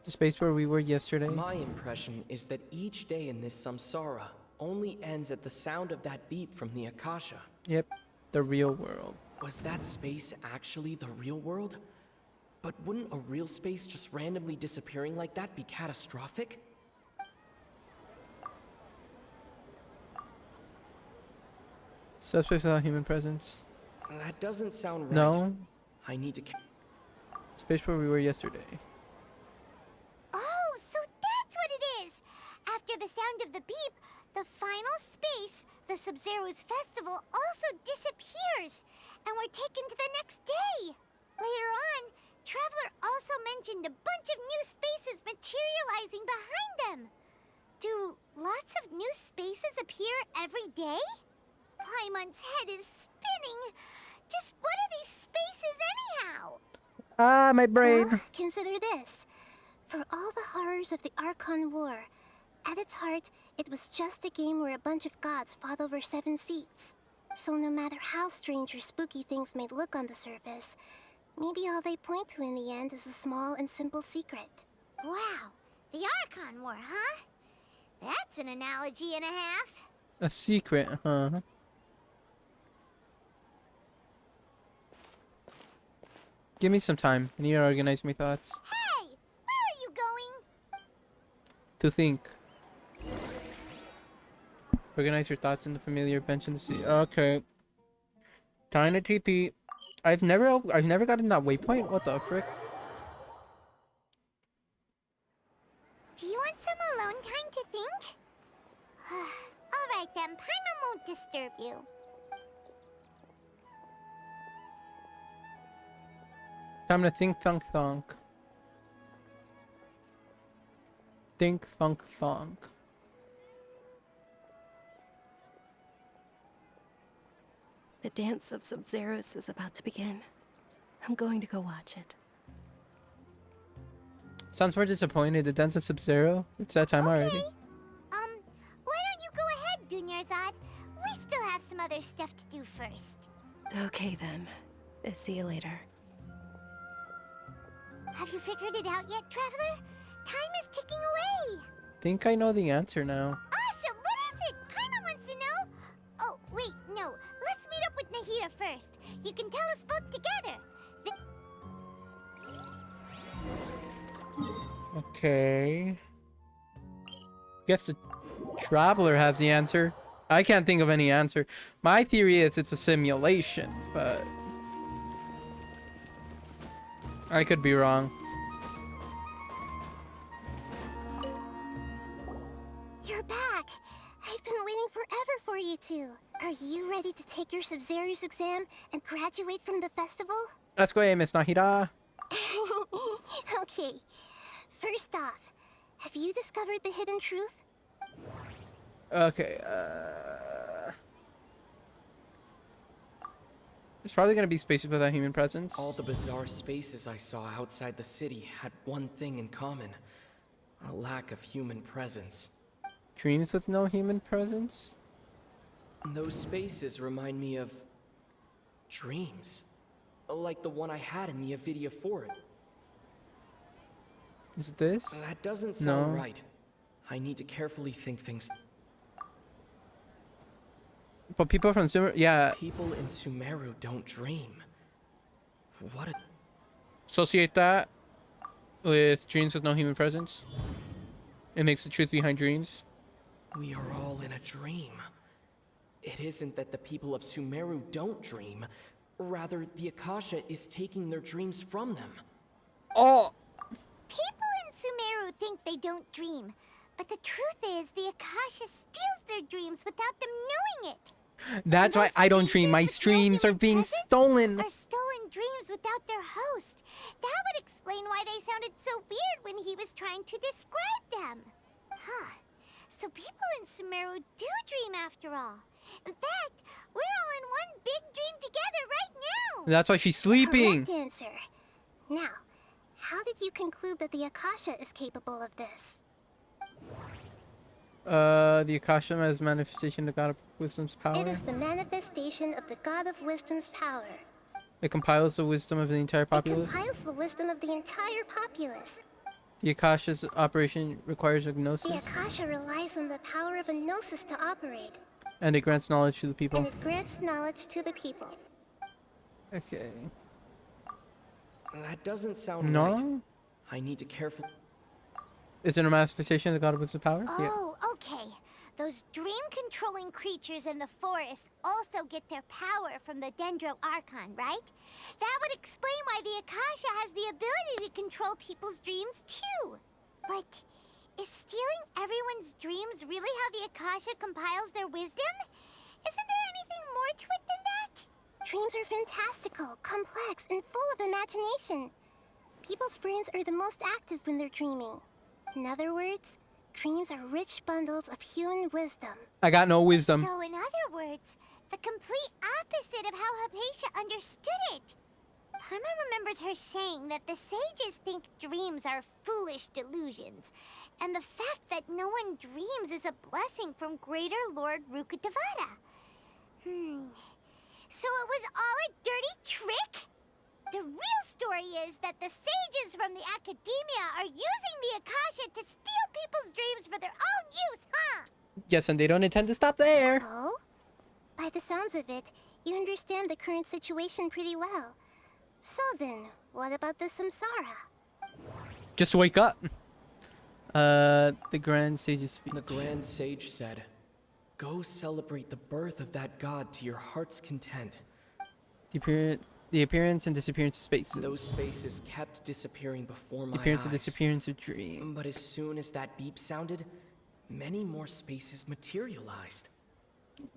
The space where we were yesterday. My impression is that each day in this samsara only ends at the sound of that beep from the Akasha. Yep, the real world. Was that space actually the real world? But wouldn't a real space just randomly disappearing like that be catastrophic? Subspace without human presence. That doesn't sound right. No. I need to... Space where we were yesterday. Oh, so that's what it is! After the sound of the beep, the final space, the Sub-Zeru's festival, also disappears, and we're taken to the next day. Later on, Traveler also mentioned a bunch of new spaces materializing behind them. Do lots of new spaces appear every day? Paimon's head is spinning. Just what are these spaces anyhow? Ah, my brain. Well, consider this. For all the horrors of the Archon War, at its heart, it was just a game where a bunch of gods fought over 7 seats. So no matter how strange or spooky things may look on the surface, maybe all they point to in the end is a small and simple secret. Wow, the Archon War, huh? That's an analogy and a half. A secret, huh? Give me some time. I need to organize my thoughts. Hey, where are you going? To think. Organize your thoughts in the familiar bench in the sea. Okay. Tiny TT. I've never gotten that waypoint. What the frick? Do you want some alone time to think? Alright then, Paimon won't disturb you. Time to think, thunk, thunk. Think, thunk, thunk. The dance of Sub-Zeros is about to begin. I'm going to go watch it. Sounds more disappointed. The dance of Sub-Zero. It's that time already. Why don't you go ahead, Dunyarzad? We still have some other stuff to do first. Okay then. See you later. Have you figured it out yet, Traveler? Time is ticking away. Think I know the answer now. Awesome! What is it? Paimon wants to know. Oh, wait, no. Let's meet up with Nahida first. You can tell us both together. Okay. Guess the Traveler has the answer. I can't think of any answer. My theory is it's a simulation, but I could be wrong. You're back. I've been waiting forever for you two. Are you ready to take your Sub-Zero's exam and graduate from the festival? Let's go, Miss Nahida. Okay. First off, have you discovered the hidden truth? Okay, there's probably gonna be spaces without human presence. All the bizarre spaces I saw outside the city had one thing in common. A lack of human presence. Dreams with no human presence? Those spaces remind me of dreams. Like the one I had in the Avidia Fort. Is it this? That doesn't sound No. right. I need to carefully think things. But people from Sumeru, yeah. People in Sumeru don't dream. What a... Associate that with dreams with no human presence. It makes the truth behind dreams. We are all in a dream. It isn't that the people of Sumeru don't dream. Rather, the Akasha is taking their dreams from them. Oh! People in Sumeru think they don't dream, but the truth is the Akasha steals their dreams without them knowing it. That's why I don't dream. My dreams are being stolen. Are stolen dreams without their host. That would explain why they sounded so weird when he was trying to describe them. Huh. So people in Sumeru do dream after all. In fact, we're all in one big dream together right now. That's why she's sleeping. Correct answer. Now, how did you conclude that the Akasha is capable of this? The Akasha as manifestation of the God of Wisdom's power. It is the manifestation of the God of Wisdom's power. It compiles the wisdom of the entire populace. It compiles the wisdom of the entire populace. The Akasha's operation requires a gnosis. The Akasha relies on the power of a gnosis to operate. And it grants knowledge to the people. And it grants knowledge to the people. Okay. That doesn't sound No? right. I need to carefully... Is it a manifestation of the God of Wisdom's power? Oh, okay. Those dream-controlling creatures in the forest also get their power from the Dendro Archon, right? That would explain why the Akasha has the ability to control people's dreams, too. But is stealing everyone's dreams really how the Akasha compiles their wisdom? Isn't there anything more to it than that? Dreams are fantastical, complex, and full of imagination. People's brains are the most active when they're dreaming. In other words, dreams are rich bundles of human wisdom. I got no wisdom. So in other words, the complete opposite of how Hypatia understood it. Paimon remembers her saying that the sages think dreams are foolish delusions, and the fact that no one dreams is a blessing from Greater Lord Rukkhadevata. So it was all a dirty trick? The real story is that the sages from the Academia are using the Akasha to steal people's dreams for their own use, huh? Yes, and they don't intend to stop there. Oh? By the sounds of it, you understand the current situation pretty well. So then, what about the samsara? Just wake up. The Grand Sage's speech. The Grand Sage said, "Go celebrate the birth of that god to your heart's content." The appearance and disappearance of spaces. Those spaces kept disappearing before my The appearance eyes. and disappearance of dream. But as soon as that beep sounded, many more spaces materialized.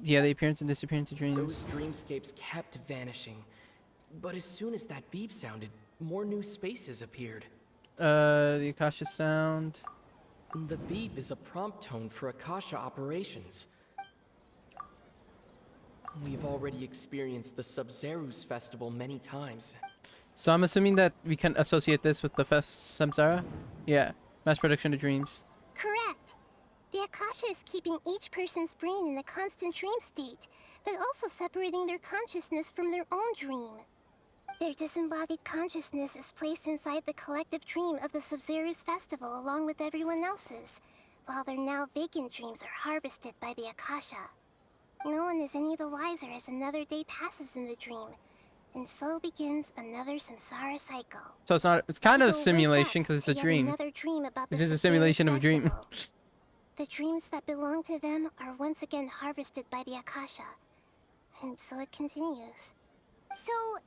Yeah, the appearance and disappearance of dreams. Those dreamscapes kept vanishing. But as soon as that beep sounded, more new spaces appeared. The Akasha sound. The beep is a prompt tone for Akasha operations. We've already experienced the Sub-Zeru's festival many times. So I'm assuming that we can associate this with the Samsara? Yeah. Mass production of dreams. Correct. The Akasha is keeping each person's brain in a constant dream state, but also separating their consciousness from their own dream. Their disembodied consciousness is placed inside the collective dream of the Sub-Zero's festival along with everyone else's, while their now vacant dreams are harvested by the Akasha. No one is any the wiser as another day passes in the dream, and so begins another samsara cycle. So it's kind of a People wake simulation up because it's to a yet dream. Another dream about This the is a Sub-Zero's simulation of a dream. festival. The dreams that belong to them are once again harvested by the Akasha, and so it continues. So,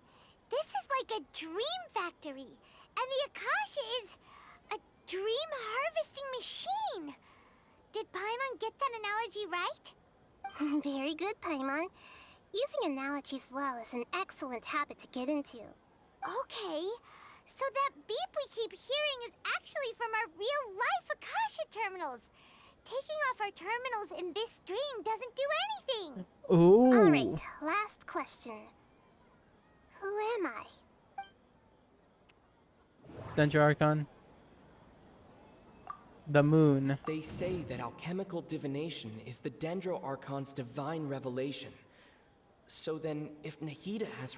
this is like a dream factory, and the Akasha is a dream harvesting machine. Did Paimon get that analogy right? Very good, Paimon. Using analogies well is an excellent habit to get into. Okay, so that beep we keep hearing is actually from our real-life Akasha terminals. Taking off our terminals in this dream doesn't do anything. Ooh. Alright, last question. Who am I? Dendro Archon. The moon. They say that alchemical divination is the Dendro Archon's divine revelation. So then, if Nahida has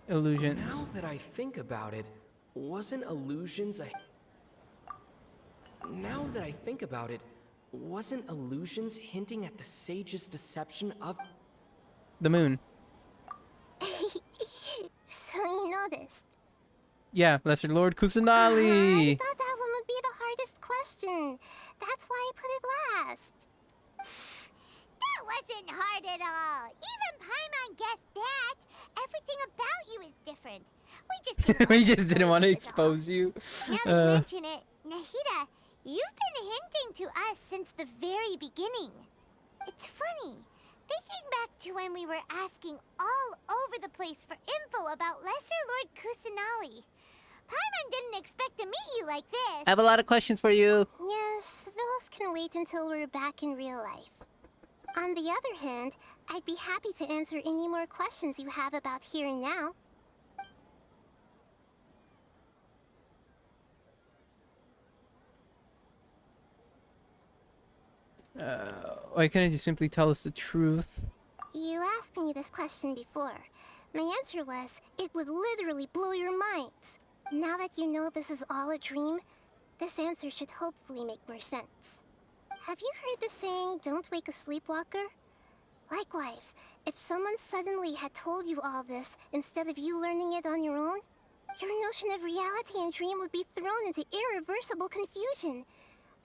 Illusions. Now that I think about it, wasn't illusions a... Now that I think about it, wasn't illusions hinting at the sage's deception of... The moon. So you noticed. Yeah, Lesser Lord I Kusanali. thought that one would be the hardest question. That's why I put it last. That wasn't hard at all. Even Paimon guessed that. Everything about you is different. We just didn't want to expose you. Now that you mention it, Nahida, you've been hinting to us since the very beginning. It's funny. Thinking back to when we were asking all over the place for info about Lesser Lord Kusanali. Paimon didn't expect to meet you like this. I have a lot of questions for you. Yes, those can wait until we're back in real life. On the other hand, I'd be happy to answer any more questions you have about here and now. Why couldn't you simply tell us the truth? You asked me this question before. My answer was, it would literally blow your minds. Now that you know this is all a dream, this answer should hopefully make more sense. Have you heard the saying, don't wake a sleepwalker? Likewise, if someone suddenly had told you all this instead of you learning it on your own, your notion of reality and dream would be thrown into irreversible confusion.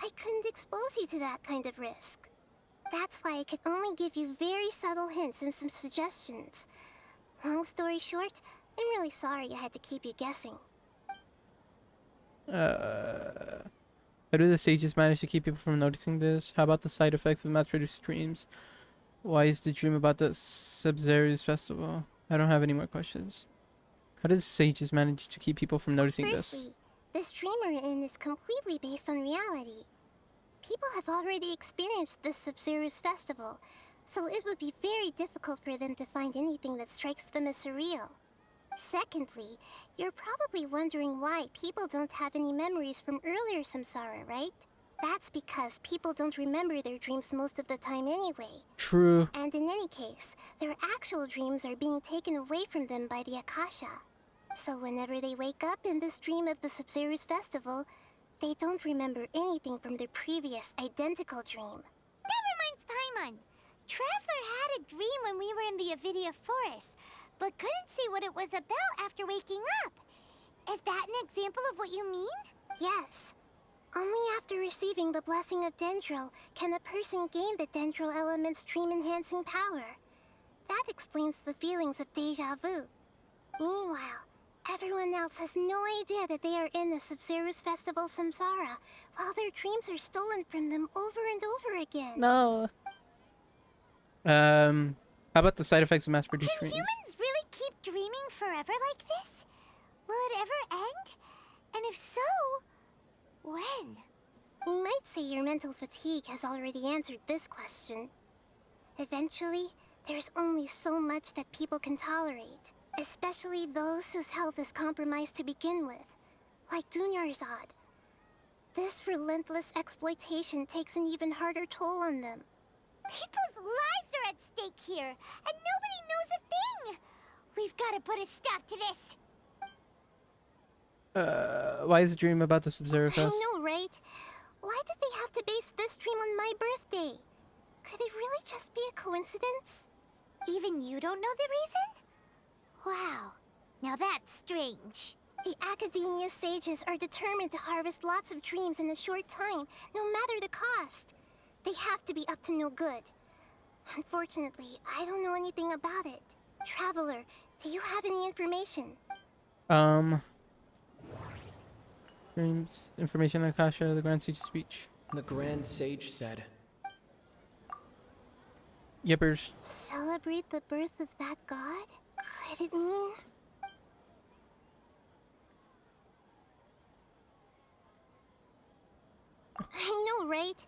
I couldn't expose you to that kind of risk. That's why I could only give you very subtle hints and some suggestions. Long story short, I'm really sorry I had to keep you guessing. How do the sages manage to keep people from noticing this? How about the side effects of mass-produced dreams? Why is the dream about the Sub-Zero's festival? I don't have any more questions. How does sages manage to keep people from noticing Firstly, this dream we're in is completely based on reality. People have already experienced the Sub-Zero's festival, so it would be very difficult for them to find anything that strikes them as surreal. Secondly, you're probably wondering why people don't have any memories from earlier samsara, right? That's because people don't remember their dreams most of the time anyway. True. And in any case, their actual dreams are being taken away from them by the Akasha. So whenever they wake up in this dream of the Sub-Zero's festival, they don't remember anything from their previous identical dream. That reminds Paimon. Traveler had a dream when we were in the Avidia forest, but couldn't see what it was about after waking up. Is that an example of what you mean? Yes. Only after receiving the blessing of Dendro can a person gain the Dendro element's dream-enhancing power. That explains the feelings of deja vu. Meanwhile, everyone else has no idea that they are in the Sub-Zero's festival samsara, while their dreams are stolen from them over and over again. No. How about the side effects of mass-produced Can dreams? humans really keep dreaming forever like this? Will it ever end? And if so, when? You might say your mental fatigue has already answered this question. Eventually, there's only so much that people can tolerate. Especially those whose health is compromised to begin with, like Dunyarzad. This relentless exploitation takes an even harder toll on them. People's lives are at stake here, and nobody knows a thing! We've got to put a stop to this! Why is the dream about the Sub-Zero I Fest? know, right? Why did they have to base this dream on my birthday? Could it really just be a coincidence? Even you don't know the reason? Wow, now that's strange. The Academia sages are determined to harvest lots of dreams in a short time, no matter the cost. They have to be up to no good. Unfortunately, I don't know anything about it. Traveler, do you have any information? Dreams, information on Akasha, the Grand Sage's speech. The Grand Sage said, Yippers. Celebrate the birth of that god? Could it mean... I know, right?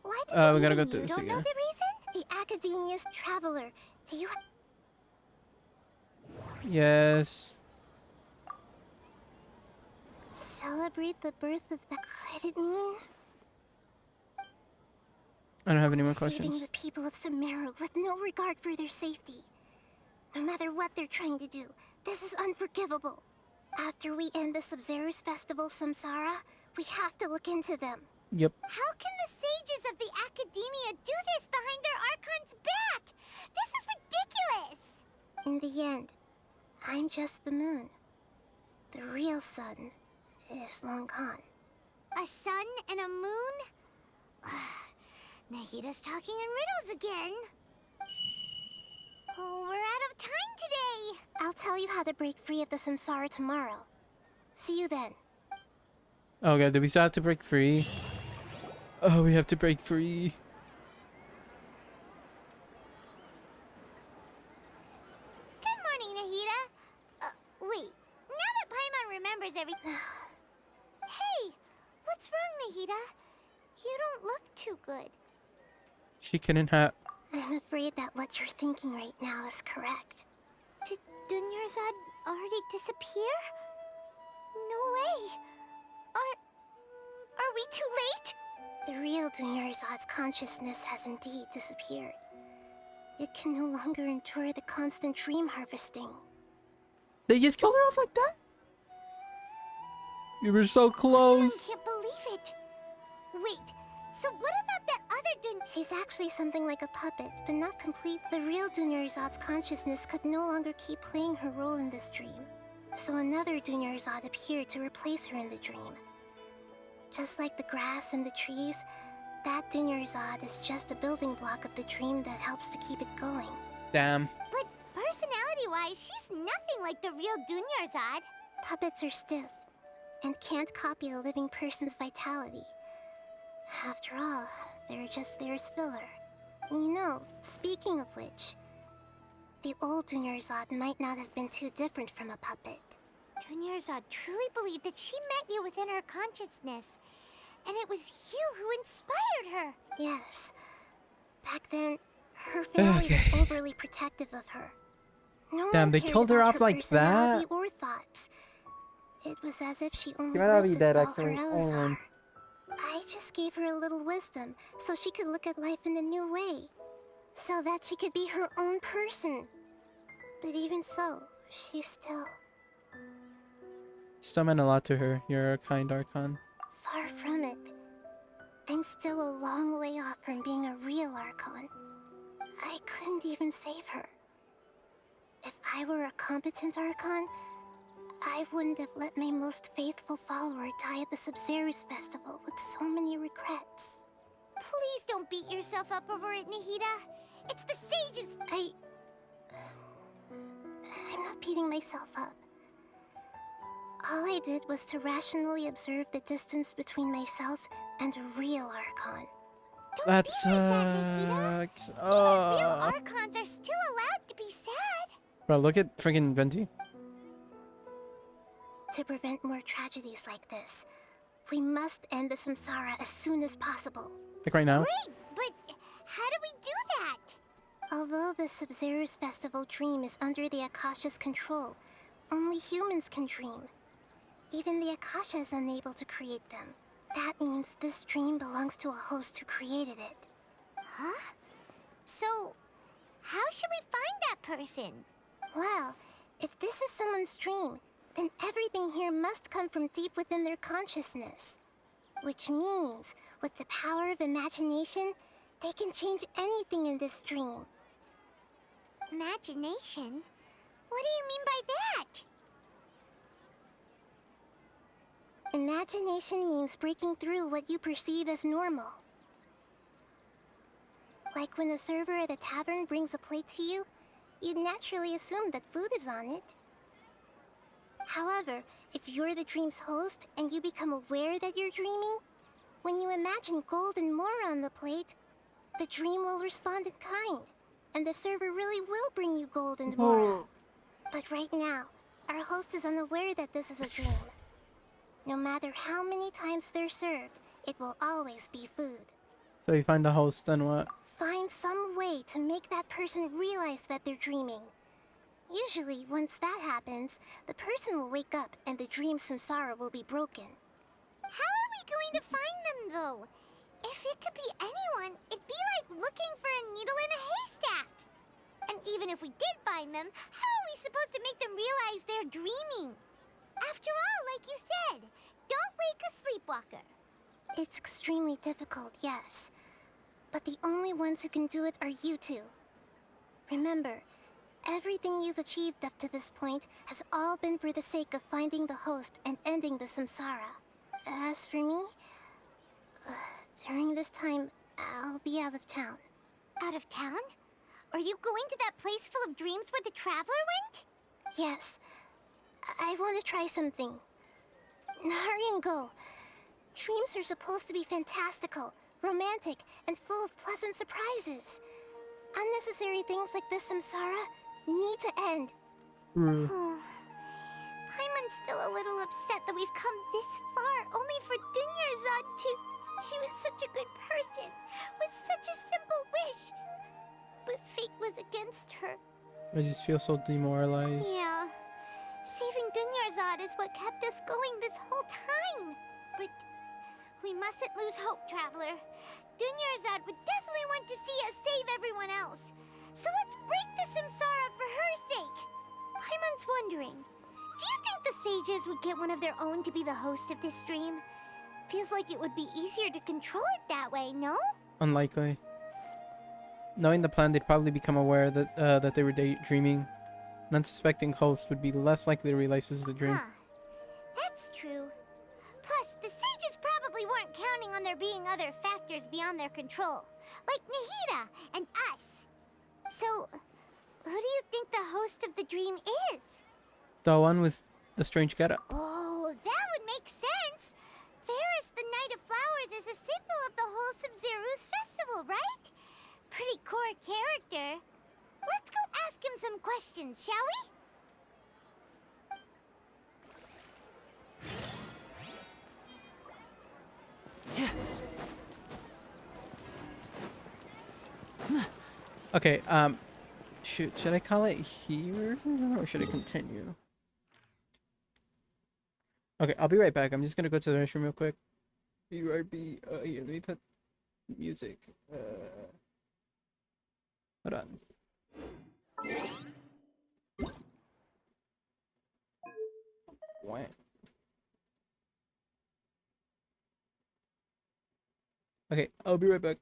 Why did we gotta go even through you this don't know again. the reason? The Academia's traveler. Do you... Yes. Celebrate the birth of that... Could it mean... I don't have any more Saving questions. the people of Sumeru with no regard for their safety. No matter what they're trying to do, this is unforgivable. After we end the Sub-Zero's festival, Samsara, we have to look into them. Yep. How can the sages of the Academia do this behind their Archon's back? This is ridiculous! In the end, I'm just the moon. The real sun is long gone. A sun and a moon? Nahida's talking in riddles again. Oh, we're out of time today. I'll tell you how to break free of the Samsara tomorrow. See you then. Okay, do we still have to break free? Oh, we have to break free. Good morning, Nahida. Wait. Now that Paimon remembers everything... Hey! What's wrong, Nahida? You don't look too good. She couldn't have... I'm afraid that what you're thinking right now is correct. Did Dunyarzad already disappear? No way. Are we too late? The real Dunyarzad's consciousness has indeed disappeared. It can no longer endure the constant dream harvesting. They just killed her off like that? You were so close. I can't believe it. Wait, so what about that other She's actually something like a puppet, but not complete. The real Dunyarzad's consciousness could no longer keep playing her role in this dream. So another Dunyarzad appeared to replace her in the dream. Just like the grass and the trees, that Dunyarzad is just a building block of the dream that helps to keep it going. Damn. But personality-wise, she's nothing like the real Dunyarzad. Puppets are stiff, and can't copy a living person's vitality. After all, they're just there as filler. And you know, speaking of which, the old Dunyarzad might not have been too different from a puppet. Dunyarzad truly believed that she met you within her consciousness, and it was you who inspired her. Yes. Back then, her family was overly protective of her. No Damn, one they cared killed her about off like personality that? or thoughts. It was as if she only She might not lived be to dead, stall actually. her Elazar. I just gave her a little wisdom so she could look at life in a new way. So that she could be her own person. But even so, she still... Still meant a lot to her. You're a kind Archon. Far from it. I'm still a long way off from being a real Archon. I couldn't even save her. If I were a competent Archon, I wouldn't have let my most faithful follower die at the Sub-Zero's festival with so many regrets. Please don't beat yourself up over it, Nahida. It's the sages... I'm not beating myself up. All I did was to rationally observe the distance between myself and a real Archon. That sucks. Real Archons are still allowed to be sad. Bro, look at friggin' Venti. To prevent more tragedies like this, we must end the Samsara as soon as possible. Like right now? Great, but how do we do that? Although the Sub-Zero's festival dream is under the Akasha's control, only humans can dream. Even the Akasha is unable to create them. That means this dream belongs to a host who created it. Huh? So, how should we find that person? Well, if this is someone's dream, then everything here must come from deep within their consciousness. Which means, with the power of imagination, they can change anything in this dream. Imagination? What do you mean by that? Imagination means breaking through what you perceive as normal. Like when a server at a tavern brings a plate to you, you'd naturally assume that food is on it. However, if you're the dream's host and you become aware that you're dreaming, when you imagine gold and more on the plate, the dream will respond in kind, and the server really will bring you gold and more. But right now, our host is unaware that this is a dream. No matter how many times they're served, it will always be food. So you find the host, then what? Find some way to make that person realize that they're dreaming. Usually, once that happens, the person will wake up and the dream samsara will be broken. How are we going to find them, though? If it could be anyone, it'd be like looking for a needle in a haystack. And even if we did find them, how are we supposed to make them realize they're dreaming? After all, like you said, don't wake a sleepwalker. It's extremely difficult, yes. But the only ones who can do it are you two. Remember, everything you've achieved up to this point has all been for the sake of finding the host and ending the samsara. As for me, during this time, I'll be out of town. Out of town? Are you going to that place full of dreams where the traveler went? Yes. I want to try something. Hurry and go. Dreams are supposed to be fantastical, romantic, and full of pleasant surprises. Unnecessary things like this samsara need to end. Paimon's still a little upset that we've come this far only for Dunyarzad to... She was such a good person, with such a simple wish. But fate was against her. I just feel so demoralized. Yeah. Saving Dunyarzad is what kept us going this whole time. But we mustn't lose hope, Traveler. Dunyarzad would definitely want to see us save everyone else. So let's break the samsara for her sake. Paimon's wondering, do you think the sages would get one of their own to be the host of this stream? Feels like it would be easier to control it that way, no? Unlikely. Knowing the plan, they'd probably become aware that that they were daydreaming. An unsuspecting host would be less likely to realize this is a dream. Huh. That's true. Plus, the sages probably weren't counting on there being other factors beyond their control, like Nahida and us. So, who do you think the host of the dream is? The one with the strange getup. Oh, that would make sense. Ferris, the Knight of Flowers, is a symbol of the whole Sub-Zero's festival, right? Pretty core character. Let's go ask him some questions, shall we? Okay, should I call it here or should I continue? Okay, I'll be right back. I'm just gonna go to the restroom real quick. BRB, here, let me put music. Hold on. What? Okay, I'll be right back.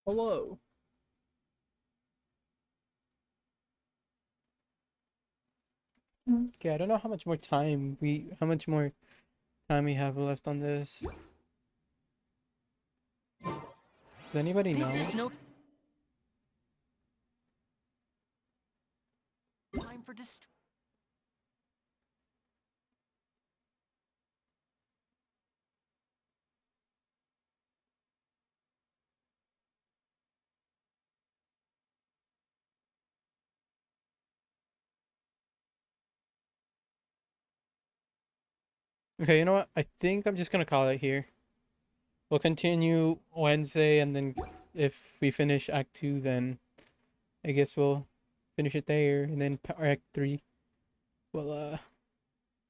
Hello. Okay, I don't know how much more time we have left on this. Does anybody know? This is no time for Okay, you know what? I think I'm just gonna call it here. We'll continue Wednesday, and then if we finish Act 2, then I guess we'll finish it there, and then Act 3. Well,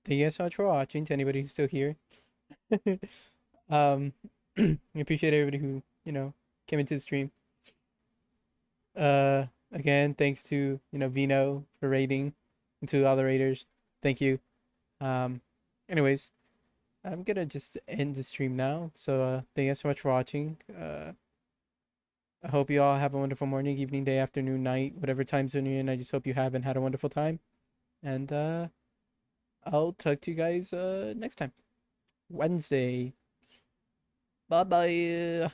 thank you guys so much for watching, to anybody who's still here. I appreciate everybody who, came into the stream. Again, thanks to, Vino for raiding, and to all the raiders. Thank you. Anyways, I'm gonna just end the stream now. So, thank you guys so much for watching. I hope you all have a wonderful morning, evening, day, afternoon, night, whatever time zone you're in. I just hope you have and had a wonderful time. And, I'll talk to you guys, next time. Wednesday. Bye-bye.